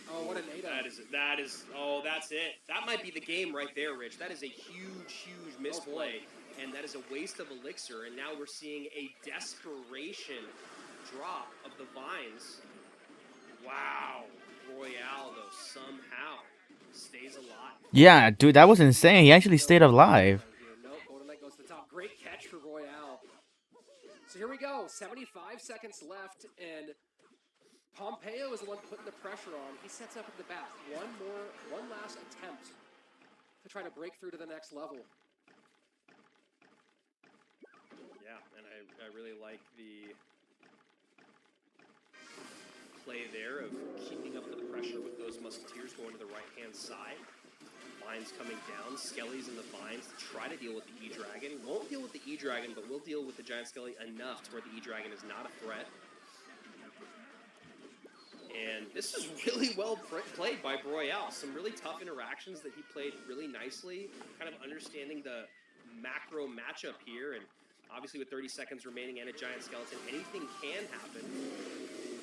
Oh, what a NATO. That is, oh, that's it. That might be the game right there, Rich. That is a huge misplay. And that is a waste of elixir, and now we're seeing a desperation drop of the vines. Wow. Royale, though, somehow stays alive. Yeah, dude, that was insane. He actually stayed alive. Nope, Golden Knight goes to the top. Great catch for Royale. So here we go. 75 seconds left, and Pompeo is the one putting the pressure on. He sets up at the back. One last attempt to try to break through to the next level. Yeah, and I really like the play there of keeping up with the pressure with those Musketeers going to the right-hand side. Vines coming down, Skellies in the vines to try to deal with the E-Dragon. Won't deal with the E-Dragon, but will deal with the Giant Skelly enough to where the E-Dragon is not a threat. And this is really well played by Royale. Some really tough interactions that he played really nicely, kind of understanding the macro matchup here, and obviously with 30 seconds remaining and a Giant Skeleton, anything can happen.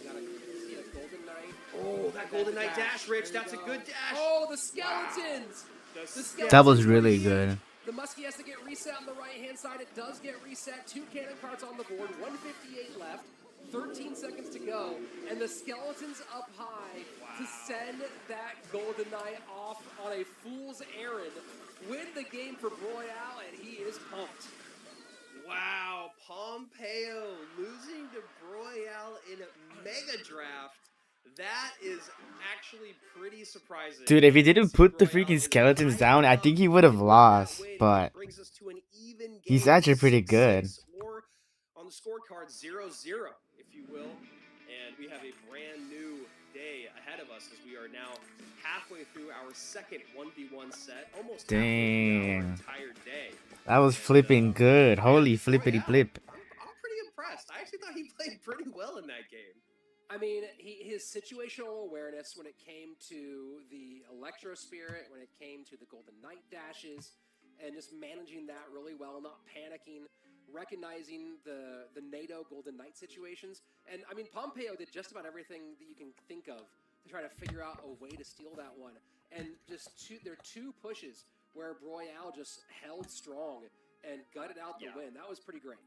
Gotta see a Golden Knight. Oh, that Golden Knight dash, Rich. That's a good dash. Oh, the Skeletons! Wow. The Skeletons That was really good. The Muskie has to get reset on the right-hand side. It does get reset. 2 cannon cards on the board. 158 left. 13 seconds to go. And the Skeletons up high to send that Golden Knight off on a fool's errand. Win the game for Royale, and he is pumped. Wow, Pompeo losing to Royale in a Mega Draft. That is actually pretty surprising. Dude, if he didn't put the freaking Skeletons down, I think he would have lost. But brings us to an even he's game, actually pretty good. 6-6, or on the scorecard 0-0, if you will. And we have a brand new day ahead of us as we are now halfway through our second 1v1 set, almost halfway through our entire day. That was flipping good. Holy flippity flip. I'm pretty impressed. I actually thought he played pretty well in that game. I mean, his situational awareness when it came to the Electro Spirit, when it came to the Golden Knight dashes, and just managing that really well, not panicking, recognizing the NATO Golden Knight situations. And, I mean, Pompeo did just about everything that you can think of to try to figure out a way to steal that one. And just there are 2 pushes where Royale just held strong and gutted out the win. That was pretty great.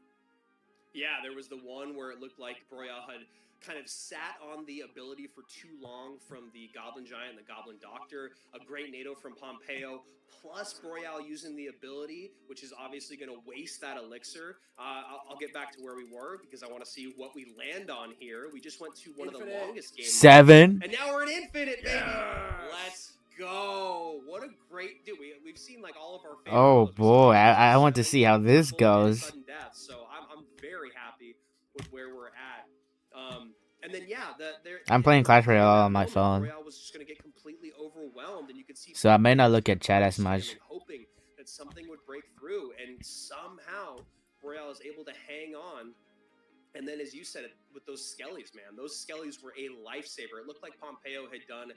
Yeah, there was the one where it looked like Broyal had kind of sat on the ability for too long from the Goblin Giant and the Goblin Doctor. A great NATO from Pompeo, plus Broyal using the ability, which is obviously going to waste that elixir. I'll get back to where we were because I want to see what we land on here. We just went to one of the longest games. 7. And now we're in Infinite, baby. Yes. Let's go. What a great dude. We've seen like all of our favorite Oh duels. We've seen boy, I want to 7 see how this triple and goes. sudden death. So I'm very happy with where we're at. And then yeah, I'm playing Clash Royale on my phone, Royale was just gonna get completely overwhelmed, and you could see. so I may not look at chat as much. Hoping that something would break through, and somehow Royale is able to hang on. And then, as you said, with those skellies, man, those skellies were a lifesaver. It looked like Pompeo had done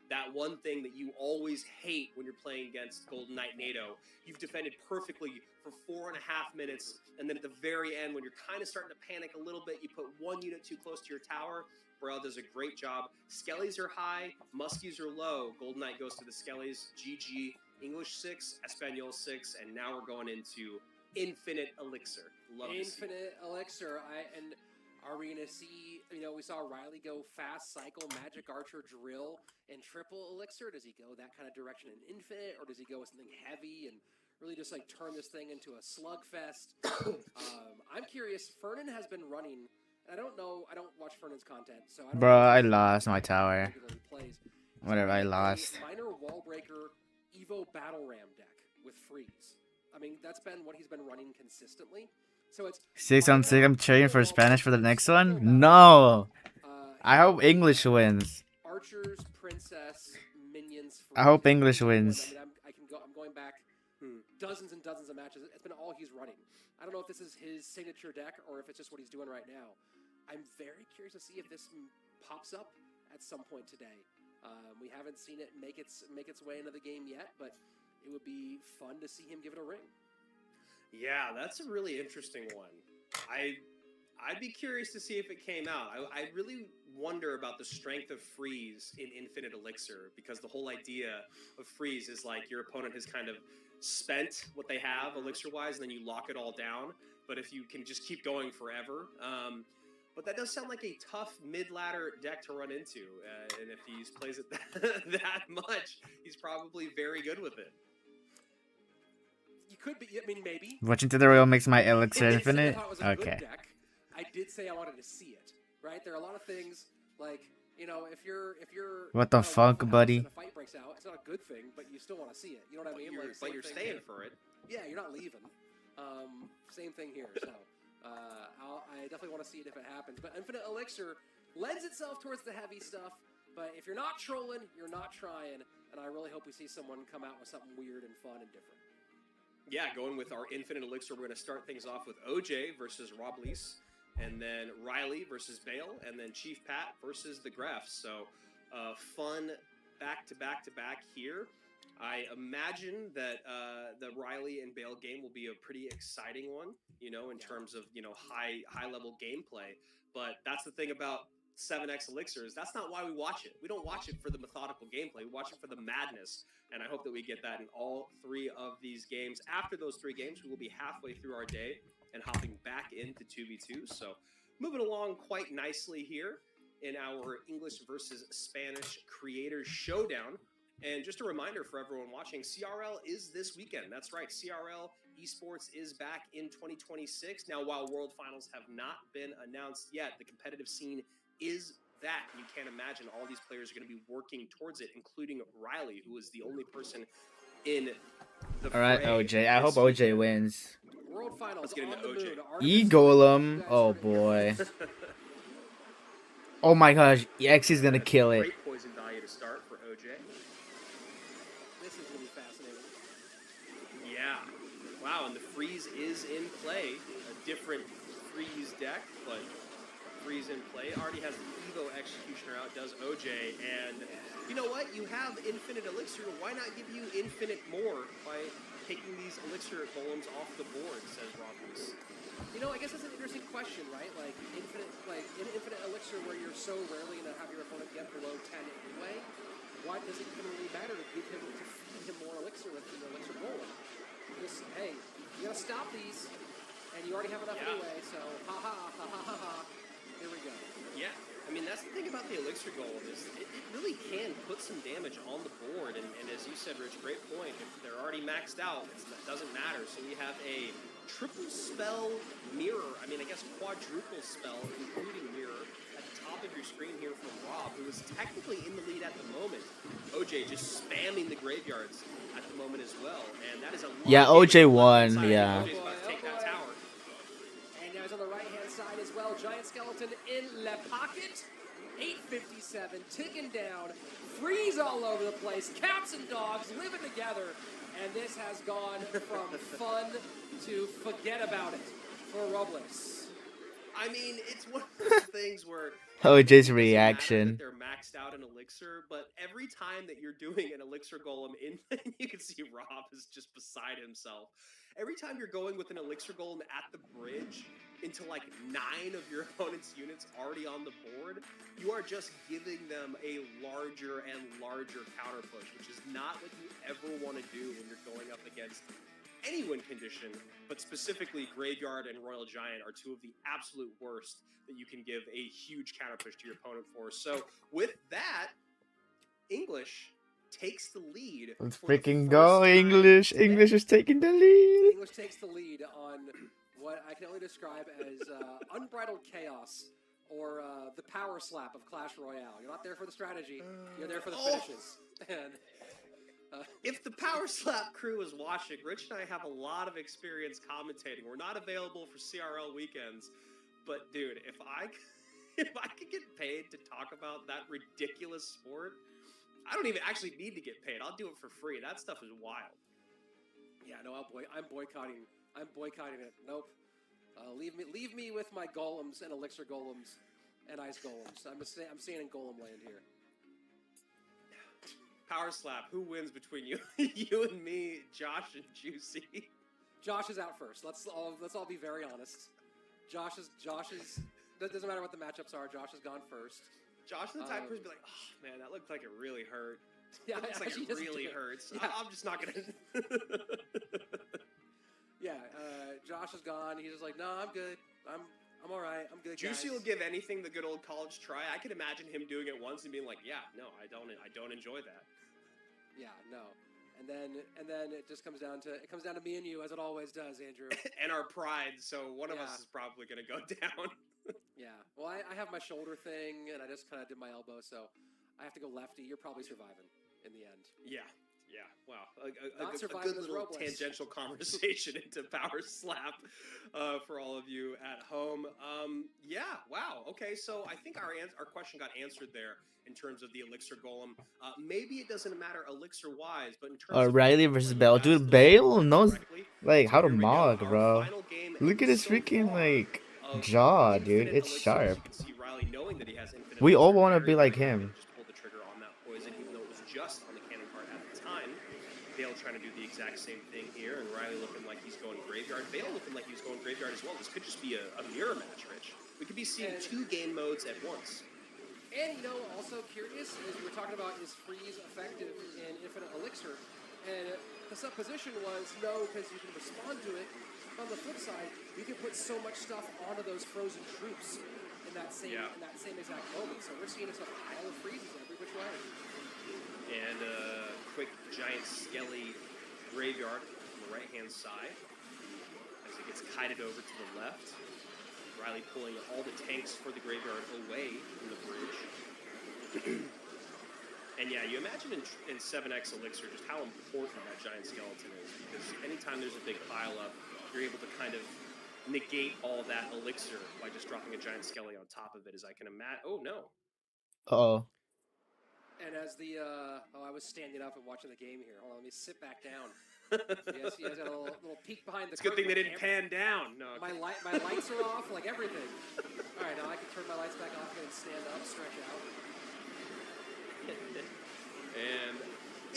that one thing that you always hate when you're playing against Golden Knight NATO. You've defended perfectly for 4.5 minutes, and then at the very end, when you're kind of starting to panic a little bit, you put one unit too close to your tower. Burrell does a great job. Skellies are high, Muskies are low. Golden Knight goes to the Skellies. GG, English 6, Espanol 6, and now we're going into Infinite Elixir. Love Infinite Elixir. And are we going to see, we saw Riley go fast cycle, Magic Archer drill, and triple Elixir. Does he go that kind of direction in Infinite, or does he go with something heavy and really just like turn this thing into a slugfest? I'm curious. Fernan has been running. I don't know. I don't watch Fernan's content, so I don't Bro, know I lost my tower. plays. Whatever, I lost. Minor Wallbreaker Evo Battle Ram deck with freeze. I mean, that's been what he's been running consistently. So it's 6 on 6. I'm trading for Spanish for the next one. No. I hope English wins. Archers, Princess, Minions. I hope English wins. I mean, I'm going back dozens and dozens of matches. It's been all he's running. I don't know if this is his signature deck or if it's just what he's doing right now. I'm very curious to see if this pops up at some point today. We haven't seen it make its way into the game yet, but it would be fun to see him give it a ring. Yeah, that's a really interesting one. I'd be curious to see if it came out. I really wonder about the strength of freeze in Infinite Elixir, because the whole idea of freeze is like your opponent has kind of spent what they have elixir-wise, and then you lock it all down. But if you can just keep going forever, but that does sound like a tough mid-ladder deck to run into, and if he plays it that much, he's probably very good with it. You could be. I mean, maybe. Watching to the Royal makes my Elixir Infinite. Okay. I did say I wanted to see it. Right? There are a lot of things like, if you're What the fuck, buddy? And a fight breaks out, it's not a good thing, but you still want to see it. You know what I mean? But you're staying for it. Yeah, you're not leaving. Same thing here. So I definitely want to see it if it happens. But Infinite Elixir lends itself towards the heavy stuff. But if you're not trolling, you're not trying. And I really hope we see someone come out with something weird and fun and different. Yeah, going with our Infinite Elixir, we're going to start things off with OJ versus Rob Lease, and then Riley versus Bale, and then Chief Pat versus the Gref. So fun back-to-back here. I imagine that the Riley and Bale game will be a pretty exciting one, in terms of, high-level gameplay. But that's the thing about 7X Elixirs. That's not why we watch it. We don't watch it for the methodical gameplay. We watch it for the madness. And I hope that we get that in all 3 of these games. After those 3 games, we will be halfway through our day and hopping back into 2v2. So moving along quite nicely here in our English versus Spanish Creators Showdown. And just a reminder for everyone watching, CRL is this weekend. That's right, CRL Esports is back in 2026. Now, while World Finals have not been announced yet, the competitive scene is that. You can't imagine all these players are going to be working towards it, including Riley, who is the only person in the fray. All right, OJ. I hope OJ wins. World Finals. Let's get into OJ. E-Golem. Oh, boy. Oh, my gosh. EX is going to kill it. Great poison value to start for OJ. This is going to be fascinating. Yeah. Wow, and the freeze is in play. A different freeze deck, but freeze in play. Already has the Evo Executioner out, does OJ, and you know what? You have Infinite Elixir. Why not give you Infinite more by taking these Elixir golems off the board, says Robbins. I guess that's an interesting question, right? Like in Infinite Elixir, where you're so rarely going to have your opponent get below 10 anyway, why does it even really matter to feed him more Elixir with the Elixir golem? Just, hey, you got to stop these. And you already have enough Yeah. anyway, so ha ha ha ha ha ha. Here we go. Yeah, I mean, that's the thing about the Elixir Golem is it really can put some damage on the board, and as you said, Rich, great point. If they're already maxed out, it doesn't matter. So we have a triple spell mirror, I mean, I guess quadruple spell, including mirror, at the top of your screen here from Rob, who is technically in the lead at the moment. OJ just spamming the graveyards at the moment as well, and that is a lot Yeah, of OJ damage on the won, left-hand side. yeah. OJ's about to take that tower. And now he's on the right-hand side as well. Giant Skeleton in the pocket. 8:57, ticking down. Freeze all over the place. Cats and dogs living together. And this has gone from fun to forget about it for Robles. I mean, it's one of those things where OJ's it doesn't matter reaction. that they're maxed out in Elixir, but every time that you're doing an Elixir Golem in, you can see Rob is just beside himself. Every time you're going with an Elixir Golem at the bridge into like 9 of your opponent's units already on the board, you are just giving them a larger and larger counter push, which is not what you ever want to do when you're going up against any win condition, but specifically Graveyard and Royal Giant are two of the absolute worst that you can give a huge counter push to your opponent for. So with that, English takes the lead. Let's for the freaking first go, time English. today. English is taking the lead. English takes the lead on what I can only describe as unbridled chaos or the power slap of Clash Royale. You're not there for the strategy, you're there for the finishes. And if the Power Slap crew is watching, Rich and I have a lot of experience commentating. We're not available for CRL weekends, but dude, if I could get paid to talk about that ridiculous sport, I don't even actually need to get paid. I'll do it for free. That stuff is wild. yeah, no, I'm boycotting. I'm boycotting it. Nope. Leave me with my golems and elixir golems and ice golems. I'm staying in golem land here. Power Slap. Who wins between you, you and me, Josh and Juicy? Josh is out first. Let's all be very honest. Josh is. It doesn't matter what the matchups are. Josh has gone first. Josh and the type person be like, oh man, that looked like it really hurt. Yeah, it looks like it really hurts. Yeah. I'm just not gonna. Yeah, Josh is gone. He's just like, no, I'm good. I'm all right. I'm good. Juicy guys. will give anything the good old college try. I could imagine him doing it once and being like, yeah, no, I don't enjoy that. Yeah, no. And then it just comes down to me and you, as it always does, Andrew. And our pride. So one of us is probably gonna go down. Yeah. Well, I have my shoulder thing, and I just kind of did my elbow, so I have to go lefty. You're probably surviving in the end. Yeah. Yeah, wow. Not A surviving good as little Robles. tangential conversation into Power Slap for all of you at home. Yeah, wow. Okay, so I think our question got answered there in terms of the Elixir Golem. Maybe it doesn't matter Elixir-wise, but in terms of... Riley versus you Bale. guys Dude, still Bale remember knows correctly. like how So to here we go. mog, Our bro. final game Look at his so freaking far like of jaw, dude. infinite It's elixirs. sharp. You can see Riley knowing that he has infinite We all elixir, want to very, be like very happy him. to just pull the trigger on that poison, even though it was just on the cannon card at the time. Bale trying to do the exact same thing here, and Riley looking like he's going graveyard. Bale looking like he was going graveyard as well. This could just be a mirror match, Rich. We could be seeing 2 game modes at once. And, also curious, as we were talking about, is freeze effective in Infinite Elixir? And the supposition was no, because you can respond to it. On the flip side, you can put so much stuff onto those frozen troops in that same exact moment. So we're seeing a pile of freezes every which way. And a quick giant skelly graveyard on the right-hand side as it gets kited over to the left. Riley pulling all the tanks for the graveyard away from the bridge. And yeah, you imagine in 7x Elixir just how important that giant skeleton is, because anytime there's a big pile up, you're able to kind of negate all that elixir by just dropping a giant skelly on top of it, as I can imagine. Oh no. Uh-oh. And as I was standing up and watching the game here. Hold on, let me sit back down. So you guys got a little peek behind the It's a good thing they curtain. didn't pan down. No. My lights are off, like everything. All right, now I can turn my lights back off and stand up, stretch out. And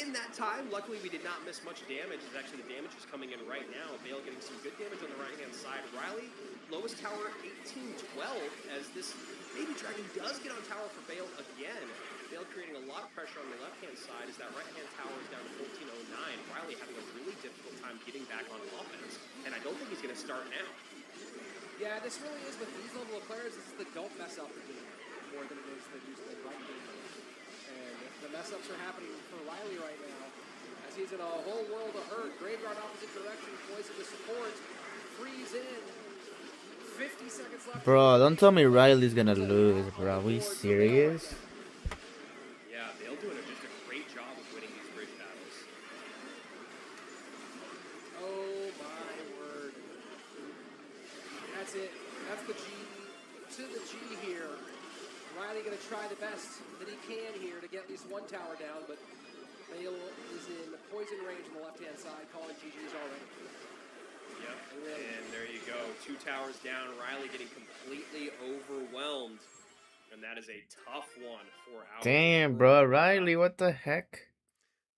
in that time, luckily we did not miss much damage. Actually, the damage is coming in right now. Bale getting some good damage on the right-hand side. Riley, lowest tower, 18-12, as this baby dragon does get on tower for Bale again. Bale creating a lot of pressure on the left-hand side as that right-hand tower is down to 1409. Riley having a really difficult time getting back on offense, and I don't think he's going to start now. Yeah, this really is with these level of players. This is the don't mess up the game more than it is the use the right game. And the mess ups are happening for Riley right now. As he's in a whole world of hurt. Graveyard opposite direction, poison to support. Freeze in. 50 seconds left. Bro, don't tell me Riley's gonna lose, bro. Are we serious? Yeah, they'll do just a great job of winning these bridge battles. Oh my word. That's it. That's the G to the G here. Riley going to try the best that he can here to get at least one tower down, but Bale is in poison range on the left-hand side, calling GG's already. Yep, and there you go. 2 towers down. Riley getting completely overwhelmed. And that is a tough one for our... Damn, bro. Riley, what the heck?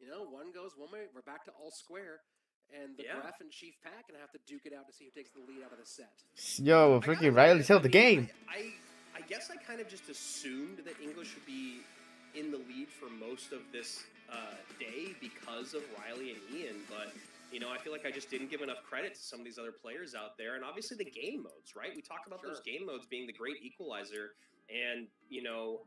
You know, one goes one way. We're back to all square. And the Gref and Chief Pat going to have to duke it out to see who takes the lead out of the set. Yo, freaking Riley held the game. I guess I kind of just assumed that English would be in the lead for most of this day because of Riley and Ian, but you know, I feel like I just didn't give enough credit to some of these other players out there, and obviously the game modes, right? We talk about those game modes being the great equalizer, and you know,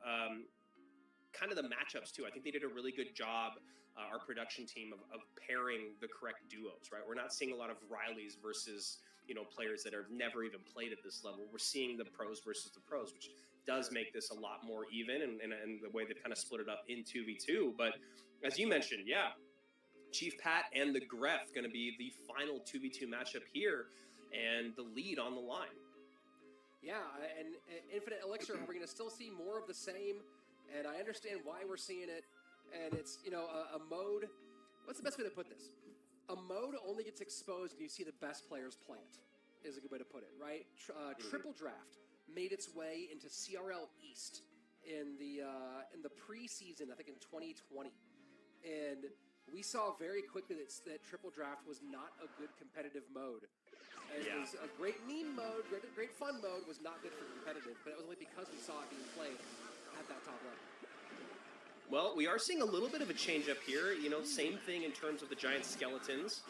kind of the matchups too. I think they did a really good job, our production team, of pairing the correct duos, right? We're not seeing a lot of Rileys versus, you know, players that have never even played at this level. We're seeing the pros versus the pros, which does make this a lot more even, and the way they've kind of split it up in 2v2. But as you mentioned, yeah, Chief Pat and the Gref going to be the final 2v2 matchup here, and the lead on the line. Yeah, and Infinite Elixir, we're going to still see more of the same, and I understand why we're seeing it, and it's, you know, a mode, what's the best way to put this? A mode only gets exposed when you see the best players play it, is a good way to put it, right? Triple Draft made its way into CRL East in the preseason, I think in 2020, and we saw very quickly that Triple Draft was not a good competitive mode. It was a great meme mode, great fun mode, was not good for competitive, but it was only because we saw it being played at that top level. Well, we are seeing a little bit of a change up here. You know, same thing in terms of the giant skeletons,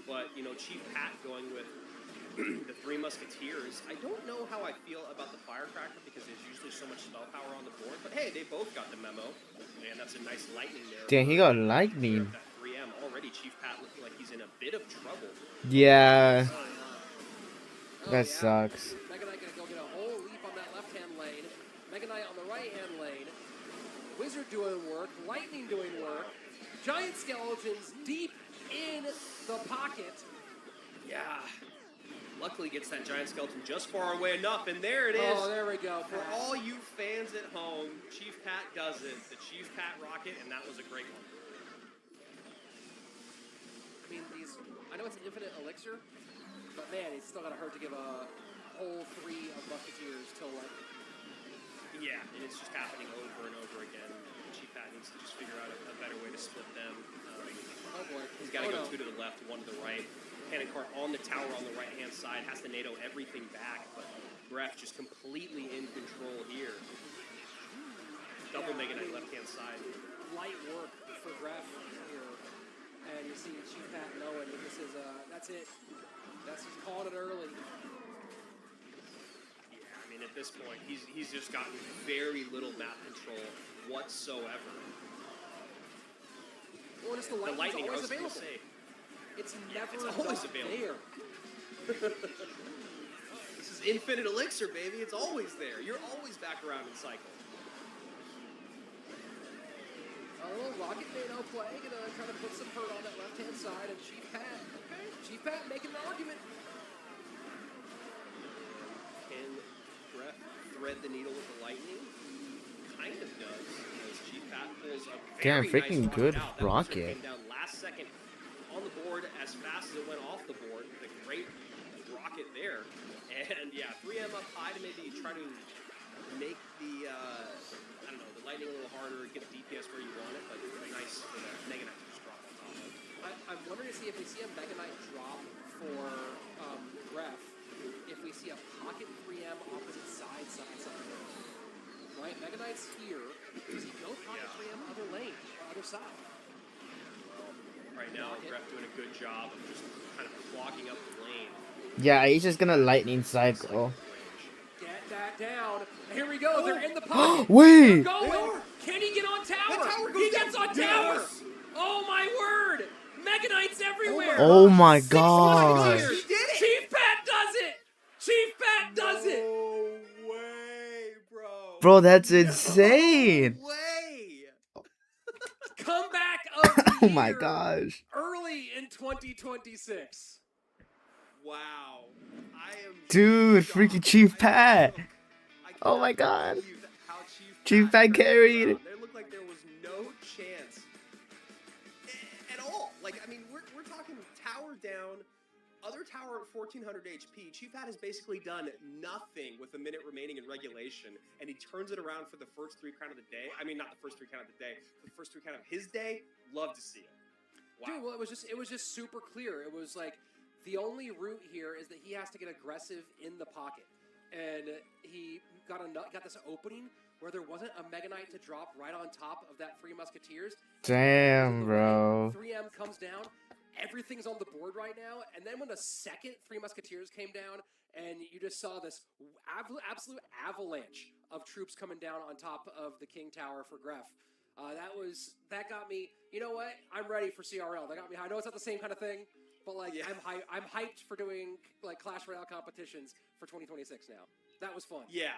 but you know, Chief Pat going with the Three Musketeers. I don't know how I feel about the Firecracker because there's usually so much spell power on the board, but hey, they both got the memo, and that's a nice lightning there. Damn, he got lightning. That 3M already. Chief Pat looking like he's in a bit of trouble. Yeah. That sucks. Mega Knight gonna go get a whole leap on that left-hand lane. Mega Knight on the right-hand lane. Wizard doing work. Lightning doing work. Giant Skeletons deep in the pocket. Yeah. Luckily gets that giant skeleton just far away enough, and there it is. Oh, there we go. For all you fans at home, Chief Pat does it. The Chief Pat rocket, and that was a great one. I mean, I know it's an infinite elixir, but man, it's still gotta hurt to give a whole 3 of Musketeers till like. Yeah, and it's just happening over and over again. Chief Pat needs to just figure out a better way to split them. Oh boy. He's got to go 2 to the left, 1 to the right. Cannon Cart on the tower on the right-hand side, has to NATO everything back, but Gref just completely in control here. Double Mega Knight left-hand side. Light work for Gref here. And you see Chief Pat knowing that this is, that's it. He's calling it early. Yeah, I mean, at this point, he's just gotten very little map control whatsoever. Well, it's the lightning always available. It's never always available. This is infinite elixir, baby. It's always there. You're always back around in cycle. A little Rocket Nano play, gonna try to put some hurt on that left-hand side, and Chief Pat. Okay, Chief Pat making an argument. Can Gref thread the needle with the lightning? He kind of does, as Chief Pat pulls a very freaking nice good out. rocket. Came down last second on the board as fast as it went off the board. The great rocket there. And yeah, 3M up high to maybe try to make the, I don't know, the lightning a little harder, get the DPS where you want it, but nice for the Mega Knight to just drop on top of. I'm wondering to see if we see a Mega Knight drop for Gref, if we see a pocket 3M opposite side. Right, Mega Knight's here. Does he go pocket 3M other lane, other side? Right now, Gref doing a good job of just kind of clogging up the lane. Yeah, he's just gonna lightning cycle. Get that down. Here we go. They're in the pocket. Wait! They're going. Can he get on tower? tower goes He gets down. on tower. Yes. Oh my word! Mega Knights everywhere. Oh my Six god! Musketeers. He did it. Chief Pat does it. Chief Pat does it. No way, bro. Bro, that's insane! No way. Comeback of the Oh my year gosh. early in 2026. Wow. I am Dude, shocked. freaking Chief Pat! I Oh my cannot god. believe how Chief Pat turned it carried. around. There looked like there was no chance at all. Like, I mean, we're talking tower down, other tower at 1400 HP. Chief Pat has basically done nothing with a minute remaining in regulation, and he turns it around for the first 3 count of the day. I mean, not the first 3 count of the day, the first 3 count of his day. Love to see it. Wow. Dude, well, it was just super clear. It was like the only route here is that he has to get aggressive in the pocket, and he got this opening where there wasn't a Mega Knight to drop right on top of that 3 Musketeers. Damn, bro. 3M comes down. Everything's on the board right now. And then when the second 3 Musketeers came down, and you just saw this absolute avalanche of troops coming down on top of the King Tower for Gref. That got me. You know what? I'm ready for CRL. That got me. I know it's not the same kind of thing, but like Yeah. I'm hyped for doing like Clash Royale competitions for 2026 now. That was fun. Yeah,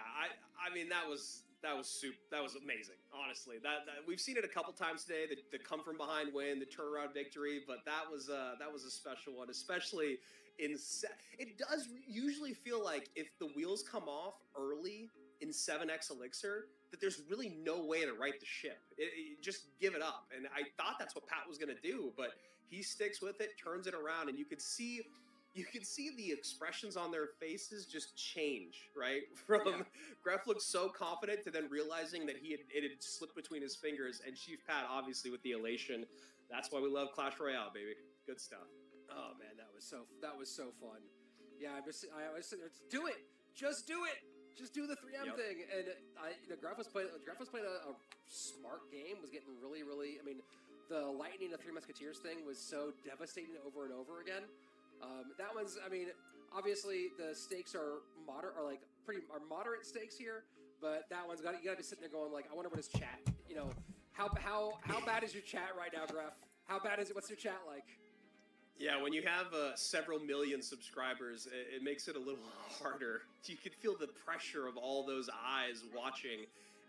I mean that was amazing. Honestly, that we've seen it a couple times today. The come from behind win, the turnaround victory, but that was a special one, especially it does usually feel like if the wheels come off early in 7x Elixir, that there's really no way to right the ship. Just give it up. And I thought that's what Pat was going to do, but he sticks with it, turns it around, and you could see the expressions on their faces just change, right? From Gref looked so confident to then realizing that it had slipped between his fingers, and Chief Pat obviously with the elation. That's why we love Clash Royale, baby. Good stuff. Oh man, that was so fun. Yeah, I was sitting there, do it, just do it. Just do the 3M thing, and Gref was playing a smart game. Was getting really. I mean, the lightning of 3 Musketeers thing was so devastating over and over again. That one's. I mean, obviously the stakes are moderate stakes here, but that one's you gotta be sitting there going like, I wonder what his chat. You know, how bad is your chat right now, Gref? How bad is it? What's your chat like? Yeah, when you have several million subscribers, it makes it a little harder. You could feel the pressure of all those eyes watching.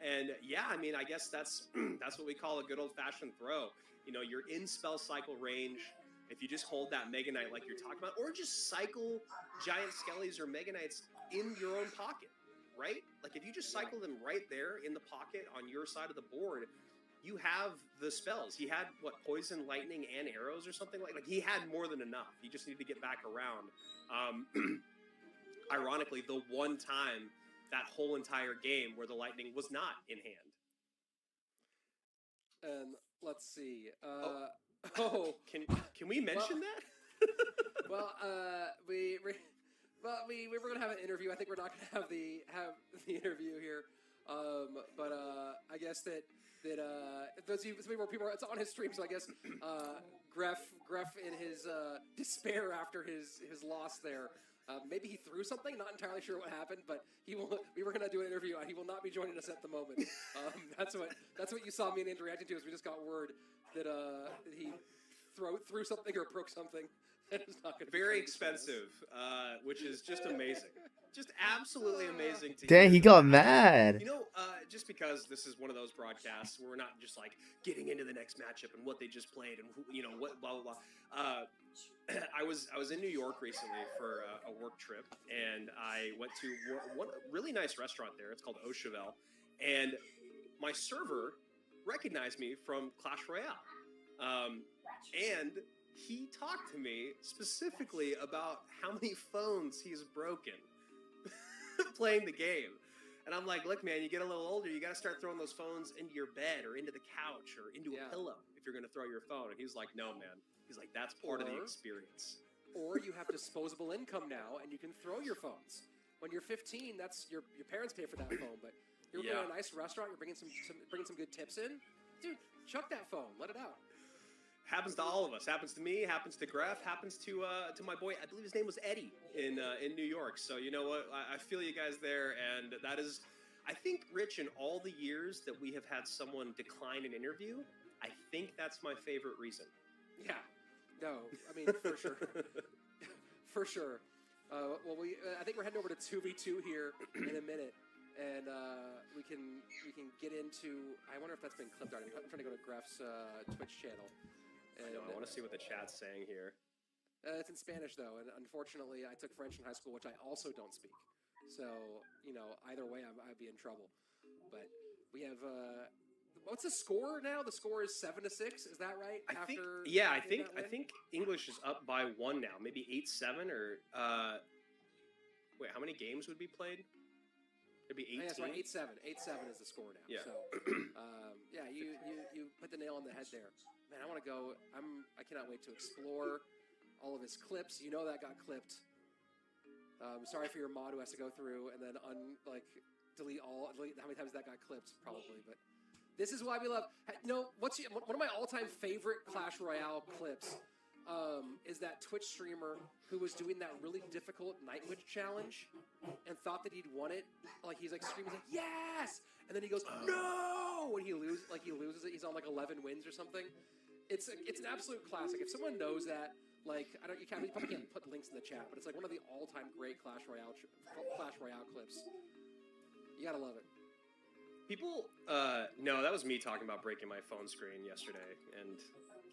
And yeah, I mean, I guess that's what we call a good old-fashioned throw. You know, you're in spell cycle range. If you just hold that Mega Knight like you're talking about, or just cycle Giant Skellies or Mega Knights in your own pocket, right? Like if you just cycle them right there in the pocket on your side of the board, you have the spells. He had poison, lightning, and arrows or something like he had more than enough. He just needed to get back around. Ironically, the one time that whole entire game where the lightning was not in hand. And let's see. Can we mention that? Well, we were gonna have an interview. I think we're not gonna have the interview here. But I guess that those people, it's on his stream, so I guess Gref in his despair after his loss there, maybe he threw something. Not entirely sure what happened, but we were gonna do an interview. He will not be joining us at the moment. That's what you saw me and Andrew reacting to. Is we just got word that he threw something or broke something. Very expensive, which is just amazing. Just absolutely amazing to Dang, hear. he got mad. You know, just because this is one of those broadcasts where we're not just like getting into the next matchup and what they just played and what blah blah blah. I was in New York recently for a work trip, and I went to one really nice restaurant there. It's called Au Cheval, and my server recognized me from Clash Royale, and he talked to me specifically about how many phones he's broken playing the game. And I'm like, look, man, you get a little older, you got to start throwing those phones into your bed or into the couch or into a pillow if you're going to throw your phone. And he's like, no, man. He's like, that's part of the experience. Or you have disposable income now, and you can throw your phones. When you're 15, that's your parents pay for that phone. But you're in a nice restaurant, you're bringing some good tips in. Dude, chuck that phone. Let it out. Happens to all of us. Happens to me. Happens to Gref. Happens to my boy. I believe his name was Eddie in New York. So you know what? I feel you guys there, and that is, I think, Rich, in all the years that we have had someone decline an interview, I think that's my favorite reason. Yeah. No, I mean for sure, for sure. Well, I think we're heading over to 2v2 here in a minute, and we can get into. I wonder if that's been clipped already. I'm trying to go to Gref's Twitch channel. And, I want to see what the chat's saying here. It's in Spanish though, and unfortunately, I took French in high school, which I also don't speak. So either way, I'd be in trouble. But we have. What's the score now? The score is 7-6. Is that right? I think English is up by 1 now. Maybe 8-7 or wait, how many games would be played? It'd be 18. That's right. 8-7. 8-7 is the score now. Yeah. So, you put the nail on the head there. Man, I want to go. I cannot wait to explore all of his clips. You know that got clipped. Sorry for your mod who has to go through and then delete how many times that got clipped probably, but. This is why we love. One of my all-time favorite Clash Royale clips is that Twitch streamer who was doing that really difficult Night Witch challenge and thought that he'd won it. Like he's like screaming like yes, and then he goes no when he loses it. He's on like 11 wins or something. It's an absolute classic. If someone knows that, like you probably can't put links in the chat, but it's like one of the all-time great Clash Royale clips. You gotta love it. People, no, that was me talking about breaking my phone screen yesterday, and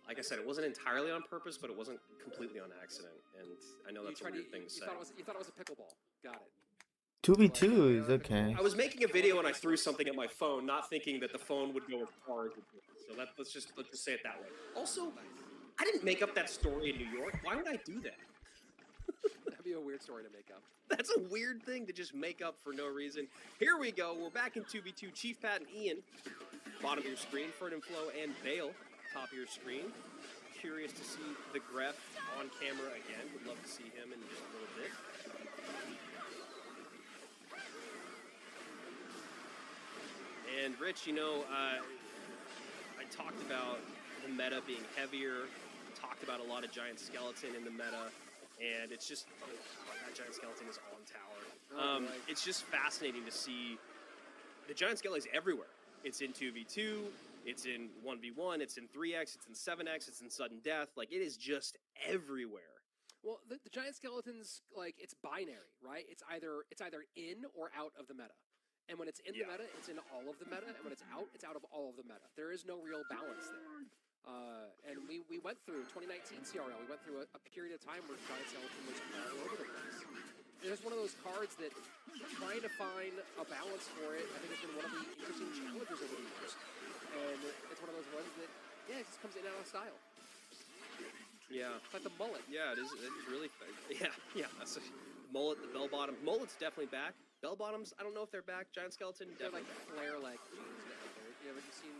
like I said, it wasn't entirely on purpose, but it wasn't completely on accident, and I know that's a weird thing to say. You thought it was a pickleball. Got it. 2v2 is okay. I was making a video and I threw something at my phone, not thinking that the phone would go as far as it did. So let's just say it that way. Also, I didn't make up that story in New York. Why would I do that? That'd be a weird story to make up. That's a weird thing to just make up for no reason. Here we go. We're back in 2v2. Chief Pat and Ian, bottom of your screen. Fern and Flo and Bale, top of your screen. Curious to see the Gref on camera again. Would love to see him in just a little bit. And Rich, I talked about the meta being heavier. Talked about a lot of giant skeleton in the meta. And it's just, that giant skeleton is on tower. It's just fascinating to see the giant skeleton is everywhere. It's in 2v2, it's in 1v1, it's in 3x, it's in 7x, it's in sudden death. Like, it is just everywhere. Well, the giant skeletons, like, it's binary, right? It's either in or out of the meta. And when it's in the meta, it's in all of the meta. And when it's out of all of the meta. There is no real balance there. And we went through 2019 CRL. We went through a period of time where Giant Skeleton was all over the place. It's just one of those cards that trying to find a balance for it, I think has been one of the interesting challenges over the years. And it's one of those ones that, it just comes in and out of style. Yeah. It's like the mullet. Yeah, it is really, yeah. That's a mullet, the bell bottom. Mullet's definitely back. Bell bottoms, I don't know if they're back. Giant Skeleton, They're definitely like flare-like jeans now. Have you seen,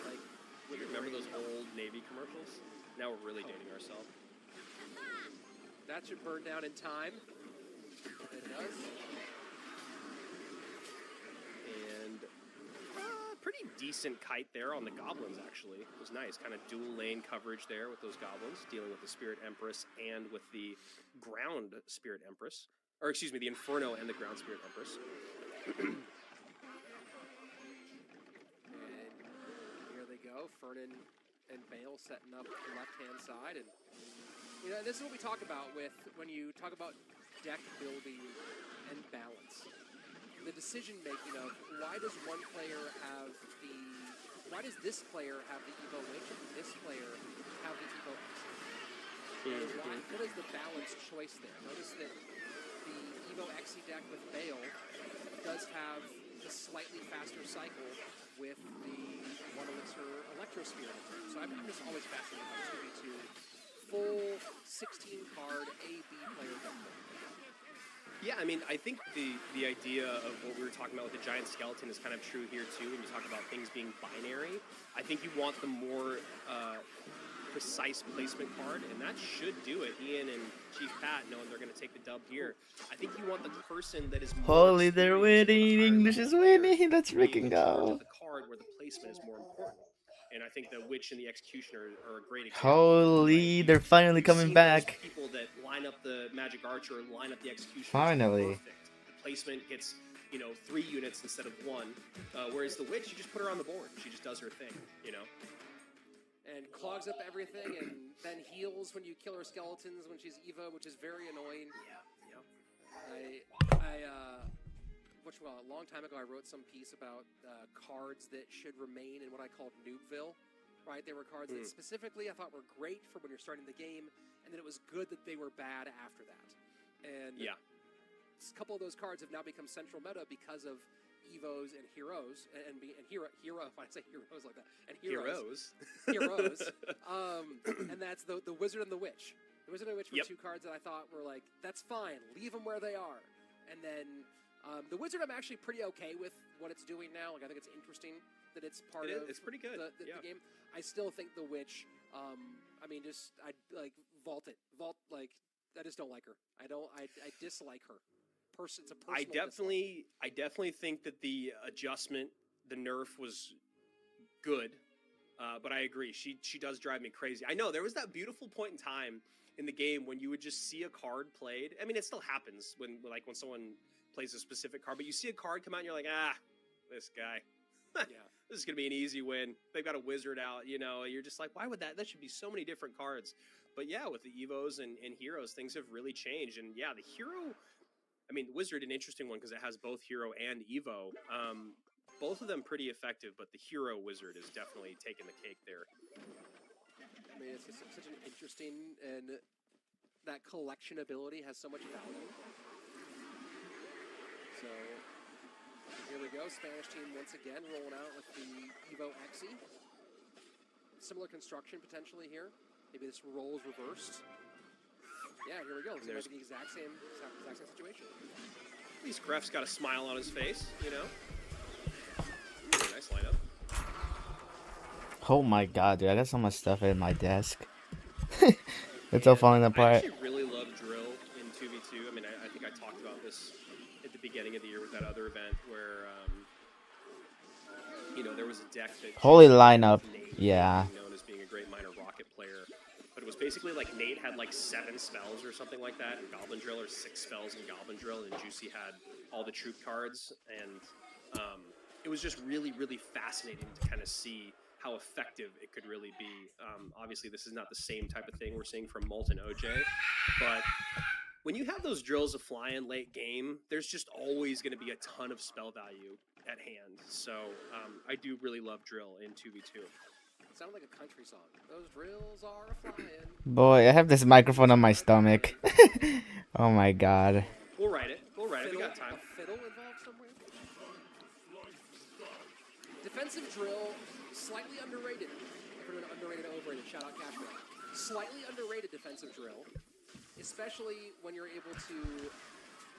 like... You remember those old Navy commercials? Now we're really dating ourselves. That should burn down in time. It does. And pretty decent kite there on the goblins, actually. It was nice. Kind of dual lane coverage there with those goblins, dealing with the Spirit Empress and with the ground Spirit Empress. Or excuse me, the Inferno and the ground Spirit Empress. Go. Fernan and Bale setting up the left-hand side. And, this is what we talk about when you talk about deck building and balance. The decision-making of why does this player have the Evo Witch and this player have the Evo Exi? What is the balanced choice there? Notice that the Evo Exi deck with Bale does have the slightly faster cycle with the One Elixir Electrosphere. So I'm just always fascinated by this 2v2 full 16-card A-B player deck. Yeah, I mean, I think the idea of what we were talking about with the giant skeleton is kind of true here too. When you talk about things being binary, I think you want the more precise placement card, and that should do it. Ian and Chief Pat knowing they're going to take the dub here. I think you want the person that is more Holy, they're winning. English is winning. Let's freaking go. the card where the placement is more important. and I think the Witch and the Executioner are a great example. Holy, they're finally coming back. People that line up the Magic Archer, line up the Executioner. Finally. Perfect. The placement gets, 3 units instead of 1. Whereas the Witch, you just put her on the board. She just does her thing, And clogs up everything, and then heals when you kill her skeletons when she's Evo, which is very annoying. Yeah. A long time ago, I wrote some piece about cards that should remain in what I called Noobville, right? They were cards that specifically I thought were great for when you're starting the game, and then it was good that they were bad after that. And a couple of those cards have now become central meta because of Evos and Heroes, and hero. I say heroes like that, and heroes. And that's the Wizard and the Witch. The Wizard and the Witch were 2 cards that I thought were like, that's fine, leave them where they are. And then the Wizard, I'm actually pretty okay with what it's doing now. Like, I think it's interesting that it's part of. It's pretty good. The game. I still think the Witch. I vault it. I just don't like her. I dislike her. It's a personal I definitely think that the adjustment, the nerf was good, but I agree. She does drive me crazy. I know there was that beautiful point in time in the game when you would just see a card played. I mean, it still happens when someone plays a specific card, but you see a card come out and you're like, this guy. This is going to be an easy win. They've got a Wizard out, You're just like, why would that? That should be so many different cards. But yeah, with the Evos and Heroes, things have really changed. And yeah, the Hero, the Wizard, an interesting one because it has both Hero and Evo. Both of them pretty effective, but the Hero Wizard is definitely taking the cake there. It's just such an interesting, and that collection ability has so much value. So here we go, Spanish team once again rolling out with the Evo Exi. Similar construction potentially here. Maybe this role is reversed. Yeah, here we go. It's the exact same situation. At least Gref's got a smile on his face, Nice lineup. Oh my god, dude, I got so much stuff in my desk. It's all falling apart. I actually really love Drill in 2v2. I think I talked about this at the beginning of the year with that other event where, there was a deck that... Holy lineup. Nate, known as being a great minor rocket player. But it was basically like Nate had like 7 spells or something like that, and Goblin Drill, or 6 spells in Goblin Drill, and Juicy had all the troop cards, and it was just really, really fascinating to kind of see how effective it could really be. Obviously, this is not the same type of thing we're seeing from Molten OJ, but when you have those drills of flying late game, there's just always going to be a ton of spell value at hand. So I do really love Drill in 2v2. It sounded like a country song. Those drills are flying. Boy, I have this microphone on my stomach. Oh my god. We'll write it. We got time. A fiddle involved somewhere? Defensive Drill, slightly underrated. Everyone underrated, overrated. Shout out Cash Flow. Slightly underrated defensive Drill, especially when you're able to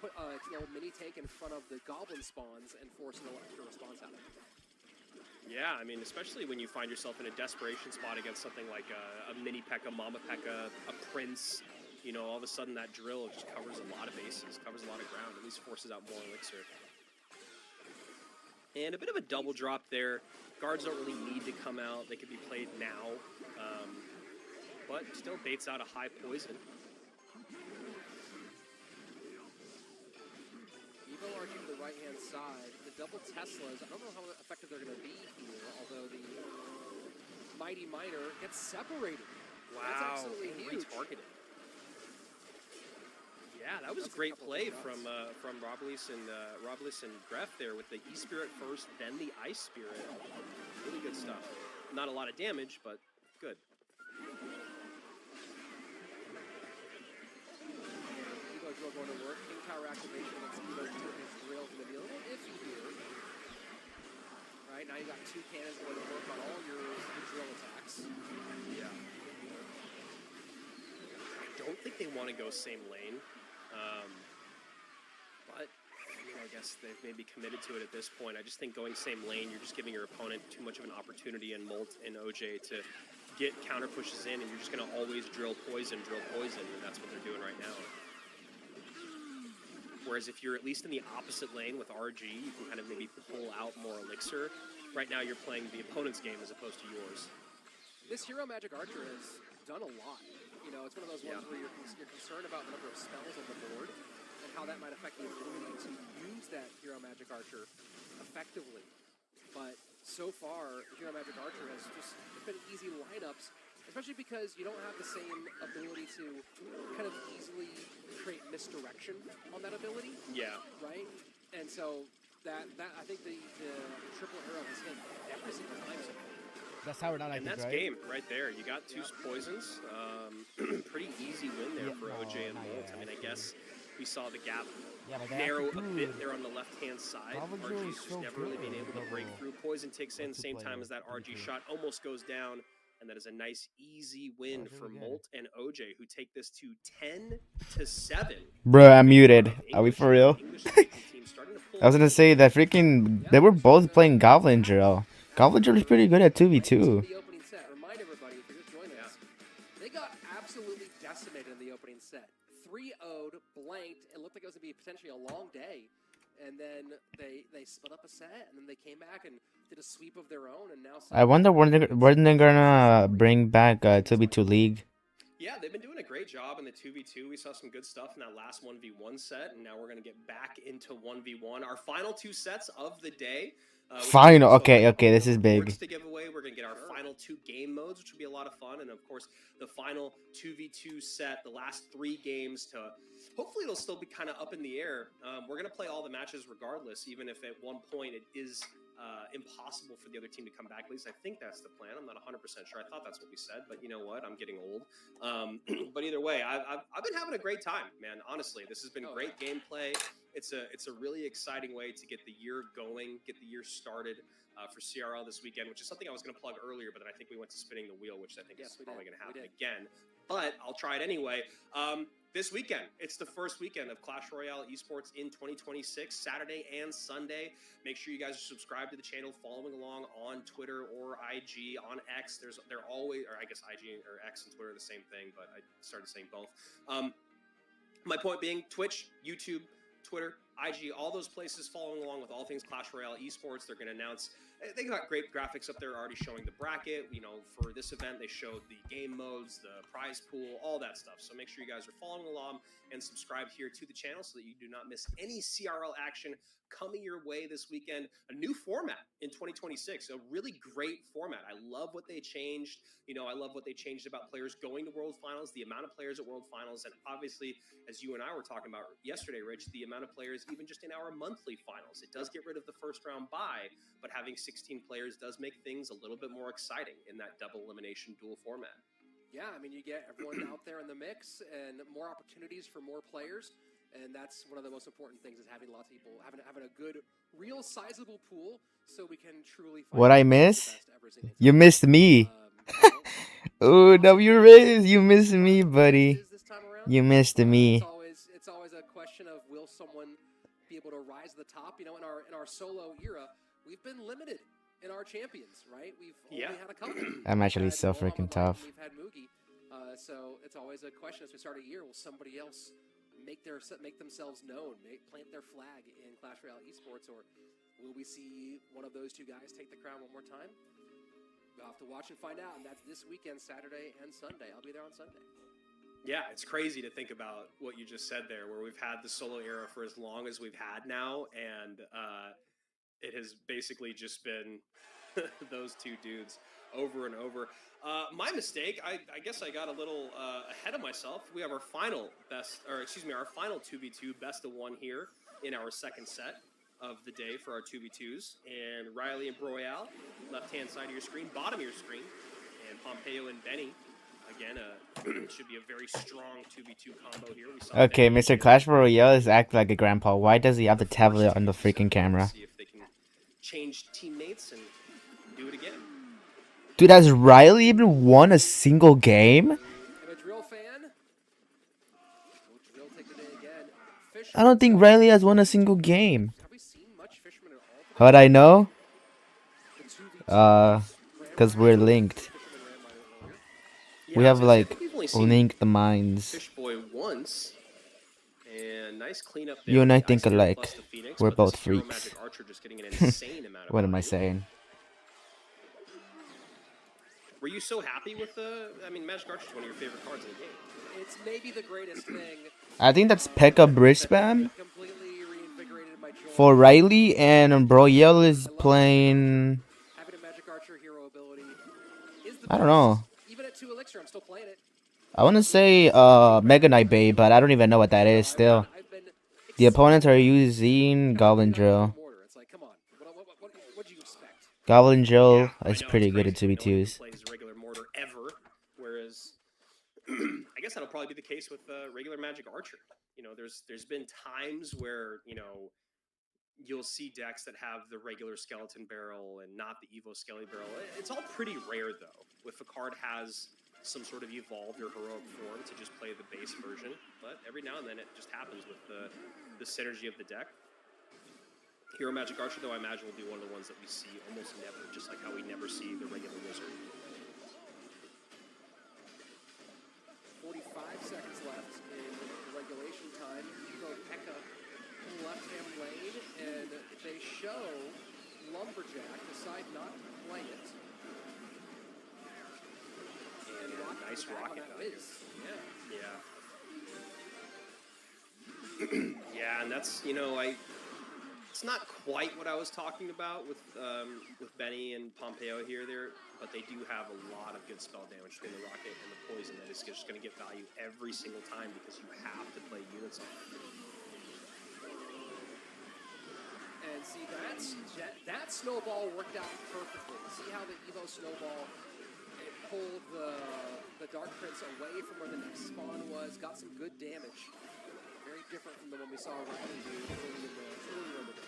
put a mini tank in front of the goblin spawns and force no extra response out of it. Yeah, especially when you find yourself in a desperation spot against something like a mini P.E.K.K.A, Mama P.E.K.K.A, a Prince, all of a sudden that drill just covers a lot of bases, covers a lot of ground, at least forces out more elixir. And a bit of a double drop there. Guards don't really need to come out. They could be played now, but still baits out a high poison. Evo arching to the right-hand side. The double Teslas, I don't know how effective they're going to be here, although the Mighty Miner gets separated. Wow, that's absolutely huge. Retargeted. Yeah, that was a great play from Robles and Gref there with the E-Spirit first, then the Ice Spirit. Really good stuff. Not a lot of damage, but good. Evo Drill going to work. King Tower activation against Evo Drill going to be a little iffy here. Right, now you got 2 cannons going to work on all your drill attacks. Yeah. I don't think they want to go same lane. But I guess they've maybe committed to it at this point. I just think going same lane, you're just giving your opponent too much of an opportunity in Molt and OJ to get counter pushes in, and you're just going to always drill poison, and that's what they're doing right now. Whereas if you're at least in the opposite lane with RG, you can kind of maybe pull out more elixir. Right now, you're playing the opponent's game as opposed to yours. This Hero Magic Archer has done a lot. You know, it's one of those ones where you're concerned about the number of spells on the board and how that might affect the ability to use that Hero Magic Archer effectively. But so far, Hero Magic Archer has just been easy lineups, especially because you don't have the same ability to kind of easily create misdirection on that ability. Yeah. Right? And so that I think the triple arrow has hit every single time so far. That's how we're not. And that's game right there. You got two poisons. Pretty easy win there for OJ and Molt. I mean, I guess we saw the gap narrow a bit there on the left-hand side. RG's just never really been able to break through. Poison takes in same time as that RG shot almost goes down. And that is a nice, easy win for Molt and OJ, who take this to 10-7. Bro, I'm muted. Are we for real? I was gonna say that freaking they were both playing Goblin Drill. Goblin Drill is pretty good at 2v2. Remind everybody, if you're just joining us, they got absolutely decimated in the opening set. 3-0'd, blanked. It looked like it was gonna be potentially a long day. And then they split up a set, and then they came back and did a sweep of their own, and now... I wonder when they're gonna bring back 2v2 League. Yeah, they've been doing a great job in the 2v2. We saw some good stuff in that last 1v1 set, and now we're going to get back into 1v1. Our final two sets of the day. Final, okay, this is big. To give away, we're going to get our final two game modes, which will be a lot of fun, and of course, the final 2v2 set, the last 3 games to... Hopefully, it'll still be kind of up in the air. We're going to play all the matches regardless, even if at one point it is... impossible for the other team to come back. At least I think that's the plan. I'm not 100% sure. I thought that's what we said, but you know what? I'm getting old. But either way, I've been having a great time, man. Honestly, this has been great gameplay. It's a really exciting way to get the year going, get the year started for CRL this weekend, which is something I was going to plug earlier, but then I think we went to spinning the wheel, which I think is probably going to happen again. But I'll try it anyway. This weekend, it's the first weekend of Clash Royale Esports in 2026, Saturday and Sunday. Make sure you guys are subscribed to the channel, following along on Twitter or IG, on X. They're always, or I guess IG or X and Twitter are the same thing, but I started saying both. My point being, Twitch, YouTube, Twitter, IG, all those places following along with all things Clash Royale Esports. They're going to announce, they got great graphics up there already showing the bracket. You know, for this event, they showed the game modes, the prize pool, all that stuff. So make sure you guys are following along and subscribe here to the channel so that you do not miss any CRL action coming your way this weekend. A new format in 2026, a really great format. I love what they changed. You know, I love what they changed about players going to World Finals, the amount of players at World Finals, and obviously, as you and I were talking about yesterday, Rich, the amount of players even just in our monthly finals. It does get rid of the first round bye, but having 16 players does make things a little bit more exciting in that double elimination duel format. Yeah, I mean, you get everyone out there in the mix and more opportunities for more players. And that's one of the most important things, is having lots of people, having a good, real sizable pool, so we can truly find what I miss? You time. missed me. Oh, W Riz, you missed me, buddy. You missed me. It's always a question of, will someone be able to rise to the top? You know, in our solo era, we've been limited in our champions, right? We've only had a couple. I'm actually so freaking tough. We've had Mugi, so it's always a question as we start a year: will somebody else make themselves known, plant their flag in Clash Royale Esports, or will we see one of those two guys take the crown one more time? We'll have to watch and find out, and that's this weekend, Saturday and Sunday. I'll be there on Sunday. Yeah, it's crazy to think about what you just said there, where we've had the solo era for as long as we've had now, and it has basically just been those two dudes over and over. My mistake, I guess I got a little ahead of myself. We have our final our final 2v2 best of 1 here in our second set of the day for our 2v2s. And Riley and Broyal, left-hand side of your screen, bottom of your screen. And Pompeo and Benny, again, should be a very strong 2v2 combo here. We saw Okay, Benny Mr. Clash Royale is acting like a grandpa. Why does he have the tablet on the freaking camera? See if they can change teammates and do it again. Dude, has Riley even won a single game? I'm a Drill fan. Will Drill take the day again? I don't think Riley has won a single game. Have we seen much Fisherman at all? How'd I know? The 2v2 Because we're linked. We have, like, linked the minds. Fishboy once, and nice cleanup there. You and I with the think Ice Bear alike. plus the Phoenix, We're but this both Hero freaks. Magic Archer just getting an insane amount of What am I value. saying? Were you so happy with the? I mean, Magic Archer is one of your favorite cards in the game. It's maybe the greatest thing. I think that's Pekka Brisbane Completely reinvigorated my joy. for Riley, and Bro Yell is playing. Having a Magic Archer hero ability is the I don't know. best. Even at 2 Elixir, I'm still playing it. I want to say Mega Knight Bait, but I don't even know what that is still. I've been The opponents are using Goblin Drill. It's like, come on. What do you expect? Goblin Drill I is know, pretty it's good at crazy. No one 2v2s. plays regular Mortar ever, whereas I guess that'll probably be the case with regular Magic Archer. You know, there's been times where you'll see decks that have the regular Skeleton Barrel and not the Evo Skelly Barrel. It's all pretty rare though. If a card has some sort of evolved or heroic form to just play the base version, but every now and then it just happens with the synergy of the deck. Hero Magic Archer, though, I imagine will be one of the ones that we see almost never, just like how we never see the regular Wizard. 45 seconds left in regulation time. Evo Pekka left-hand lane, and they show Lumberjack decide not to play it. And Nice rocket out here. Yeah. Yeah, and that's, it's not quite what I was talking about with Benny and Pompeo here, but they do have a lot of good spell damage between the rocket and the poison that is just going to get value every single time because you have to play units on it. And see, that snowball worked out perfectly. See how the Evo snowball pulled the Dark Prince away from where the next spawn was, got some good damage. Very different from the one we saw Riley do earlier in the game.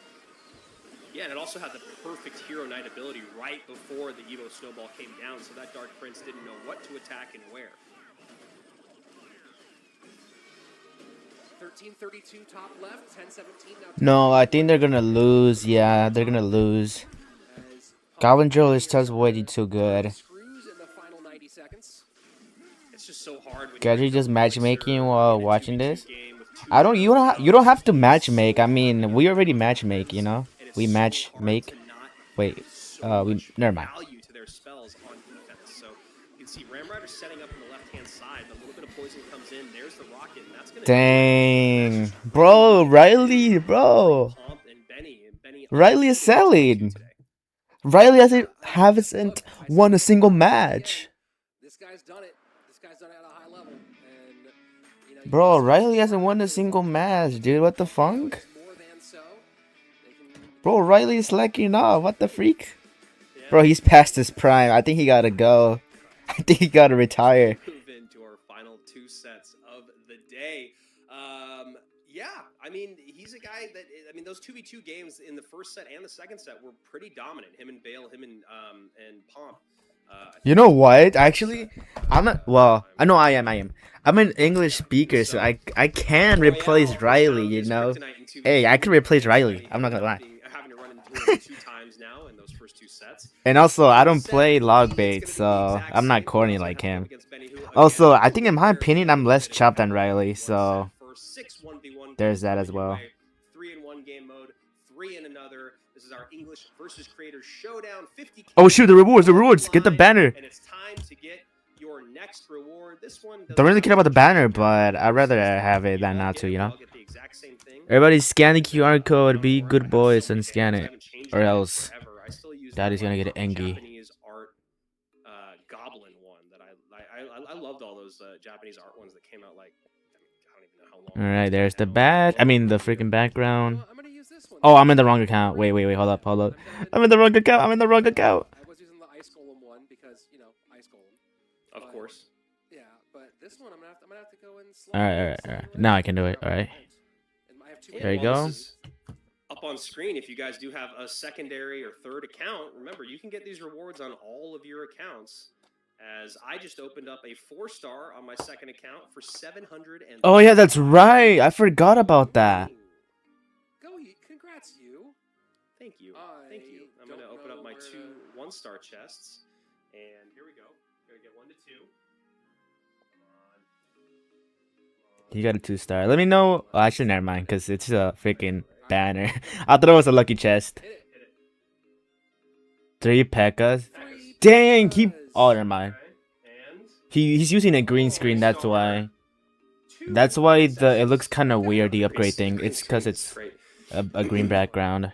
Yeah, and it also had the perfect Hero Knight ability right before the Evo Snowball came down, so that Dark Prince didn't know what to attack and where. 13:32 top left, 10:17 now. No, I think they're gonna lose. Yeah, they're gonna lose. Goblin Drill is just way too good. Screws in the final 90 seconds. It's just so hard when Guys, you just matchmaking while watching this? I don't. You don't have to matchmake. I mean, we already matchmake. You know, we matchmake. Wait. Never mind. Value to their spells on defense. So you can see Ramrider setting up on the left-hand side. A little bit of poison comes in. There's the rocket, and that's gonna. Dang, bro, Riley, bro. Riley is selling. Riley hasn't won a single match. This guy's done it. This guy's done it at a high level. And, bro, Riley hasn't won a single match, dude. What the funk? Bro, Riley is slacking off. What the freak? Bro, he's past his prime. I think he gotta go. I think he gotta retire. Move into our final 2 sets of the day. Yeah, I mean, he's a guy that, those 2v2 games in the first set and the second set were pretty dominant. Him and Bale, him and Pomp. You know what? Actually, I'm not. Well, I know I am. I'm an English speaker, so I can replace Riley. You know. Hey, I can replace Riley. I'm not gonna lie. Having to run into him 2 times now in those first 2 sets. And also, I don't play log bait, so I'm not corny like him. Also, I think in my opinion, I'm less chopped than Riley, so there's that as well. 3-in-1 game mode, 3 in another. This is our English versus Creators Showdown. 50. Oh shoot, the rewards! Get the banner. And it's time to get your next reward. This one don't really care about the banner, but I'd rather have it than not to, you know. Everybody scan the QR code, be good boys and scan it, or else Daddy's gonna get angry. Japanese art goblin one that I loved all those Japanese art ones that came out like I don't even know how long. All right, there's the badge. I mean the freaking background. Oh, I'm in the wrong account. Wait, hold up. I'm in the wrong account. I was using the Ice Golem one because Ice Golem. Of course. Yeah, but this one I'm gonna have to go and. All right. Now I can do it. All right. There you go. Up on screen, if you guys do have a secondary or third account, remember you can get these rewards on all of your accounts. As I just opened up a 4-star on my second account for 700. Oh yeah, that's right. I forgot about that. Congrats, you. Thank you. I'm gonna open up my 2 1-star chests, and here we go. We're gonna get 1 to 2. He got a 2-star. Let me know. Oh, actually, never mind, because it's a freaking banner. I thought it was a lucky chest. Hit it. 3 P.E.K.K.A.s. Three Dang, he. P.E.K.K.A.s. Oh, never mind. And He's using a green Oh, screen. That's why. two That's why it concessions. looks kind of weird. The Green- upgrade thing. green It's because screen is it's great. a green background.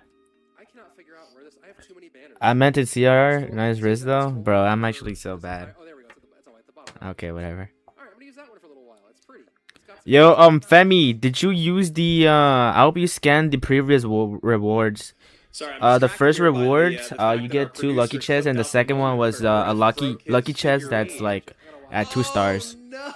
I cannot figure out where this. I have too many banners. I meant in CR. Scroll Nice down, Riz scroll though, down, bro. scroll I'm down. actually so bad. Oh, there we go. It's at the bottom. Okay, whatever. All right, I'm gonna use that one for a little while. It's pretty. It's got some Yo, nice Femi, did you use the I hope you scanned the previous rewards. Sorry, I'm The distracted first here by reward, the fact you that our get 2 lucky producer chests, clipped and the out second one moment was where a Griff broke his lucky chest figurine. that's like I gotta watch at 2 stars. No.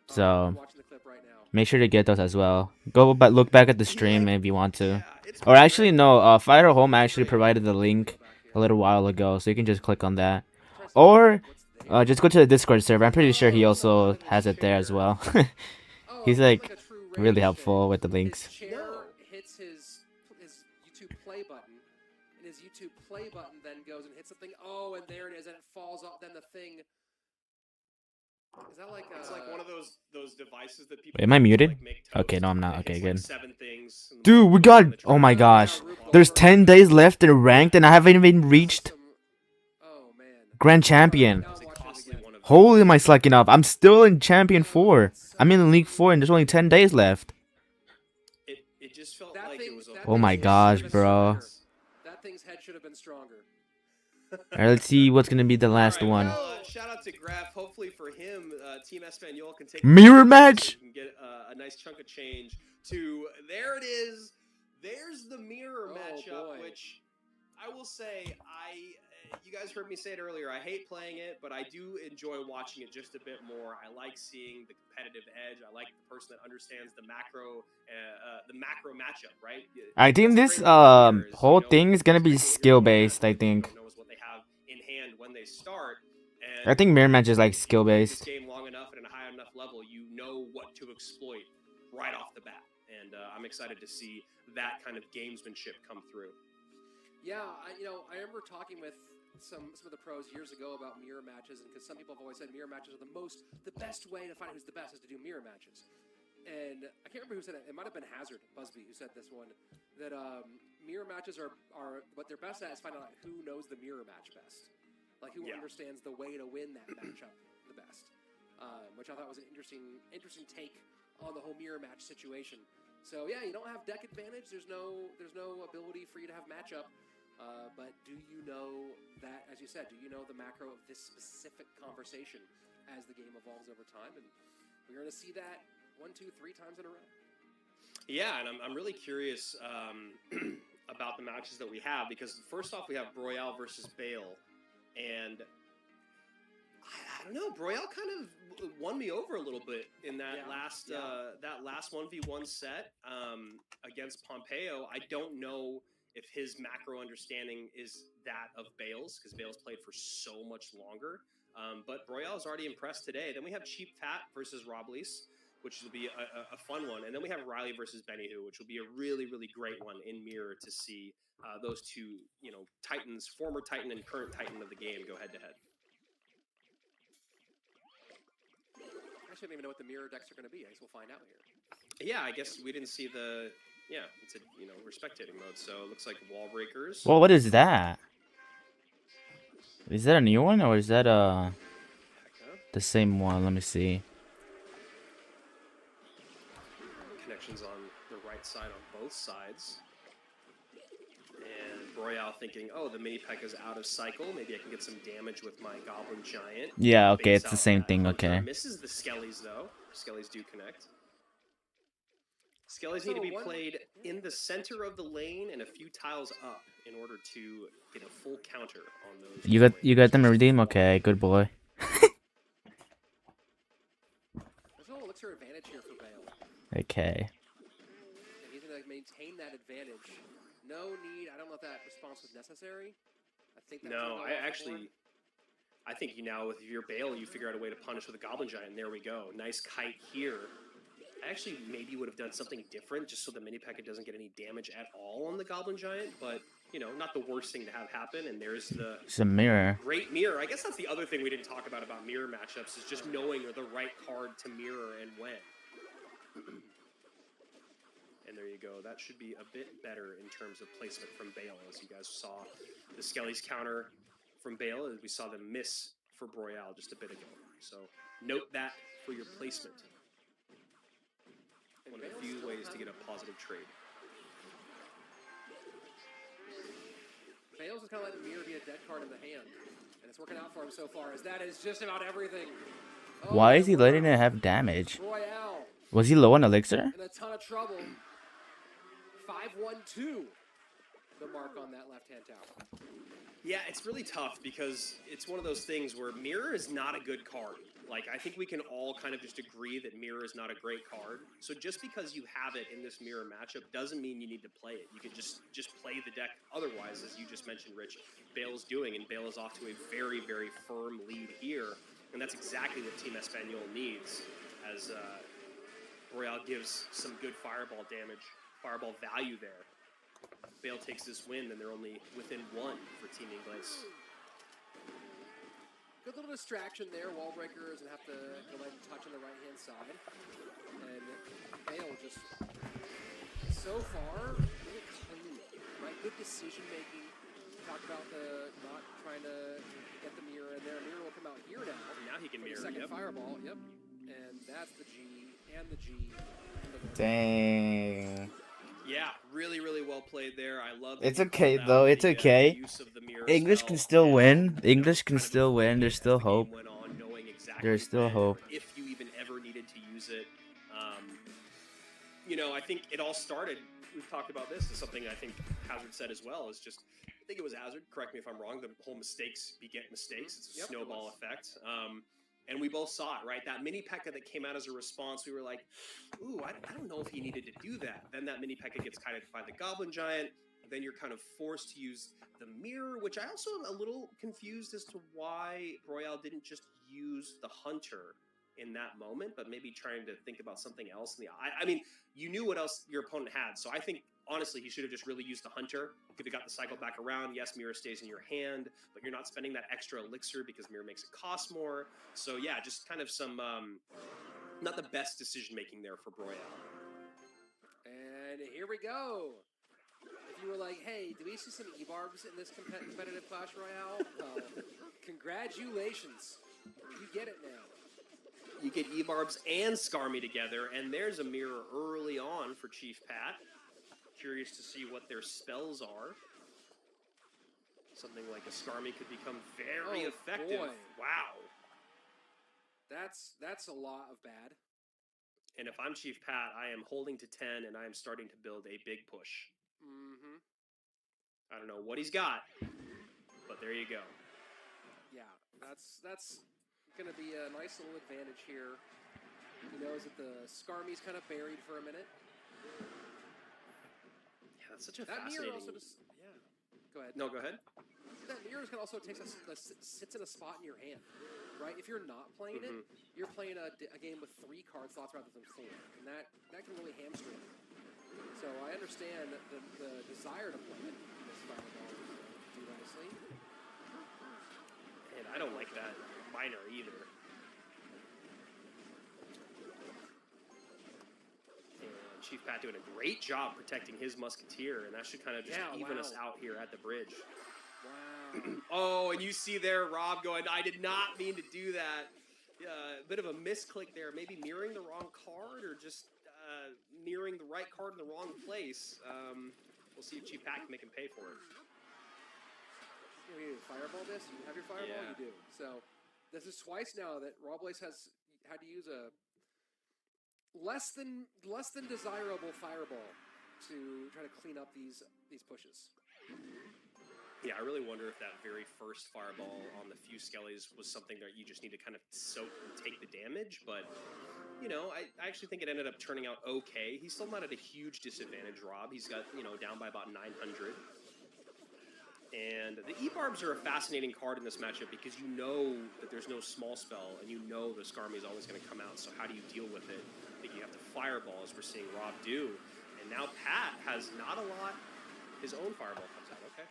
So I'm watching the clip right now. make sure to get those as well. Go but look back at the stream if you want to. Yeah, it's Or been actually great. no, Fire Home actually provided the link a little while ago, so you can just click on that. Or just go to the Discord server. I'm pretty sure he also has it there as well. Oh, He's it's like a true really rage helpful thing. with the His links. chair No. hits his YouTube play button, and his YouTube play button then goes and hits the thing. Oh, and there it is, and it falls off. Then the thing. Is that like It's like one of those devices that people. Wait, am I use to, muted? like, make Okay, toast. no, I'm not. It Okay, hits, good. Like 7 things in the Dude, bottom we of got. the Oh my tray. gosh. There's 10 days left in ranked, and I haven't even reached Oh man. Grand Champion. Now I'm It's a watching it costly again. one of Holy, am I slacking up? I'm still in Champion 4. I'm in League 4, and there's only 10 days left. It just felt That like thing- it was. that Oh thing's my head gosh, should have been bro. stronger. That thing's head should have been stronger. Alright, let's see what's gonna be the last All right, one. well, shout out to Graf. Hopefully for him, Team Espanol can take Mirror so match? he can get a nice chunk of change. To there it is. There's the mirror Oh, matchup, boy. which I will say you guys heard me say it earlier. I hate playing it, but I do enjoy watching it just a bit more. I like seeing the competitive edge. I like the person that understands the macro matchup, right? I think That's this the great about the mirror is, whole thing is gonna be exactly what skill you're looking based, at. I think. Everyone knows what they have in hand when they start. And I think mirror match is like if skill you've played this based. game long enough and at a high enough level, you know what to exploit right off the bat. And I'm excited to see that kind of gamesmanship come through. Yeah, I remember talking with some of the pros years ago about mirror matches, and because some people have always said mirror matches are the best way to find who's the best is to do mirror matches. And I can't remember who said it. It might have been Hazard Busby who said this one, that mirror matches are what they're best at is finding out who knows the mirror match best, like who understands the way to win that matchup the best. Which I thought was an interesting take on the whole mirror match situation. So yeah, you don't have deck advantage. There's no ability for you to have matchup. But do you know that, as you said, do you know the macro of this specific conversation as the game evolves over time? And we're going to see that 1, 2, 3 times in a row. Yeah, and I'm really curious about the matches that we have, because first off we have Broyal versus Bale, and I don't know, Broyal kind of won me over a little bit in that last 1v1 set against Pompeo. I don't know if his macro understanding is that of Bale's, because Bale's played for so much longer. But Broyal's already impressed today. Then we have Cheap Fat versus Roblis, which will be a fun one. And then we have Riley versus Benny, which will be a really, really great one in mirror to see those two, Titans, former Titan and current Titan of the game, go head to head. I shouldn't even know what the mirror decks are going to be. I guess we'll find out here. Yeah, I guess we didn't see the. Yeah, it's we're spectating mode, so it looks like wall breakers. Well, what is that? Is that a new one or is that the same one? Let me see. Connections on the right side on both sides. And Royale thinking, oh, the mini P.E.K.K.A's out of cycle. Maybe I can get some damage with my Goblin Giant. Yeah, okay, Baits it's the out same that thing, hunter. okay. Misses the Skellies, though. Skellies do connect. Skellies need to be played in the center of the lane and a few tiles up in order to get a full counter on those. You got them to redeem? Okay, good boy. There's no elixir advantage here for Bale. Okay. And he's going to maintain that advantage. No need. I don't know if that response was necessary. I think that No, I think now with your Bale, you figure out a way to punish with a Goblin Giant. And there we go. Nice kite here. I actually maybe would have done something different just so the mini P.E.K.K.A doesn't get any damage at all on the Goblin Giant, but, you know, not the worst thing to have happen, and there's the It's a mirror. great mirror. I guess that's the other thing we didn't talk about mirror matchups is just knowing the right card to mirror and when. And there you go. That should be a bit better in terms of placement from Bale, as you guys saw the Skelly's counter from Bale, as we saw them miss for Broyal just a bit ago. So note that for your placement. One of the few ways to get a positive trade. Bale's just kind of letting Mirror be a dead card in the hand, and it's working out for him so far, as that is just about everything. Oh, Why is he letting it have damage? Royale Was he low on elixir? in a ton of trouble. 5-1-2, the mark on that left-hand tower. Yeah, it's really tough because it's one of those things where Mirror is not a good card. Like, I think we can all kind of just agree that Mirror is not a great card. So just because you have it in this Mirror matchup doesn't mean you need to play it. You could just play the deck otherwise, as you just mentioned, Rich. Bale's doing, and Bale is off to a very, very firm lead here. And that's exactly what Team Espanol needs, as Royale gives some good fireball damage, fireball value there. Bale takes this win, and they're only within 1 for Team Inglace. Good little distraction there. Wallbreaker doesn't have to go ahead and touch on the right-hand side. And Bale just, so far, really clean, right? Good decision-making. Talked about the not trying to get the mirror in there. Mirror will come out here now. And now he can mirror, Second yep. fireball, yep. And that's the G and the G. Dang. Yeah, really, really well played there. I love. It's okay though. It's okay. English can still win. English can still win. There's still hope. There's still hope. If you even ever needed to use it, you know, I think it all started. We've talked about this. Is something I think Hazard said as well. Is just, I think it was Hazard. Correct me if I'm wrong. The whole mistakes beget mistakes. It's a snowball effect. And we both saw it, right? That mini P.E.K.K.A that came out as a response, we were like, ooh, I don't know if he needed to do that. Then that mini P.E.K.K.A gets kited by the Goblin Giant. Then you're kind of forced to use the mirror, which I also am a little confused as to why Royale didn't just use the Hunter in that moment, but maybe trying to think about something else. I mean, you knew what else your opponent had, so I think, honestly, he should have just really used the Hunter. Could have got the cycle back around. Yes, mirror stays in your hand, but you're not spending that extra elixir because mirror makes it cost more. So yeah, just kind of some, not the best decision-making there for Broyal. And here we go. If you were like, hey, do we see some E-Barbs in this competitive Clash Royale? Well, congratulations. You get it now. You get E-Barbs and Skarmy together, and there's a mirror early on for Chief Pat. Curious to see what their spells are. Something like a Skarmy could become very effective. Boy. Wow. That's a lot of bad. And if I'm Chief Pat, I am holding to 10, and I am starting to build a big push. Mm-hmm. I don't know what he's got, but there you go. Yeah, that's going to be a nice little advantage here. He knows that the Skarmy's kind of buried for a minute. Yeah, that's such a that fascinating... mirror also just, yeah. Go ahead. No, go ahead. That mirror can also sits in a spot in your hand, right? If you're not playing it, you're playing a game with 3 card slots rather than 4, and that can really hamstring. So I understand the desire to play it. This fireball do nicely. And I don't like that minor either. And Chief Pat doing a great job protecting his Musketeer, and that should kind of just even us out here at the bridge. Wow. Oh, and you see there Rob going, I did not mean to do that. A bit of a misclick there, maybe mirroring the wrong card or just mirroring the right card in the wrong place. We'll see if Chief Pat can make him pay for it. You fireball this? You have your fireball? Yeah. You do. So this is twice now that Robles has had to use a less than desirable fireball to try to clean up these pushes. Yeah, I really wonder if that very first fireball on the few Skellies was something that you just need to kind of soak and take the damage, but, you know, I actually think it ended up turning out okay. He's still not at a huge disadvantage, Rob. He's got, you know, down by about 900. And the E-Barbs are a fascinating card in this matchup because you know that there's no small spell, and you know the Skarmy is always going to come out, so how do you deal with it? I think you have to fireball, as we're seeing Rob do. And now Pat has not a lot. His own fireball comes out. Okay.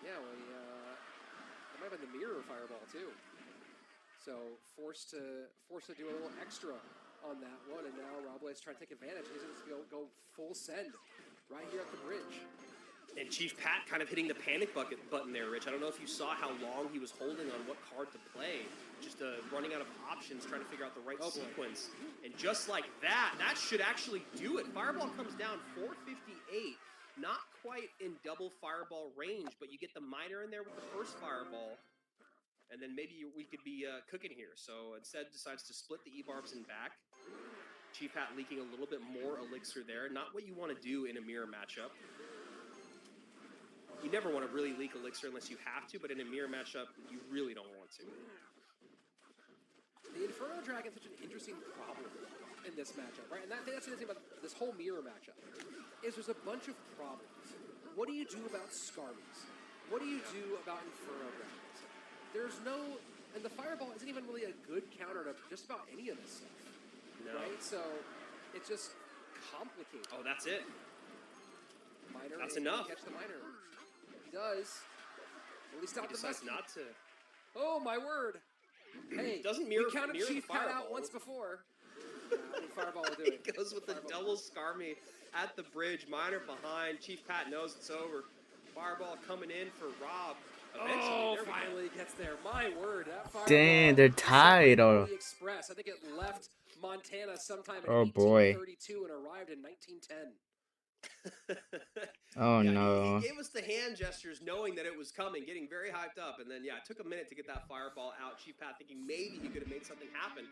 Yeah, well, it might have been the mirror fireball too. So forced to do a little extra on that one, and now Rob is trying to take advantage. He's going to go full send right here at the bridge. And Chief Pat kind of hitting the panic button there, Rich. I don't know if you saw how long he was holding on what card to play. Just running out of options, trying to figure out the right sequence. And just like that, that should actually do it. Fireball comes down 458. Not quite in double fireball range, but you get the minor in there with the first fireball. And then maybe we could be cooking here. So instead decides to split the E-barbs in back. Chief Pat leaking a little bit more elixir there. Not what you want to do in a mirror matchup. You never want to really leak elixir unless you have to, but in a mirror matchup, you really don't want to. The Inferno Dragon's such an interesting problem in this matchup, right? And that's the thing about this whole mirror matchup, is there's a bunch of problems. What do you do about Skarmies? What do you do about Inferno Dragons? There's no... And the Fireball isn't even really a good counter to just about any of this stuff. No. Right? So, it's just complicated. Oh, that's it. Minor, that's enough. Catch the minor. He does. Will he stop the decides not to. Oh, my word. Hey, doesn't mirror, we counted mirror Chief Pat out once before. Fireball will do it. He goes with the double Skarmy at the bridge. Minor behind. Chief Pat knows it's over. Fireball coming in for Rob. Eventually, finally gets there. My word, that fireball. Dang, they're tied. Oh. Express. I think it left Montana sometime in 1832 and arrived in 1910. Oh no. He gave us the hand gestures knowing that it was coming, getting very hyped up, and then it took a minute to get that fireball out. Chief Pat thinking maybe he could have made something happen.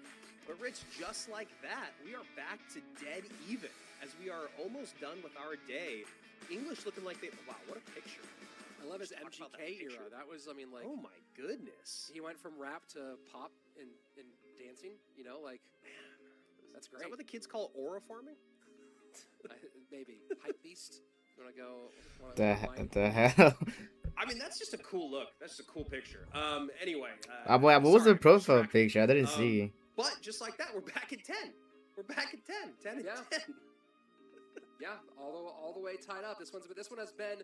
But Rich, just like that, we are back to dead even as we are almost done with our day. English looking like wow, what a picture. I love his MGK era. That was, I mean, like... Oh my goodness. He went from rap to pop and dancing, you know, like... That's great. Is that what the kids call aura farming? Maybe. Hype Beast? You want to go... The hell? I mean, that's just a cool look. That's just a cool picture. Anyway. What was the profile picture? I didn't see. But just like that, we're back at 10. We're back at 10. 10 and 10. Yeah, all the way tied up. This one has been,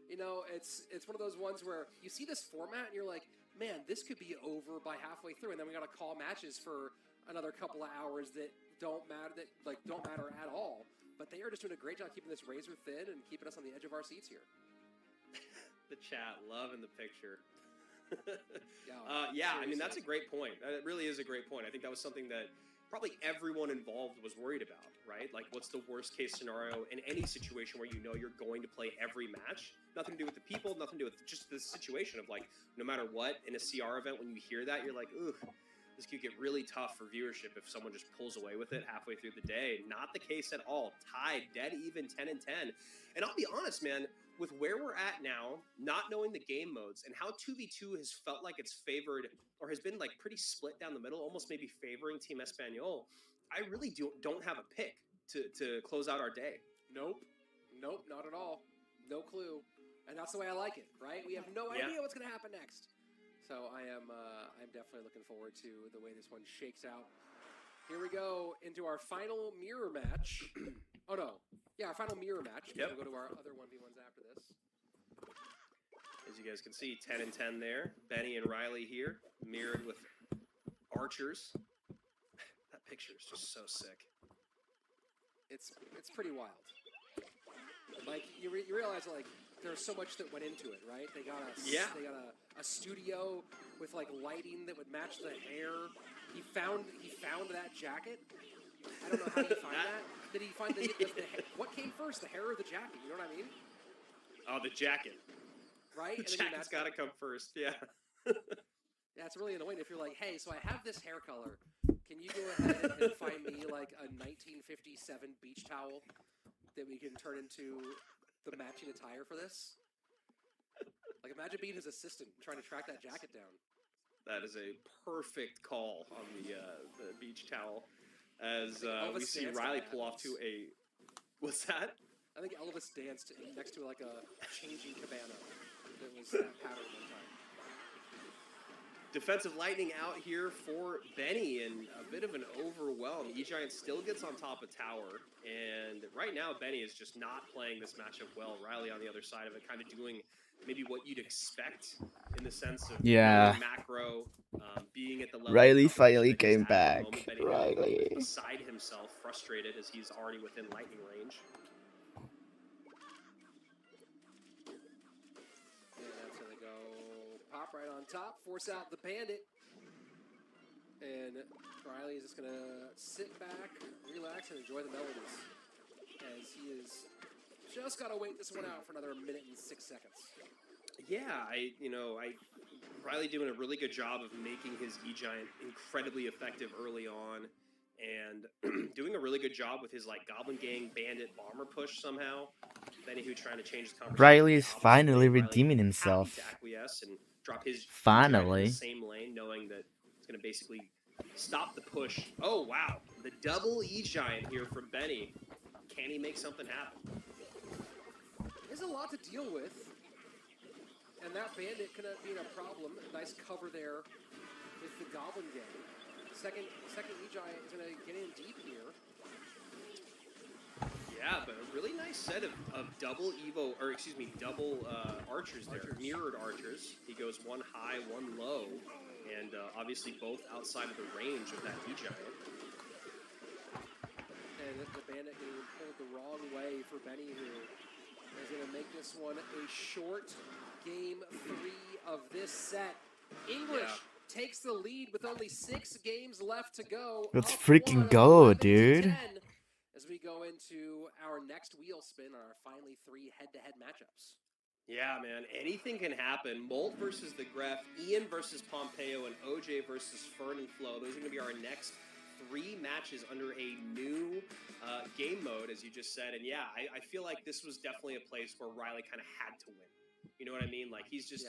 you know, it's one of those ones where you see this format and you're like, man, this could be over by halfway through, and then we got to call matches for another couple of hours that don't matter at all. But they are just doing a great job keeping this razor thin and keeping us on the edge of our seats here. The chat loving the picture. Yeah, I mean, that's a great point. It really is a great point. I think that was something that probably everyone involved was worried about, right? Like, what's the worst case scenario in any situation where you know you're going to play every match? Nothing to do with the people, nothing to do with just the situation of, like, no matter what, in a CR event, when you hear that, you're like, ugh, this could get really tough for viewership if someone just pulls away with it halfway through the day. Not the case at all. Tied, dead even, 10 and 10. And I'll be honest, man, with where we're at now, not knowing the game modes, and how 2v2 has felt like it's favored, or has been like pretty split down the middle, almost maybe favoring Team Espanol, I really don't have a pick to close out our day. Nope, not at all. No clue. And that's the way I like it, right? We have no idea what's going to happen next. So I'm definitely looking forward to the way this one shakes out. Here we go into our final mirror match. Oh no, yeah, our final mirror match. Yep. We'll go to our other 1v1s after this. As you guys can see, 10 and 10 there. Benny and Riley here, mirrored with archers. That picture is just so sick. It's pretty wild. Like you realize, like, there's so much that went into it, right? They got a studio with like lighting that would match the hair. He found that jacket. I don't know how he found that. Did he find the what came first, the hair or the jacket? You know what I mean? Oh, the jacket. Right? The jacket's got to come first. Yeah. Yeah, it's really annoying if you're like, hey, so I have this hair color. Can you go ahead and find me like a 1957 beach towel that we can turn into the matching attire for this? Like, imagine being his assistant trying to track that jacket down. That is a perfect call on the beach towel. As we see Riley pull off to a... What's that? I think Elvis danced next to like a changing cabana. It was that pattern one time. Defensive lightning out here for Benny, and a bit of an overwhelm. E-Giant still gets on top of tower, and right now Benny is just not playing this matchup well. Riley on the other side of it, kind of doing maybe what you'd expect in the sense of Yeah. macro, being at the level Riley of competition finally that he's came at the back. moment. Benny Riley. beside himself, frustrated as he's already within lightning range. And that's where they go. Pop right on top, force out the bandit. And Riley is just going to sit back, relax, and enjoy the melodies. As he is just got to wait this one out for another minute and 6 seconds. Yeah, Riley doing a really good job of making his E-Giant incredibly effective early on, and doing a really good job with his like Goblin Gang, Bandit, Bomber push somehow. Benny who trying to change the conversation. Riley is Obviously, finally Riley redeeming happy himself. to acquiesce and drop his Finally. E-Giant in the same lane, knowing that it's going to basically stop the push. Oh wow, the double E-Giant here from Benny. Can he make something happen? There's a lot to deal with. And that bandit could have been a problem. Nice cover there with the Goblin Gang. Second E-Giant is going to get in deep here. Yeah, but a really nice set of double Evo, or excuse me, double archers there. Mirrored archers. He goes one high, one low, and obviously both outside of the range of that E-Giant. And the bandit getting pulled the wrong way for Benny, who is going to make this one a short game 3 of this set. English takes the lead with only 6 games left to go. Let's Up freaking 1, go, 11 to dude. 10, as we go into our next wheel spin on our finally 3 head-to-head matchups. Yeah, man, anything can happen. Molt versus the Gref, Ian versus Pompeo, and OJ versus Fern and Flo. Those are going to be our next 3 matches under a new game mode, as you just said. And yeah, I feel like this was definitely a place where Riley kind of had to win. You know what I mean? Like, he's just,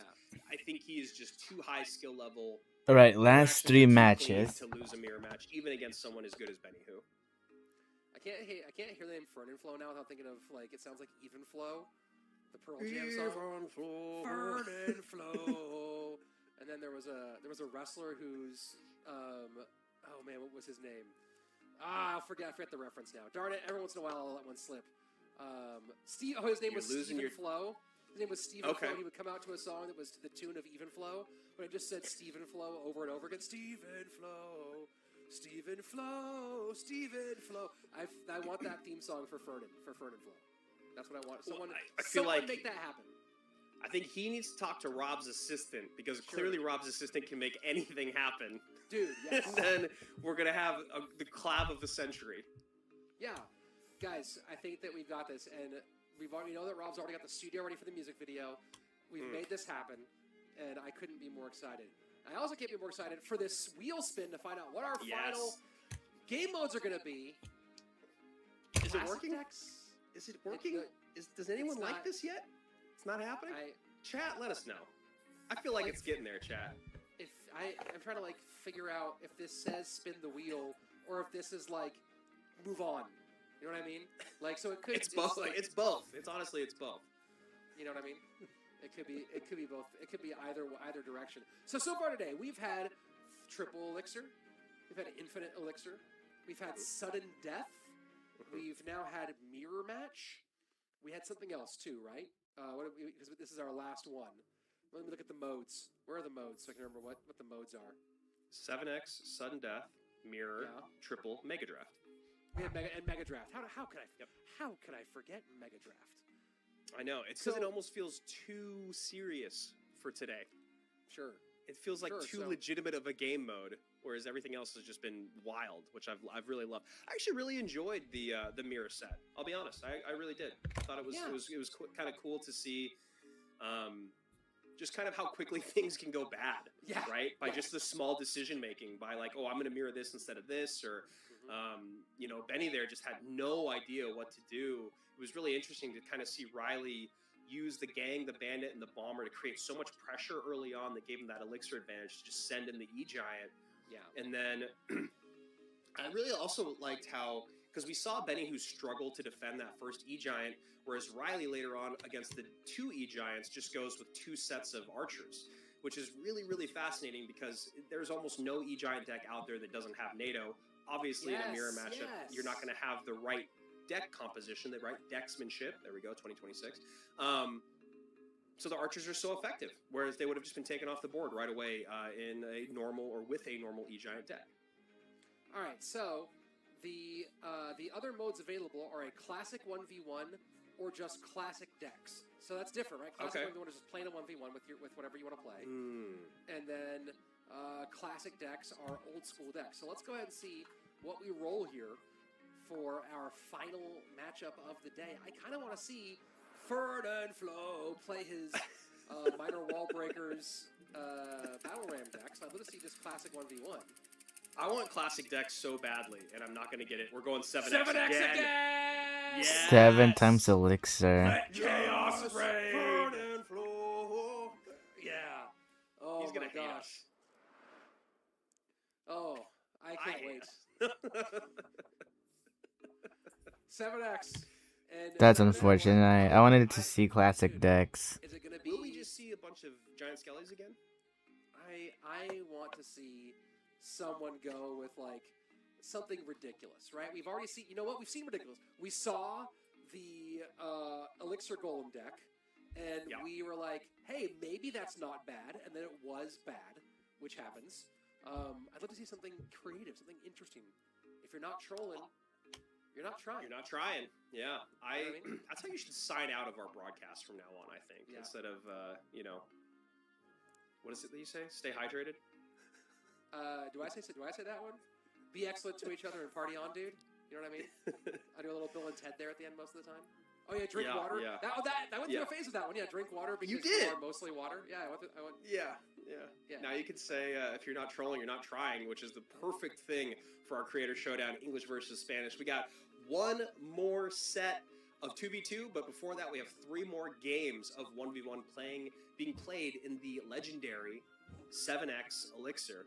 I think he is just too high skill level. All right, last 3 matches. To lose a mirror match, even against someone as good as Benny Who. I can't hear the name Fern and Flo now without thinking of, like, it sounds like Even Flow, the Pearl Jam song. Fern and Flo. And then there was a wrestler who's, oh man, what was his name? I forget the reference now. Darn it, every once in a while I'll let one slip. His name was Stephen Flow. His name was Stephen Flow. He would come out to a song that was to the tune of Even Flow, but it just said Stephen Flow over and over again. Stephen Flow, Stephen Flow, Stephen Flow. I want that theme song for Fern and Flow. That's what I want. Someone, I feel like make that happen. I think he needs to talk to Rob's assistant, because clearly Rob's assistant can make anything happen. Dude, yes. And then we're going to have the collab of the century. Yeah. Guys, I think that we've got this, and we know that Rob's already got the studio ready for the music video. We've made this happen, and I couldn't be more excited. I also can't be more excited for this wheel spin to find out what our final game modes are going to be. Is it working? Is it working? Does anyone like this yet? It's not happening? Chat, let us know. I feel like it's getting there, chat. I'm trying to, like, figure out if this says spin the wheel or if this is, like, move on. You know what I mean? Like, so it could. It's both. It's both. It's honestly, it's both. You know what I mean? It could be both. It could be either direction. So far today, we've had triple elixir, we've had infinite elixir, we've had sudden death, we've now had mirror match. We had something else too, right? Because this is our last one. Let me look at the modes. Where are the modes so I can remember what the modes are? 7X, sudden death, mirror, triple, mega draft. We have mega draft. How could I forget mega draft? I know. It's because it almost feels too serious for today. Sure. It feels like too legitimate of a game mode, whereas everything else has just been wild, which I've really loved. I actually really enjoyed the mirror set. I'll be honest. I really did. I thought it was kind of cool to see just kind of how quickly things can go bad. Yeah. Right? By just the small decision making, by like, oh, I'm going to mirror this instead of this, or Benny there just had no idea what to do. It was really interesting to kind of see Riley use the gang, the bandit, and the bomber to create so much pressure early on that gave him that elixir advantage to just send in the E-Giant. Yeah. And then I really also liked how, because we saw Benny who struggled to defend that first E-Giant, whereas Riley later on against the 2 E-Giants just goes with 2 sets of archers. which is really, really fascinating because there's almost no E-Giant deck out there that doesn't have NATO. Obviously, in a mirror matchup, you're not going to have the right deck composition, the right decksmanship. There we go, 2026. So the archers are so effective, whereas they would have just been taken off the board right away in a normal or with a normal E-Giant deck. All right, so the other modes available are a classic 1v1 or just classic decks. So that's different, right? Classic 1v1 is just playing a 1v1 with whatever you want to play. And then classic decks are old school decks. So let's go ahead and see what we roll here for our final matchup of the day. I kind of want to see Ferdinand Flo play his Minor Wall Breakers Battle Ram deck. So I'd love to see just classic 1v1. I want classic decks so badly, and I'm not going to get it. We're going 7x, 7x again. Yes! 7 times elixir. Chaos Raid! Ferdinand Flo! Yeah. Oh, He's going to hate gosh. us. Oh, I can't wait. 7x. And That's unfortunate. I wanted to see classic decks. Is it going to be? Will we just see a bunch of giant skellies again? I want to see someone go with like something ridiculous, right? We've already seen. You know what? We've seen ridiculous. We saw the Elixir Golem deck, and we were like, "Hey, maybe that's not bad," and then it was bad, which happens. I'd love to see something creative, something interesting. If you're not trolling, you're not trying. You're not trying. Yeah, You know what I mean? That's how you should sign out of our broadcast from now on. I think instead of what is it that you say? Stay hydrated. Do I say that one? Be excellent to each other and party on, dude. You know what I mean? I do a little Bill and Ted there at the end most of the time. Oh yeah, drink water. Yeah. I went through a phase with that one. Yeah, drink water because you did. are mostly water. Yeah, I went. Yeah. Now you could say if you're not trolling, you're not trying, which is the perfect thing for our Creator Showdown, English versus Spanish. We got one more set of 2v2, but before that we have 3 more games of 1v1 being played in the legendary 7x Elixir.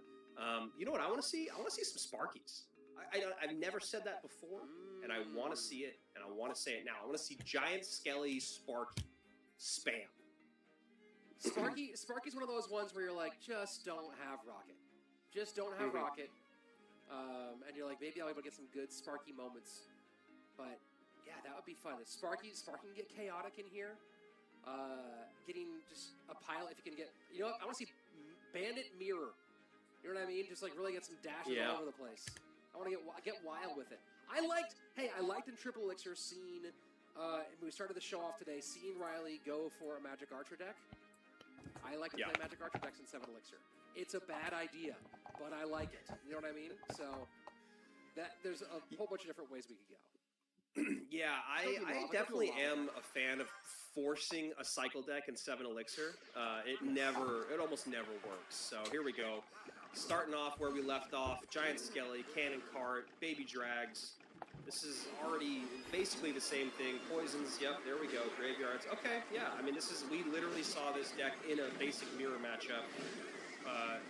You know what I want to see? I want to see some Sparkies. I've never said that before, and I want to see it, and I want to say it now. I want to see Giant Skelly Sparky spam. Sparky's one of those ones where you're like, just don't have Rocket. Just don't have Rocket. And you're like, maybe I'll be able to get some good Sparky moments. But, yeah, that would be fun. Sparky can get chaotic in here. Getting just a pile, if you can get... You know what? I want to see Bandit Mirror. You know what I mean? Just, like, really get some dashes all over the place. I want to get wild with it. I liked in Triple Elixir seeing... we started the show off today, seeing Riley go for a Magic Archer deck. I like to play Magic Archer decks in 7 Elixir. It's a bad idea, but I like it. You know what I mean? So there's a whole bunch of different ways we could go. Yeah, I definitely am a fan of forcing a cycle deck in 7 Elixir. It almost never works. So here we go. Starting off where we left off, Giant Skelly, Cannon Cart, Baby Drags. This is already basically the same thing. Poisons, yep, there we go. Graveyards. Okay, yeah. I mean, we literally saw this deck in a basic mirror matchup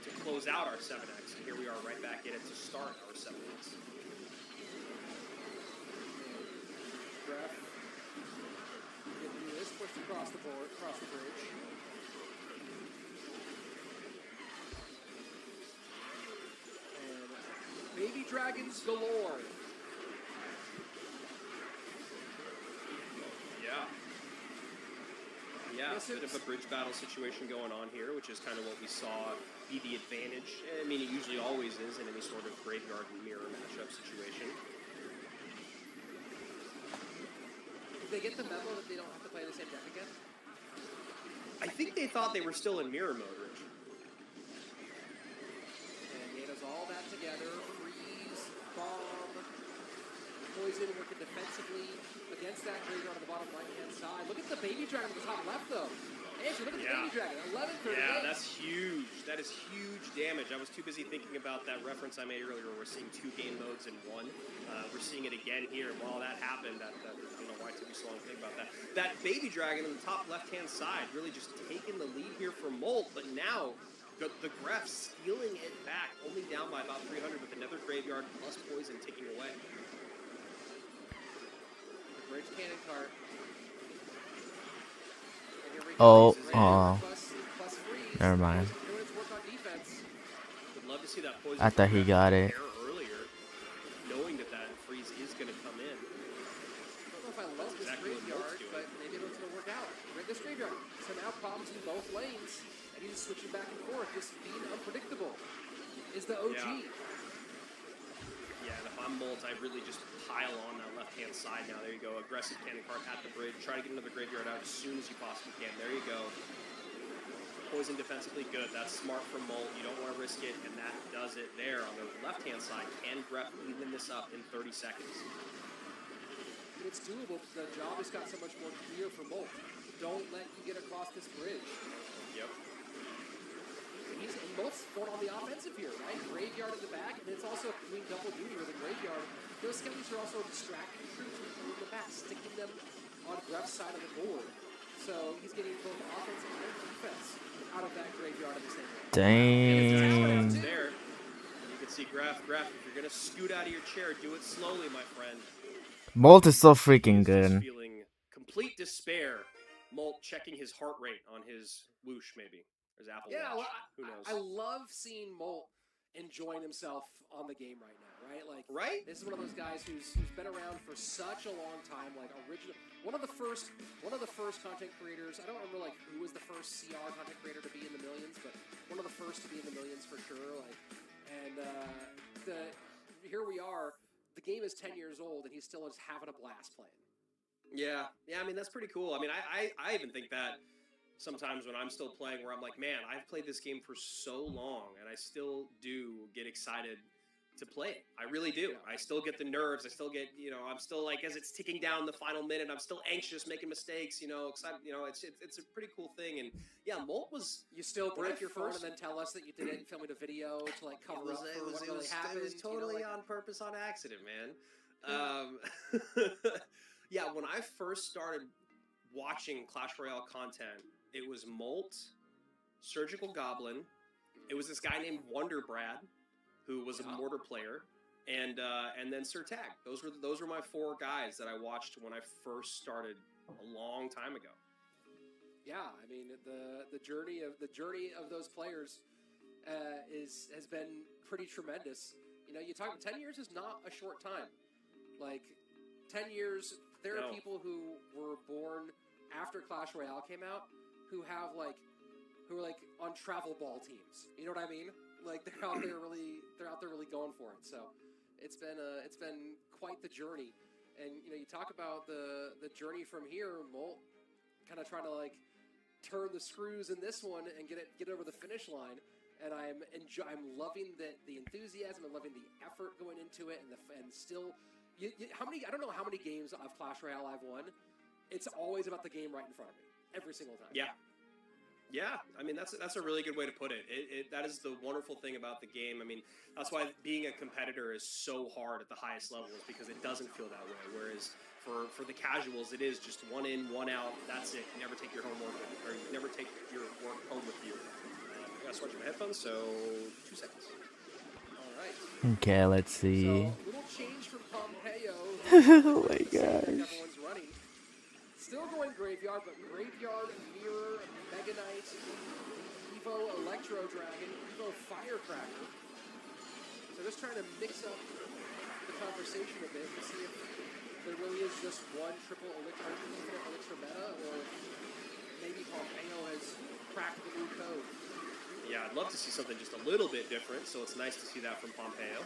to close out our 7x. And here we are right back in it to start our 7x. Graph. This pushed across the board, across the bridge. And Baby Dragons galore. Yeah, a bit of a bridge battle situation going on here, which is kind of what we saw be the advantage. I mean, it usually always is in any sort of graveyard and mirror matchup situation. Did they get the memo that they don't have to play the same deck again? I think they thought they were still in mirror mode, Rich. And he does all that together. Freeze, bomb, poison working defensively against that graveyard on the bottom right-hand side. Look at the Baby Dragon on the top left, though. Andrew, look at the Baby Dragon. 11 Yeah, that's huge. That is huge damage. I was too busy thinking about that reference I made earlier where we're seeing 2 game modes in 1. We're seeing it again here. While that happened, I don't know why it took me so long to think about that. That Baby Dragon on the top left-hand side really just taking the lead here for Molt, but now the Gref stealing it back, only down by about 300 with another graveyard plus poison ticking away. Bridge Cannon Cart. Oh, Plus freeze. Never mind. Doing its work on defense. Would love to see that poison. I thought he got it. Earlier, knowing that freeze is going to come in. I don't know if I love this graveyard, but maybe it's going to work out. This graveyard. So now problems in both lanes, and he's switching back and forth. This being unpredictable is the OG. Yeah, and if I'm Molt, I really just pile on that left-hand side now. There you go. Aggressive cannon cart at the bridge. Try to get another graveyard out as soon as you possibly can. There you go. Poison defensively good. That's smart from Molt. You don't want to risk it, and that does it there. On the left-hand side, can Gref even this up in 30 seconds? It's doable. The job has got so much more clear for Molt. Don't let you get across this bridge. Yep. And Molt's going on the offensive here, right? Graveyard in the back, and it's also doing double duty with the graveyard. Those skeletons are also distracting troops from the back, sticking them on Gref's side of the board. So he's getting both offense and defense out of that graveyard in the same way. Dang. There. You can see Gref, if you're going to scoot out of your chair, do it slowly, my friend. Molt is so freaking good. Feeling complete despair. Molt checking his heart rate on his whoosh, maybe. His Apple Watch. Who knows? I love seeing Molt enjoying himself on the game right now, right? Like, this is one of those guys who's been around for such a long time. Like, one of the first content creators. I don't remember like who was the first CR content creator to be in the millions, but one of the first to be in the millions for sure. Like, and here we are. The game is 10 years old, and he still is having a blast playing. Yeah. I mean, that's pretty cool. I mean, I even think that sometimes when I'm still playing, where I'm like, man, I've played this game for so long, and I still do get excited to play it. I really do. I still get the nerves. I still get, I'm still like, as it's ticking down the final minute, I'm still anxious, making mistakes, excited. It's a pretty cool thing. And yeah, Molt was. You still break your phone and then tell us that you didn't film a video to like cover up for what really happened. It was totally on purpose, on accident, man. Yeah, when I first started watching Clash Royale content, it was Molt, Surgical Goblin. It was this guy named Wonder Brad, who was a Mortar player, and then Sir Tag. Those were my four guys that I watched when I first started a long time ago. Yeah, I mean the journey of those players has been pretty tremendous. You talk about 10 years is not a short time. Like 10 years, there are people who were born after Clash Royale came out who are like on travel ball teams. You know what I mean? Like they're out there really going for it. So it's been quite the journey. And you talk about the journey from here, Molt kind of trying to like turn the screws in this one and get over the finish line. And I'm loving the enthusiasm and loving the effort going into it, and still, I don't know how many games of Clash Royale I've won. It's always about the game right in front of me every single time. Yeah. I mean that's a really good way to put it. That is the wonderful thing about the game. I mean that's why being a competitor is so hard at the highest levels, because it doesn't feel that way. Whereas for the casuals, it is just one in, one out. That's it. You never take your homework, or you never take your work home with you. I gotta switch my headphones, so 2 seconds. All right. Okay, let's see. So, little change from Pompeo. Oh my gosh. Everyone's running. Still going Graveyard, but Graveyard, Mirror, Mega Knight, Evo Electro Dragon, Evo Firecracker. So just trying to mix up the conversation a bit to see if there really is just one triple elixir, infinite elixir meta, or maybe Pompeo has cracked the new code. Yeah, I'd love to see something just a little bit different, so it's nice to see that from Pompeo.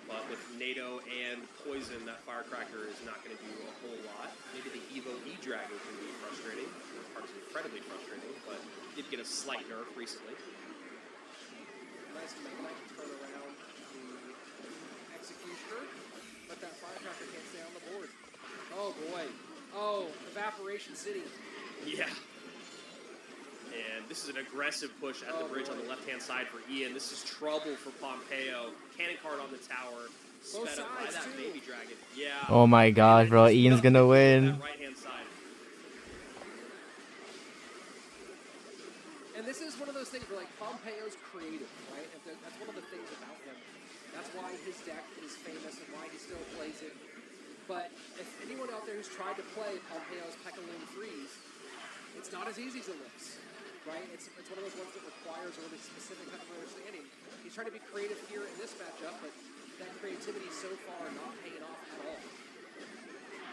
But with NATO and Poison, that Firecracker is not going to do a whole lot. Maybe the Evo E-Dragon can be frustrating. The part is incredibly frustrating, but did get a slight nerf recently. Nice Mega Knight to turn around the Executioner, but that Firecracker can't stay on the board. Oh boy. Oh, Evaporation City. Yeah. And this is an aggressive push at the bridge on the left-hand side for Ian. This is trouble for Pompeo. Cannon card on the tower. Sped up by that baby dragon. Yeah. Oh my gosh, bro. Ian's gonna win. Right-hand side. And this is one of those things where, like, Pompeo's creative, right? That's one of the things about him. That's why his deck is famous and why he still plays it. But if anyone out there who's tried to play Pompeo's Pekaloon Freeze, it's not as easy as it looks. right? It's one of those ones that requires a really specific type of understanding. He's trying to be creative here in this matchup, but that creativity so far not paying off at all.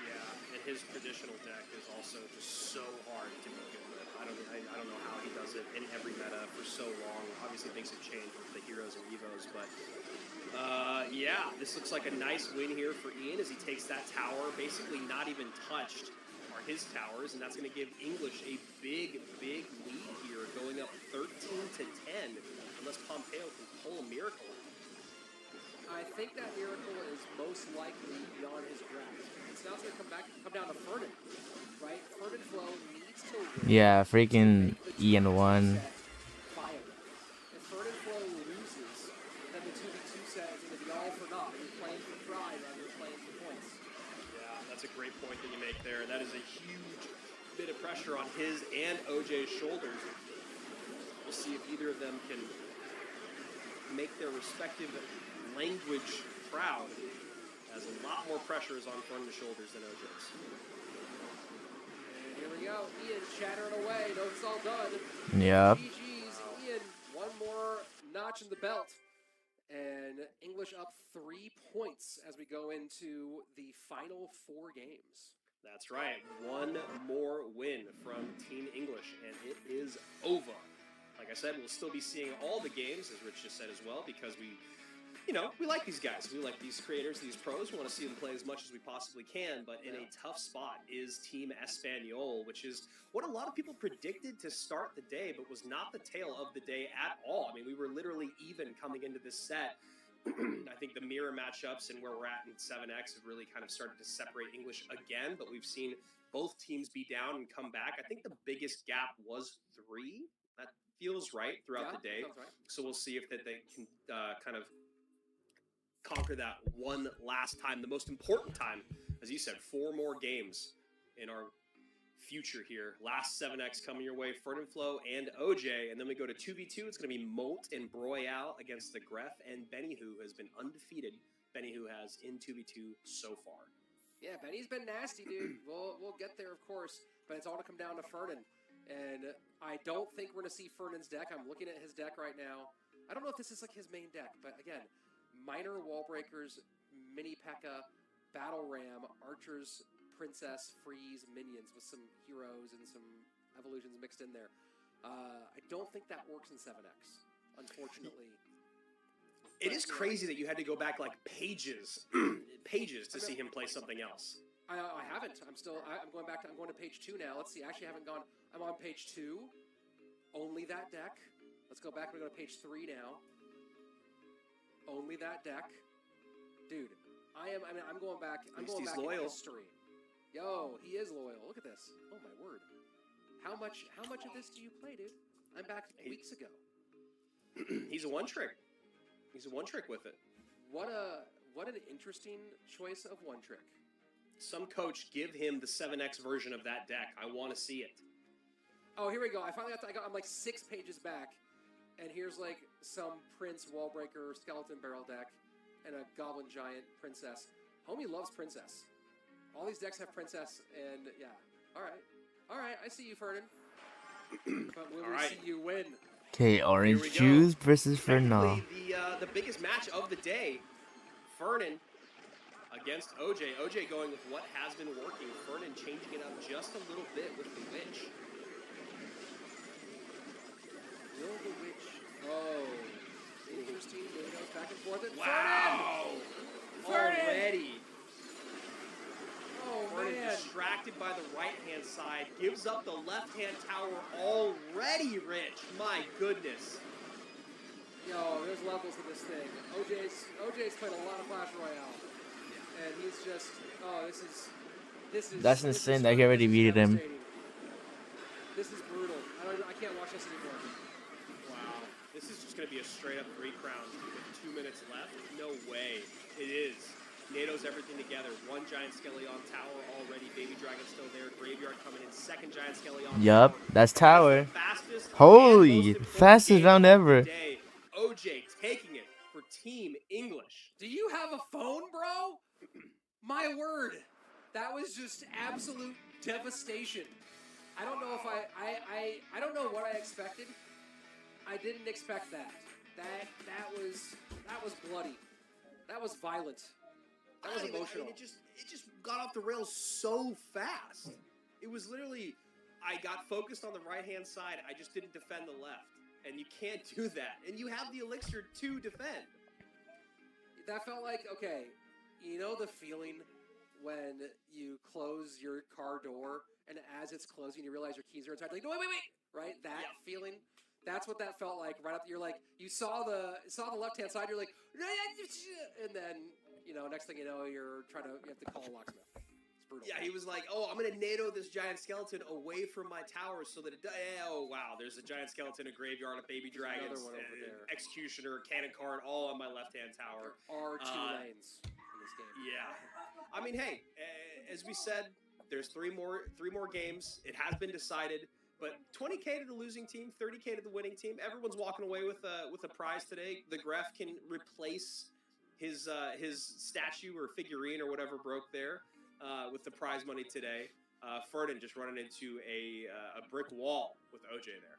Yeah, and his traditional deck is also just so hard to be good with. I don't know how he does it in every meta for so long. Obviously, things have changed with the heroes and evos, but yeah, this looks like a nice win here for Ian as he takes that tower. Basically, not even touched are his towers, and that's going to give English a big lead here, going up 13-10, unless Pompeo can pull a miracle. I think that miracle is most likely beyond his grasp. It's now going to come down to Fernan, right? Fernan Flow needs to win. Yeah, freaking to make the Ian 2v2 won. set viable. If Fernan Flow loses, then the 2v2 set is going to be all for naught. You're playing for pride rather than playing for points. Yeah, that's a great point that you make there. That is a huge bit of pressure on his and OJ's shoulders. We'll see if either of them can make their respective language proud, as a lot more pressure is on Fernand's shoulders than OJ's. And here we go. Ian chattering away. Knows it's all done. Yep. GG's. Ian, one more notch in the belt. And English up 3 points as we go into the final 4 games. That's right. One more win from Team English, and it is over. Like I said, we'll still be seeing all the games, as Rich just said as well, because we like these guys. We like these creators, these pros. We want to see them play as much as we possibly can, but in a tough spot is Team Espanol, which is what a lot of people predicted to start the day, but was not the tale of the day at all. I mean, we were literally even coming into this set. I think the mirror matchups and where we're at in 7X have really kind of started to separate English again, but we've seen both teams be down and come back. I think the biggest gap was 3. That feels right throughout the day. Right. So we'll see if they can kind of conquer that one last time, the most important time, as you said, 4 more games in our future here. Last 7X coming your way, Fernand Flow and OJ, and then we go to 2v2. It's going to be Molt and Broyal against the Gref and Benny, who has been undefeated. Benny, who has in 2v2 so far. Yeah, Benny's been nasty, dude. We'll get there, of course, but it's all to come down to Fernan. And I don't think we're going to see Fernand's deck. I'm looking at his deck right now. I don't know if this is like his main deck, but again, minor wall breakers, mini P.E.K.K.A, battle ram, archers, princess, freeze, minions with some heroes and some evolutions mixed in there. I don't think that works in 7X, unfortunately. It is crazy that you had to go back like pages to see him play something else. I haven't. I'm going back. I'm going to page 2 now. Let's see. Actually, I haven't gone. I'm on page 2. Only that deck. Let's go back. We're going to page 3 now. Only that deck, dude. I'm going back. I'm going back in history. Yo, he is loyal. Look at this. Oh my word. How much of this do you play, dude? I'm back weeks ago. He's a one trick. He's a one trick with it. What an interesting choice of one trick. Some coach give him the 7X version of that deck. I want to see it. Oh, here we go. I finally I'm like 6 pages back, and here's like some Prince Wallbreaker Skeleton Barrel deck and a Goblin Giant Princess. Homie loves Princess. All these decks have Princess, and yeah. All right. I see you, Fernan. But will we see you win? Okay, Orange Juice versus Fernand. The biggest match of the day. Fernan against OJ. OJ going with what has been working. Fernan changing it up just a little bit with the Witch. Will the Witch... Oh. Interesting. There goes back and forth. And wow! Fernan! Already. Oh, Fernan man. distracted by the right-hand side. Gives up the left-hand tower already, Rich. My goodness. Yo, there's levels to this thing. OJ's played a lot of Clash Royale. And he's just, this is That's insane that he already beat him. This is brutal. I can't watch this anymore. Wow. This is just going to be a straight up 3 crowns with 2 minutes left. No way. It is. NATO's everything together. 1 giant Skeleton tower already. Baby Dragon still there. Graveyard coming in. 2nd giant Skeleton. Yup, that's tower. Fastest Holy, fastest round ever. Today. OJ taking it for Team English. Do you have a phone, bro? My word. That was just absolute devastation. I don't know if I don't know what I expected. I didn't expect that. That was bloody. That was violent. That was emotional. I mean, it just got off the rails so fast. It was literally, I got focused on the right-hand side. I just didn't defend the left. And you can't do that. And you have the elixir to defend. That felt like, okay, you know the feeling when you close your car door and as it's closing you realize your keys are inside, like, no, wait, right? That feeling, that's what that felt like right up. You're like, you saw the left-hand side, you're like, and then, you know, next thing you know, you have to call a locksmith. It's brutal. Yeah, he was like, oh, I'm going to NATO this giant skeleton away from my towers so that it oh, wow, there's a giant skeleton, a graveyard, a baby dragon, executioner, cannon card, all on my left-hand tower. There are 2 lanes in this game. Yeah. I mean, hey, as we said, there's three more games. It has been decided, but 20K to the losing team, 30K to the winning team. Everyone's walking away with a prize today. The Gref can replace his statue or figurine or whatever broke there with the prize money today. Ferdin just running into a brick wall with OJ there.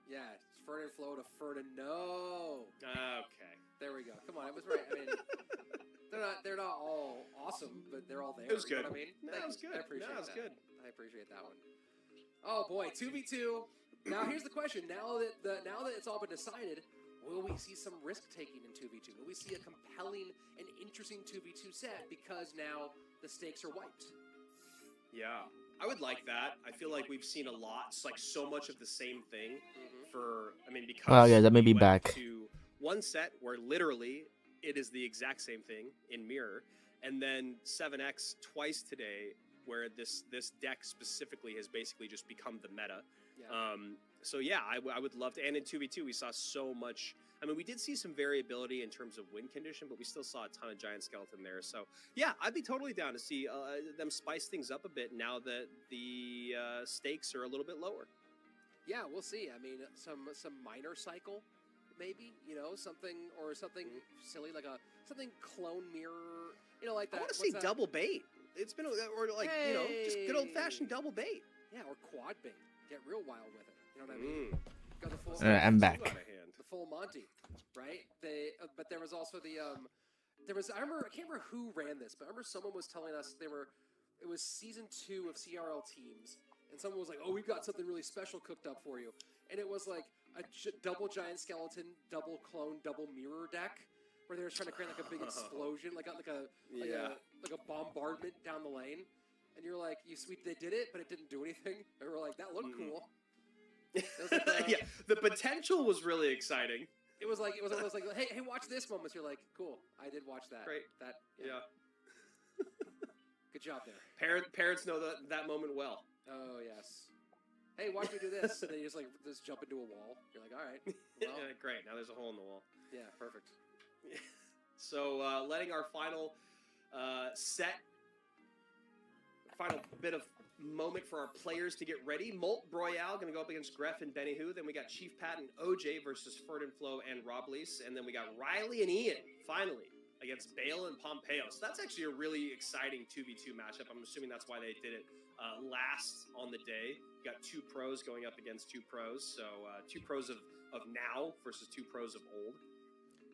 Yeah, Ferdin flow to Ferdin. No. Okay. There we go. Come on, it was right. I mean, they're not all awesome, but they're all there. It was good. You know what I mean? No, it was good. I appreciate that. It was good. I appreciate that one. Oh boy, 2v2. Now here's the question. Now that it's all been decided, will we see some risk taking in 2v2? Will we see a compelling and interesting 2v2 set because now the stakes are wiped? Yeah, I would like that. I feel like we've seen a lot. It's like so much of the same thing because Oh yeah, that may be we went back. to one set where literally it is the exact same thing in mirror, and then 7X twice today where this deck specifically has basically just become the meta. Yeah. So yeah, I would love to. And in 2v2, we saw so much. I mean, we did see some variability in terms of win condition, but we still saw a ton of giant skeleton there. So yeah, I'd be totally down to see them spice things up a bit now that the stakes are a little bit lower. Yeah, we'll see. I mean, some minor cycle, maybe, you know, something silly like something clone mirror, you know, like that. I want to see double bait. It's been or like you know, just good old fashioned double bait. Yeah, or quad bait. Get real wild with it. You know what I mean? Got the full. I'm back. The full Monty, right? But there was also I can't remember who ran this, but I remember someone was telling us it was season 2 of CRL teams, and someone was like, "Oh, we've got something really special cooked up for you," and it was like a double giant skeleton, double clone, double mirror deck, where they were trying to create like a big explosion, like a bombardment down the lane, and you're like, they did it, but it didn't do anything. And we're like, that looked cool. It was like, yeah, the potential was really exciting. It was like hey, watch this moment. You're like, cool, I did watch that. Great. That Yeah. Good job there. Parents know that moment well. Oh yes. Hey, watch me do this. And then you just jump into a wall. You're like, all right. Well, Yeah, great. Now there's a hole in the wall. yeah, perfect. So letting our final final bit of moment for our players to get ready. Molt Broyale going to go up against Gref and Benny Hu. Then we got Chief Pat and OJ versus Ferdin Flo and Rob Lease. And then we got Riley and Ian, finally, against Bale and Pompeo. So that's actually a really exciting 2v2 matchup. I'm assuming that's why they did it last on the day. You got 2 pros going up against 2 pros. So 2 pros of now versus 2 pros of old.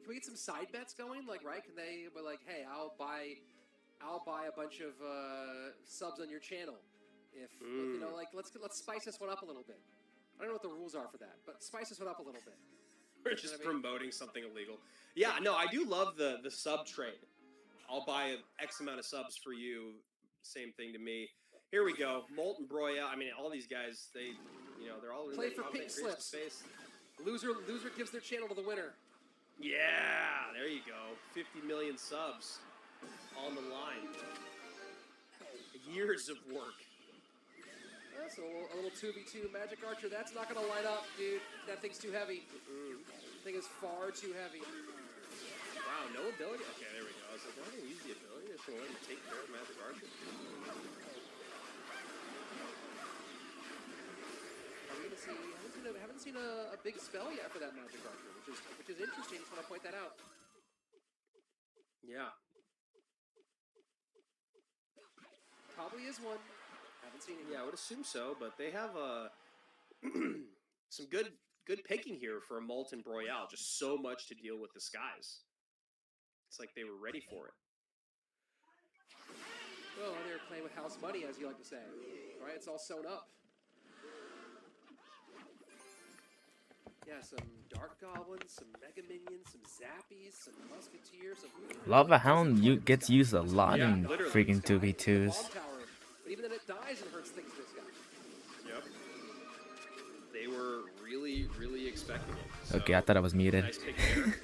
Can we get some side bets going? Like, right? Can they be like, hey, I'll buy a bunch of subs on your channel. If you know, like, let's spice this one up a little bit. I don't know what the rules are for that, but spice this one up a little bit. We're just promoting something illegal. Yeah, no, I do love the sub trade. I'll buy X amount of subs for you. Same thing to me. Here we go. Molten Broya. I mean, all these guys, they're all play for pink slips. Loser gives their channel to the winner. Yeah, there you go. 50 million subs on the line. Years of work. So a little 2v2 Magic Archer. That's not going to line up, dude. That thing's too heavy. That thing is far too heavy. Wow, no ability? Okay, there we go. I was like, why didn't use the ability? I just want to take care of Magic Archer. Are we going to see... I haven't seen a big spell yet for that Magic Archer, which is interesting. Just want to point that out. Yeah. Probably is one. Haven't seen it. Yeah, I would assume so, but they have some good picking here for a Molten Broyale. Just so much to deal with the skies. It's like they were ready for it. Well, they were playing with house money, as you like to say. Right? It's all sewn up. Yeah, some Dark Goblins, some Mega Minions, some Zappies, some Musketeers, some... Lava Hound gets used a lot Yeah, in literally. freaking The 2v2s. bomb tower. But even then it dies and hurts things this guy. Yep. They were really expecting it. So, Okay, I thought I was muted. nice pick there.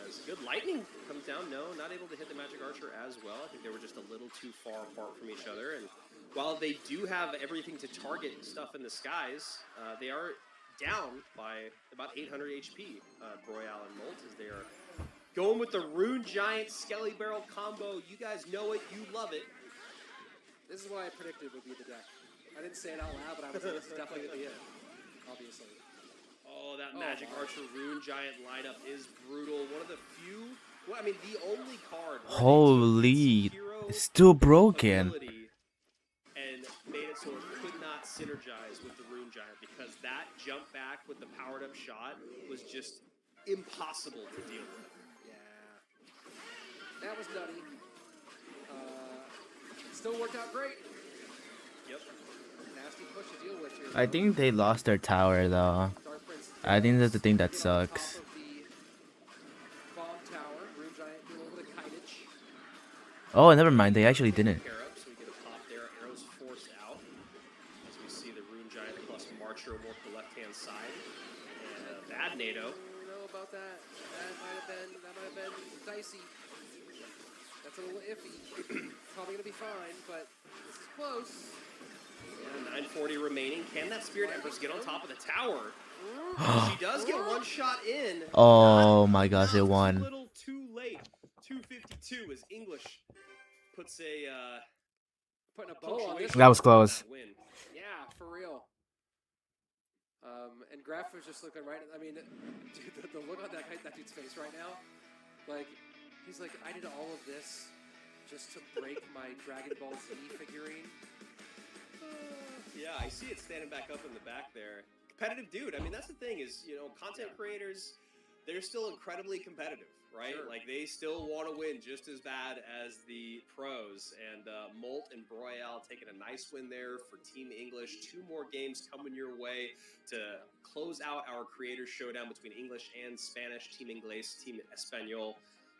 As good lightning comes down. No, not able to hit the Magic Archer as well. I think they were just a little too far apart from each other. And while they do have everything to target stuff in the skies, they are down by about 800 HP, Broyale and Molt, as they are going with the Rune Giant Skelly Barrel combo. You guys know it. You love it. This is what I predicted would be the deck. I didn't say it out loud, but I was like, this is definitely going to be it. Obviously. Oh, that Magic Archer Rune Giant lineup is brutal. One of the few... Well, I mean, the only card... Holy, it's still broken. And made it so it could not synergize with the Rune Giant, because that jump back with the powered up shot was just impossible to deal with. Yeah. That was nutty. Still worked out great. Yep. Nasty push to deal with here. I think they lost their tower though. Dark Prince I think that's the thing that get on top sucks. of the bomb tower. Rune Giant do a little bit of kitage. Oh, never mind. They actually didn't. Pair up, so we get a pop there. Arrows forced out. As we see the Rune Giant plus Marcher work the left-hand side. And bad NATO. I don't know about that. That might have been dicey. That's a little iffy. Probably gonna be fine, but this is close. Yeah, 940 remaining. Can that Spirit Empress get on top of the tower? She does get one shot in. Oh my gosh, it won. A little too late. 252 as English puts a Putting a bow on this. That was close. Win. Yeah, for real. And Graf was just looking right. I mean, dude, the look on that dude's face right now, like he's like, I did all of this just to break my Dragon Ball Z figurine. Yeah, I see it standing back up in the back there. Competitive dude. I mean, that's the thing is, content creators, they're still incredibly competitive, right? Sure. Like, they still want to win just as bad as the pros. And Molt and Broyale taking a nice win there for Team English. 2 more games coming your way to close out our Creators Showdown between English and Spanish. Team Inglés, Team Español.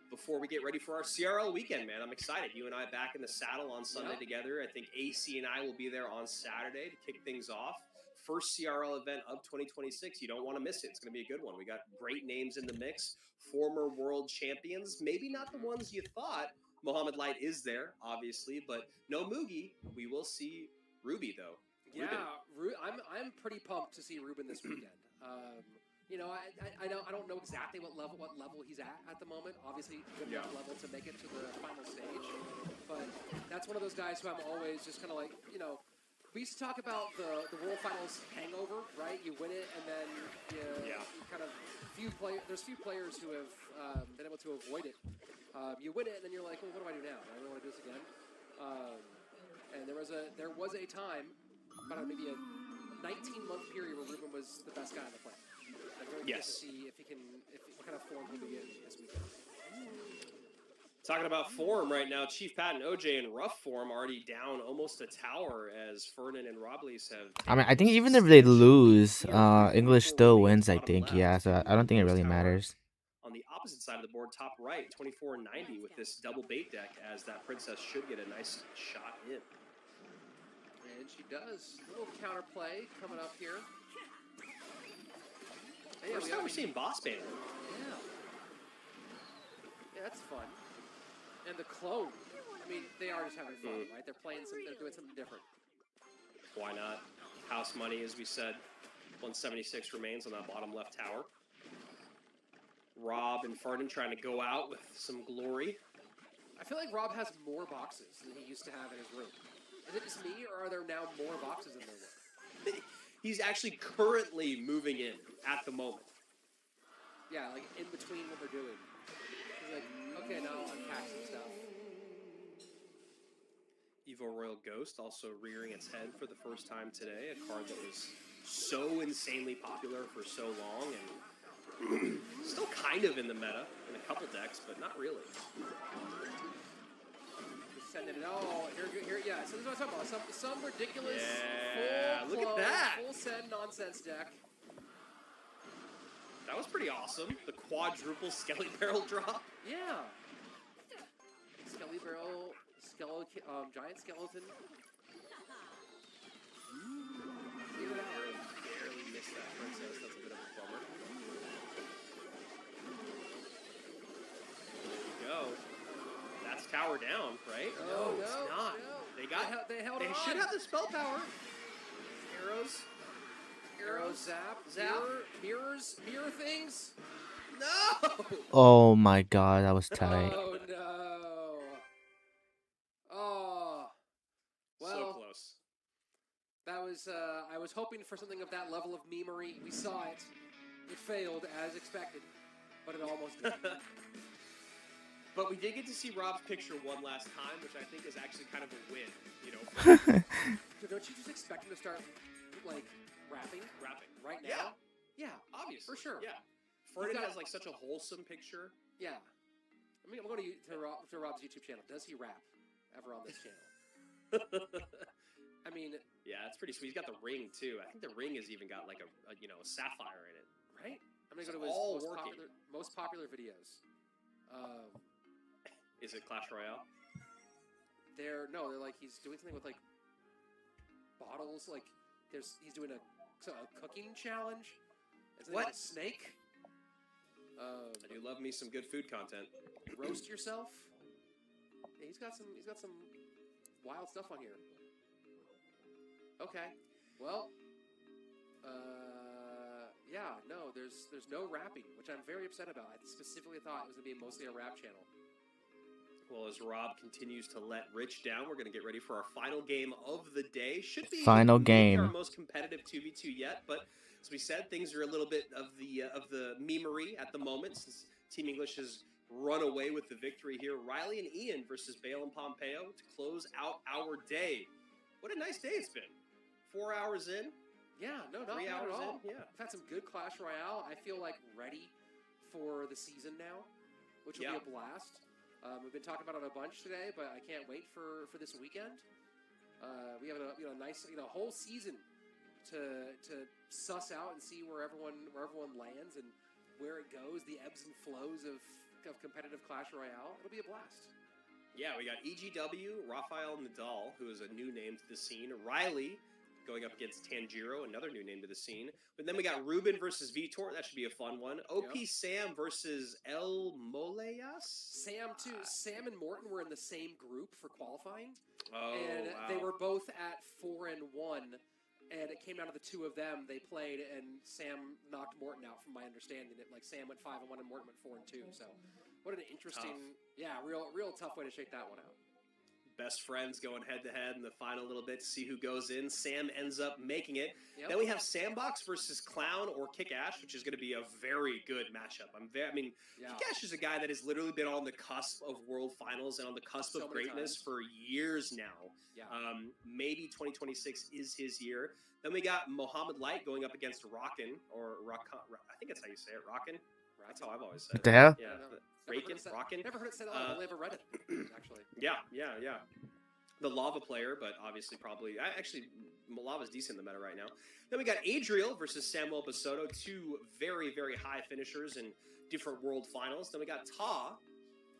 Before we get ready for our CRL weekend, man. I'm excited. You and I back in the saddle on Sunday together. I think AC and I will be there on Saturday to kick things off. First CRL event of 2026. You don't want to miss it. It's going to be a good one. We got great names in the mix. Former world champions. Maybe not the ones you thought. Mohamed Light is there, obviously, but no Mugi. We will see Ruby, though. Yeah, I'm pretty pumped to see Ruben this weekend. I don't know exactly what level he's at the moment. Obviously, good enough level to make it to the final stage. But that's one of those guys who I'm always just kind of like, we used to talk about the World Finals hangover, right? You win it, and then you kind of there's few players who have been able to avoid it. You win it, and then you're like, well, what do I do now? Do I really want to do this again? And there was a time, about maybe a 19-month period where Ruben was the best guy on the planet. I'm very curious to see what kind of form he'll be in this weekend. Talking about form right now, Chief Pat and OJ in rough form, already down almost a tower as Ferdinand and Robles have... I mean, I think even if they lose, English still wins, I think. Yeah, so I don't think it really matters. On the opposite side of the board, top right, 2490 with this double bait deck, as that Princess should get a nice shot in. And she does. A little counterplay coming up here. First time we're seeing Boss Band. Yeah, that's fun. And the clone. I mean, they are just having fun, right? They're doing something different. Why not? House money, as we said. 176 remains on that bottom left tower. Rob and Ferdinand trying to go out with some glory. I feel like Rob has more boxes than he used to have in his room. Is it just me, or are there now more boxes in there were? He's actually currently moving in at the moment. Yeah, like in between what they're doing. He's like, okay, now I'll unpack some stuff. Evo Royal Ghost also rearing its head for the first time today. A card that was so insanely popular for so long and still kind of in the meta in a couple decks, but not really. Sending it. Oh, here, yeah. So this is what I'm talking about. Some ridiculous, Yeah, full look at that. full send nonsense deck. That was pretty awesome. The quadruple Skelly Barrel drop. Yeah. Skelly Barrel, giant skeleton. Barely missed that princess. That's a bit of a bummer. There we go. That's tower down, right? No, it's not. No. They held They on. should have the spell power. Arrows. Zap. Mirror things. No! Oh my god, that was tight. Oh no. Oh. Well, So close. that was. I was hoping for something of that level of memery. We saw it. It failed as expected, but it almost did. But we did get to see Rob's picture one last time, which I think is actually kind of a win, you know. So don't you just expect him to start, like, rapping right now? Yeah, Obviously. for sure. Yeah. Ferdinand has like such a wholesome picture. Yeah. I mean, I'm going to Rob's YouTube channel. Does he rap ever on this channel? I mean, yeah, it's pretty sweet. He's got the ring too. I think the ring has even got like a sapphire in it. right? I'm going to It's go to his all working. most popular videos. Is it Clash Royale? They're like he's doing something with like bottles. Like he's doing a cooking challenge. It's like What? a snake. I do love me some good food content. Roast yourself. Yeah, he's got some wild stuff on here. Okay, well, yeah, no, there's no rapping, which I'm very upset about. I specifically thought it was gonna be mostly a rap channel. Well, as Rob continues to let Rich down, we're going to get ready for our final game of the day. Should be Final maybe game. our most competitive 2v2 yet, but as we said, things are a little bit of the memery at the moment since Team English has run away with the victory here. Riley and Ian versus Bale and Pompeo to close out our day. What a nice day it's been. 4 hours in. Yeah, no, not 3 bad hours at all. in. Yeah. We've had some good Clash Royale. I feel like ready for the season now, which will be a blast. We've been talking about it a bunch today, but I can't wait for this weekend. We have a nice whole season to suss out and see where everyone lands and where it goes, the ebbs and flows of competitive Clash Royale. It'll be a blast. Yeah, we got EGW, Rafael Nadal, who is a new name to the scene. Riley going up against Tanjiro, another new name to the scene. But then we got Ruben versus Vitor. That should be a fun one. OP Sam versus El Moleas. Sam, too. Sam and Morton were in the same group for qualifying. Oh, and wow. they were both at 4-1. And it came down to the two of them. They played, and Sam knocked Morton out, from my understanding. Like Sam went 5-1, and Morton went 4-2. So, what an interesting, real tough way to shake that one out. Best friends going head-to-head in the final little bit to see who goes in. Sam ends up making it. Yep. Then we have Sandbox versus Clown or Kick-Ash, which is going to be a very good matchup. Kick-Ash is a guy that has literally been on the cusp of World Finals and on the cusp of greatness for years now. Yeah. Maybe 2026 is his year. Then we got Mohammed Light going up against Rockin, or Rockin. I think that's how you say it, Rockin. That's how I've always said it. What the hell? Yeah. Rockin? Never heard it said. I've never read it, actually. Yeah. The Lava player, but obviously Lava's decent in the meta right now. Then we got Adriel versus Samuel Basoto, two very, very high finishers in different world finals. Then we got Ta,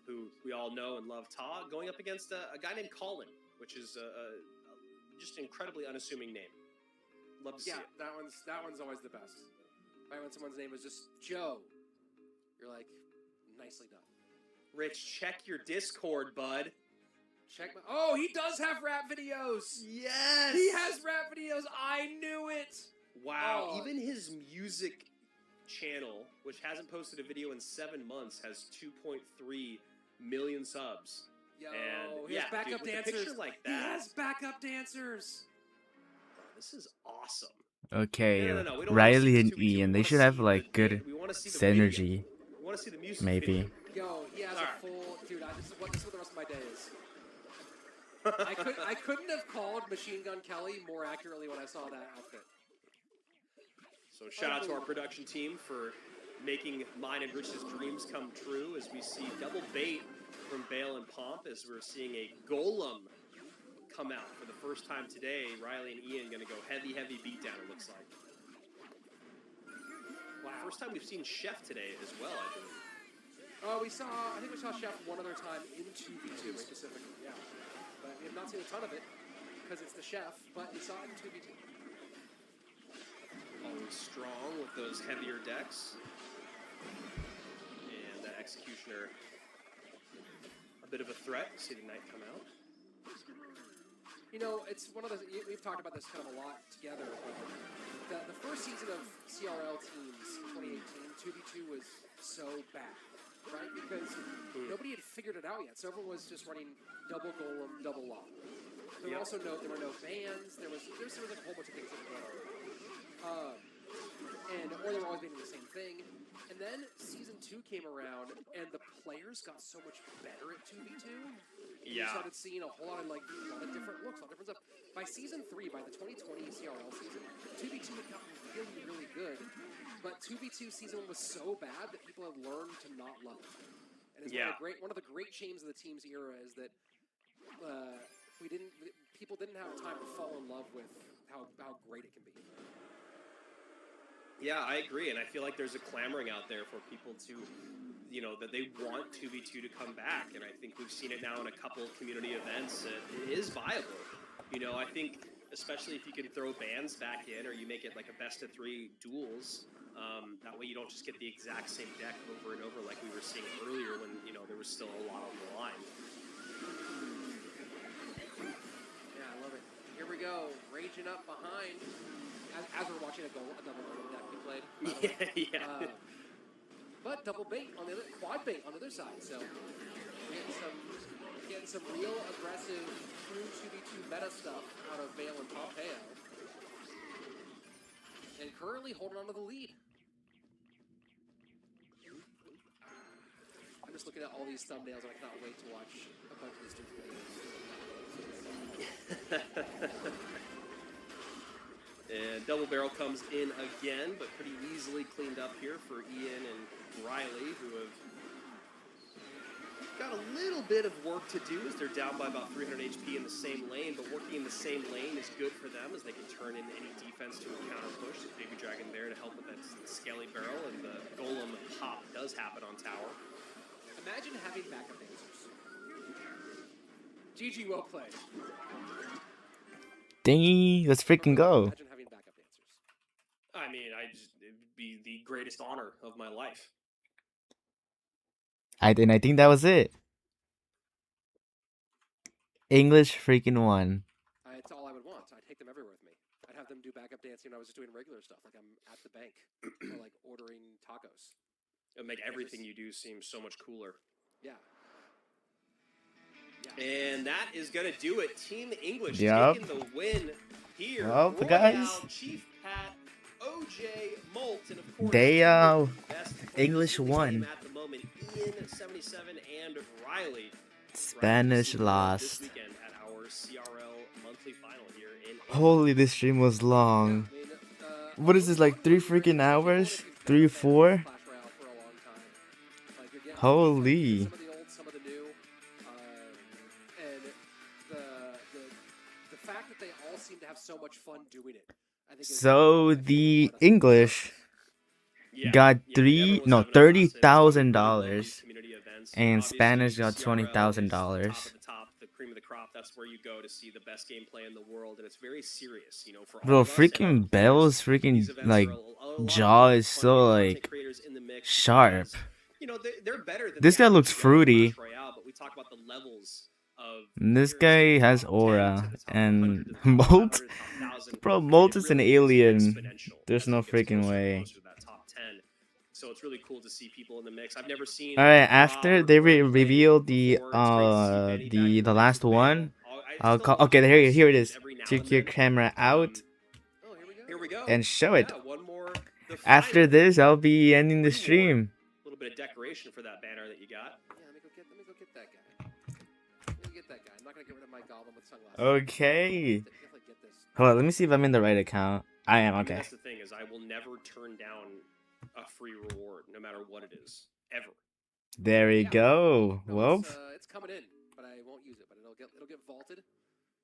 who we all know and love Ta, going up against a guy named Colin, which is just an incredibly unassuming name. Love to see it. that one's always the best. Right, when someone's name is just Joe, you're like, nicely done. Rich, check your Discord, bud. He does have rap videos. Yes, He has rap videos. I knew it. Wow, Oh. even his music channel, which hasn't posted a video in 7 months, has 2.3 million subs. Yo, And, he has yeah, backup dude, with a dancers. picture like He that- has backup dancers. This is awesome. Okay, No, we don't wanna see Riley this and 2v2. We Ian, they wanna should have see like the good vid- we wanna see the video. synergy, We want to see the music maybe. video. Yo, he has All a right. full... Dude, this is what the rest of my day is. I couldn't have called Machine Gun Kelly more accurately when I saw that outfit. So shout out to our production team for making mine and Rich's dreams come true as we see double bait from Bale and Pomp as we're seeing a golem come out for the first time today. Riley and Ian going to go heavy beatdown, it looks like. Wow. First time we've seen Chef today as well, I believe. I think we saw Chef one other time in 2v2 specifically, yeah. But we have not seen a ton of it because it's the Chef, but we saw it in 2v2. Always strong with those heavier decks. And the Executioner, a bit of a threat. See the Knight come out. You know, it's one of those, we've talked about this kind of a lot together, but the first season of CRL teams in 2018, 2v2 was so bad, right? Because nobody had figured it out yet. So everyone was just running double golem, double lock. There were also there were no bans. There was like a whole bunch of things that were going on. Or they were always making the same thing. And then season 2 came around, and the players got so much better at 2v2. Yeah. You started seeing a whole lot of different looks, a lot of different stuff. By season 3, by the 2020 CRL season, 2v2 had gotten really, really good. But 2v2 season 1 was so bad that people have learned to not love it. And it's one of the great shames of the team's era is that people didn't have time to fall in love with how great it can be. Yeah, I agree, and I feel like there's a clamoring out there for people to, that they want 2v2 to come back, and I think we've seen it now in a couple of community events. It is viable. I think, especially if you can throw bans back in, or you make it like a best-of-3 duels, that way you don't just get the exact same deck over and over like we were seeing earlier when, there was still a lot on the line. Yeah, I love it. Here we go, raging up behind. As we're watching a double golem deck be played. Yeah. But double bait on the other, quad bait on the other side. So getting some real aggressive true 2v2 meta stuff out of Bale and Pompeo. And currently holding on to the lead. I'm just looking at all these thumbnails and I cannot wait to watch a bunch of these videos. And Double Barrel comes in again, but pretty easily cleaned up here for Ian and Riley, who have got a little bit of work to do as they're down by about 300 HP in the same lane, but working in the same lane is good for them as they can turn in any defense to a counter push. There's Baby Dragon there to help with that Scaly Barrel, and the Golem pop does happen on tower. Imagine having backup answers. GG, well played. Dang, let's freaking go. Imagine having backup answers. I mean, it'd be the greatest honor of my life. I think that was it. English freaking won. It's all I would want. I'd take them everywhere with me. I'd have them do backup dancing when I was just doing regular stuff, like I'm at the bank or like ordering tacos. It would make everything you do seem so much cooler. Yeah. And that is going to do it. Team English Yep. taking the win here. Well, the Royale, guys, Chief Pat, OJ, Molt, and of course, they best English team won. at the moment, Ian 77 and Riley. Spanish This lost. weekend at our CRL monthly final here in Holy, this stream was long. What is this, like 3 freaking hours? 3, 4? Holy. Some of the old, some of the new, and the fact that they all seem to have so much fun doing it. I think So the English got $30,000, and Spanish got $20,000. The cream of the crop. That's where you go to see the best gameplay in the world, and it's very serious, for all Bro, of us freaking and Bell's freaking these events like are a lot jaw of is fun so content like creators in the mix sharp. because, they're better than This the guy looks average fruity. Clash Royale, but we talk about the levels of And this players guy has from the top 10 aura, to the top and 100 to the top Molt, 500, top 1,000. bro, Molt It is an really is alien. exponential There's as no it gets freaking closer and way. closer to that top 10. So it's really cool to see people in the mix. I've never seen All right, Rob after or they Corey play revealed the before. It's great to see Benny back in the mix last with Bale. one, I I'll still call. watch Okay, those here it streams is. every now Take and your then. camera out Oh, Here we go. and show it. Yeah, one more. The After final this, I'll be ending the reward. stream. A little bit of decoration for that banner that you got. Yeah, let me go get that guy. Let me get that guy. I'm not gonna get rid of my goblin with sunglasses. Okay. Definitely get this. Hold on, let me see if I'm in the right account. I am, I mean, okay. that's the thing is I will never turn down a free reward, no matter what it is, ever. There we Yeah. go. No, Well, it's coming in, but I won't use it. But it'll get vaulted.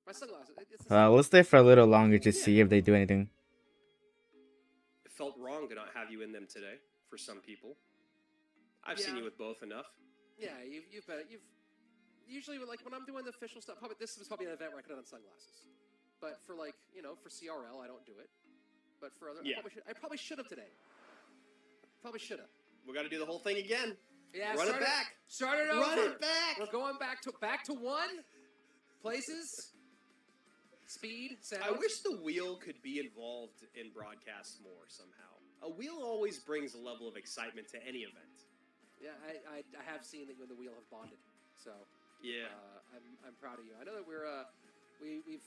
My sunglasses. It's the we'll stay for a little longer to see if they do anything. It felt wrong to not have you in them today. For some people, I've seen you with both enough. Yeah, you've usually like when I'm doing the official stuff. Probably this was probably an event where I could have done sunglasses. But for like for CRL, I don't do it. But for other, I probably should have today. Probably should have. We got to do the whole thing again. Yeah, Run it back. Start it over. Run it back. We're going back to one. Places. Speed. Sound. I wish the wheel could be involved in broadcasts more somehow. A wheel always brings a level of excitement to any event. Yeah, I have seen that you and the wheel have bonded. So yeah, I'm proud of you. I know that we've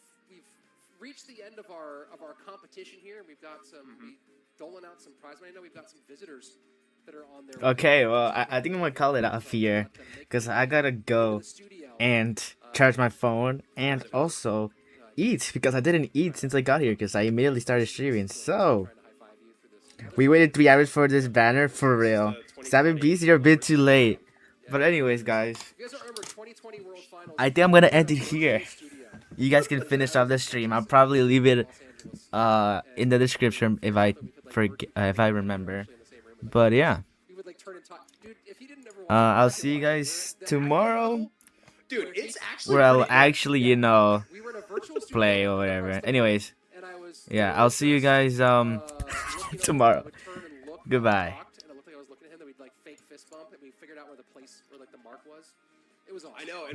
reached the end of our competition here. We've got some we doling out some prize money. I know we've got some visitors that are on there. Okay, well, I think I'm gonna call it off here because I gotta go and charge my phone and also eat because I didn't eat since I got here because I immediately started streaming. So we waited 3 hours for this banner for real. 7Bs, you're a bit too late. But anyways, guys, I think I'm gonna end it here. You guys can finish off the stream. I'll probably leave it in the description if I remember. But yeah, I'll see you guys tomorrow. Dude, it's actually where I'll actually play or whatever. Anyways, yeah, I'll see you guys tomorrow. Goodbye. I know.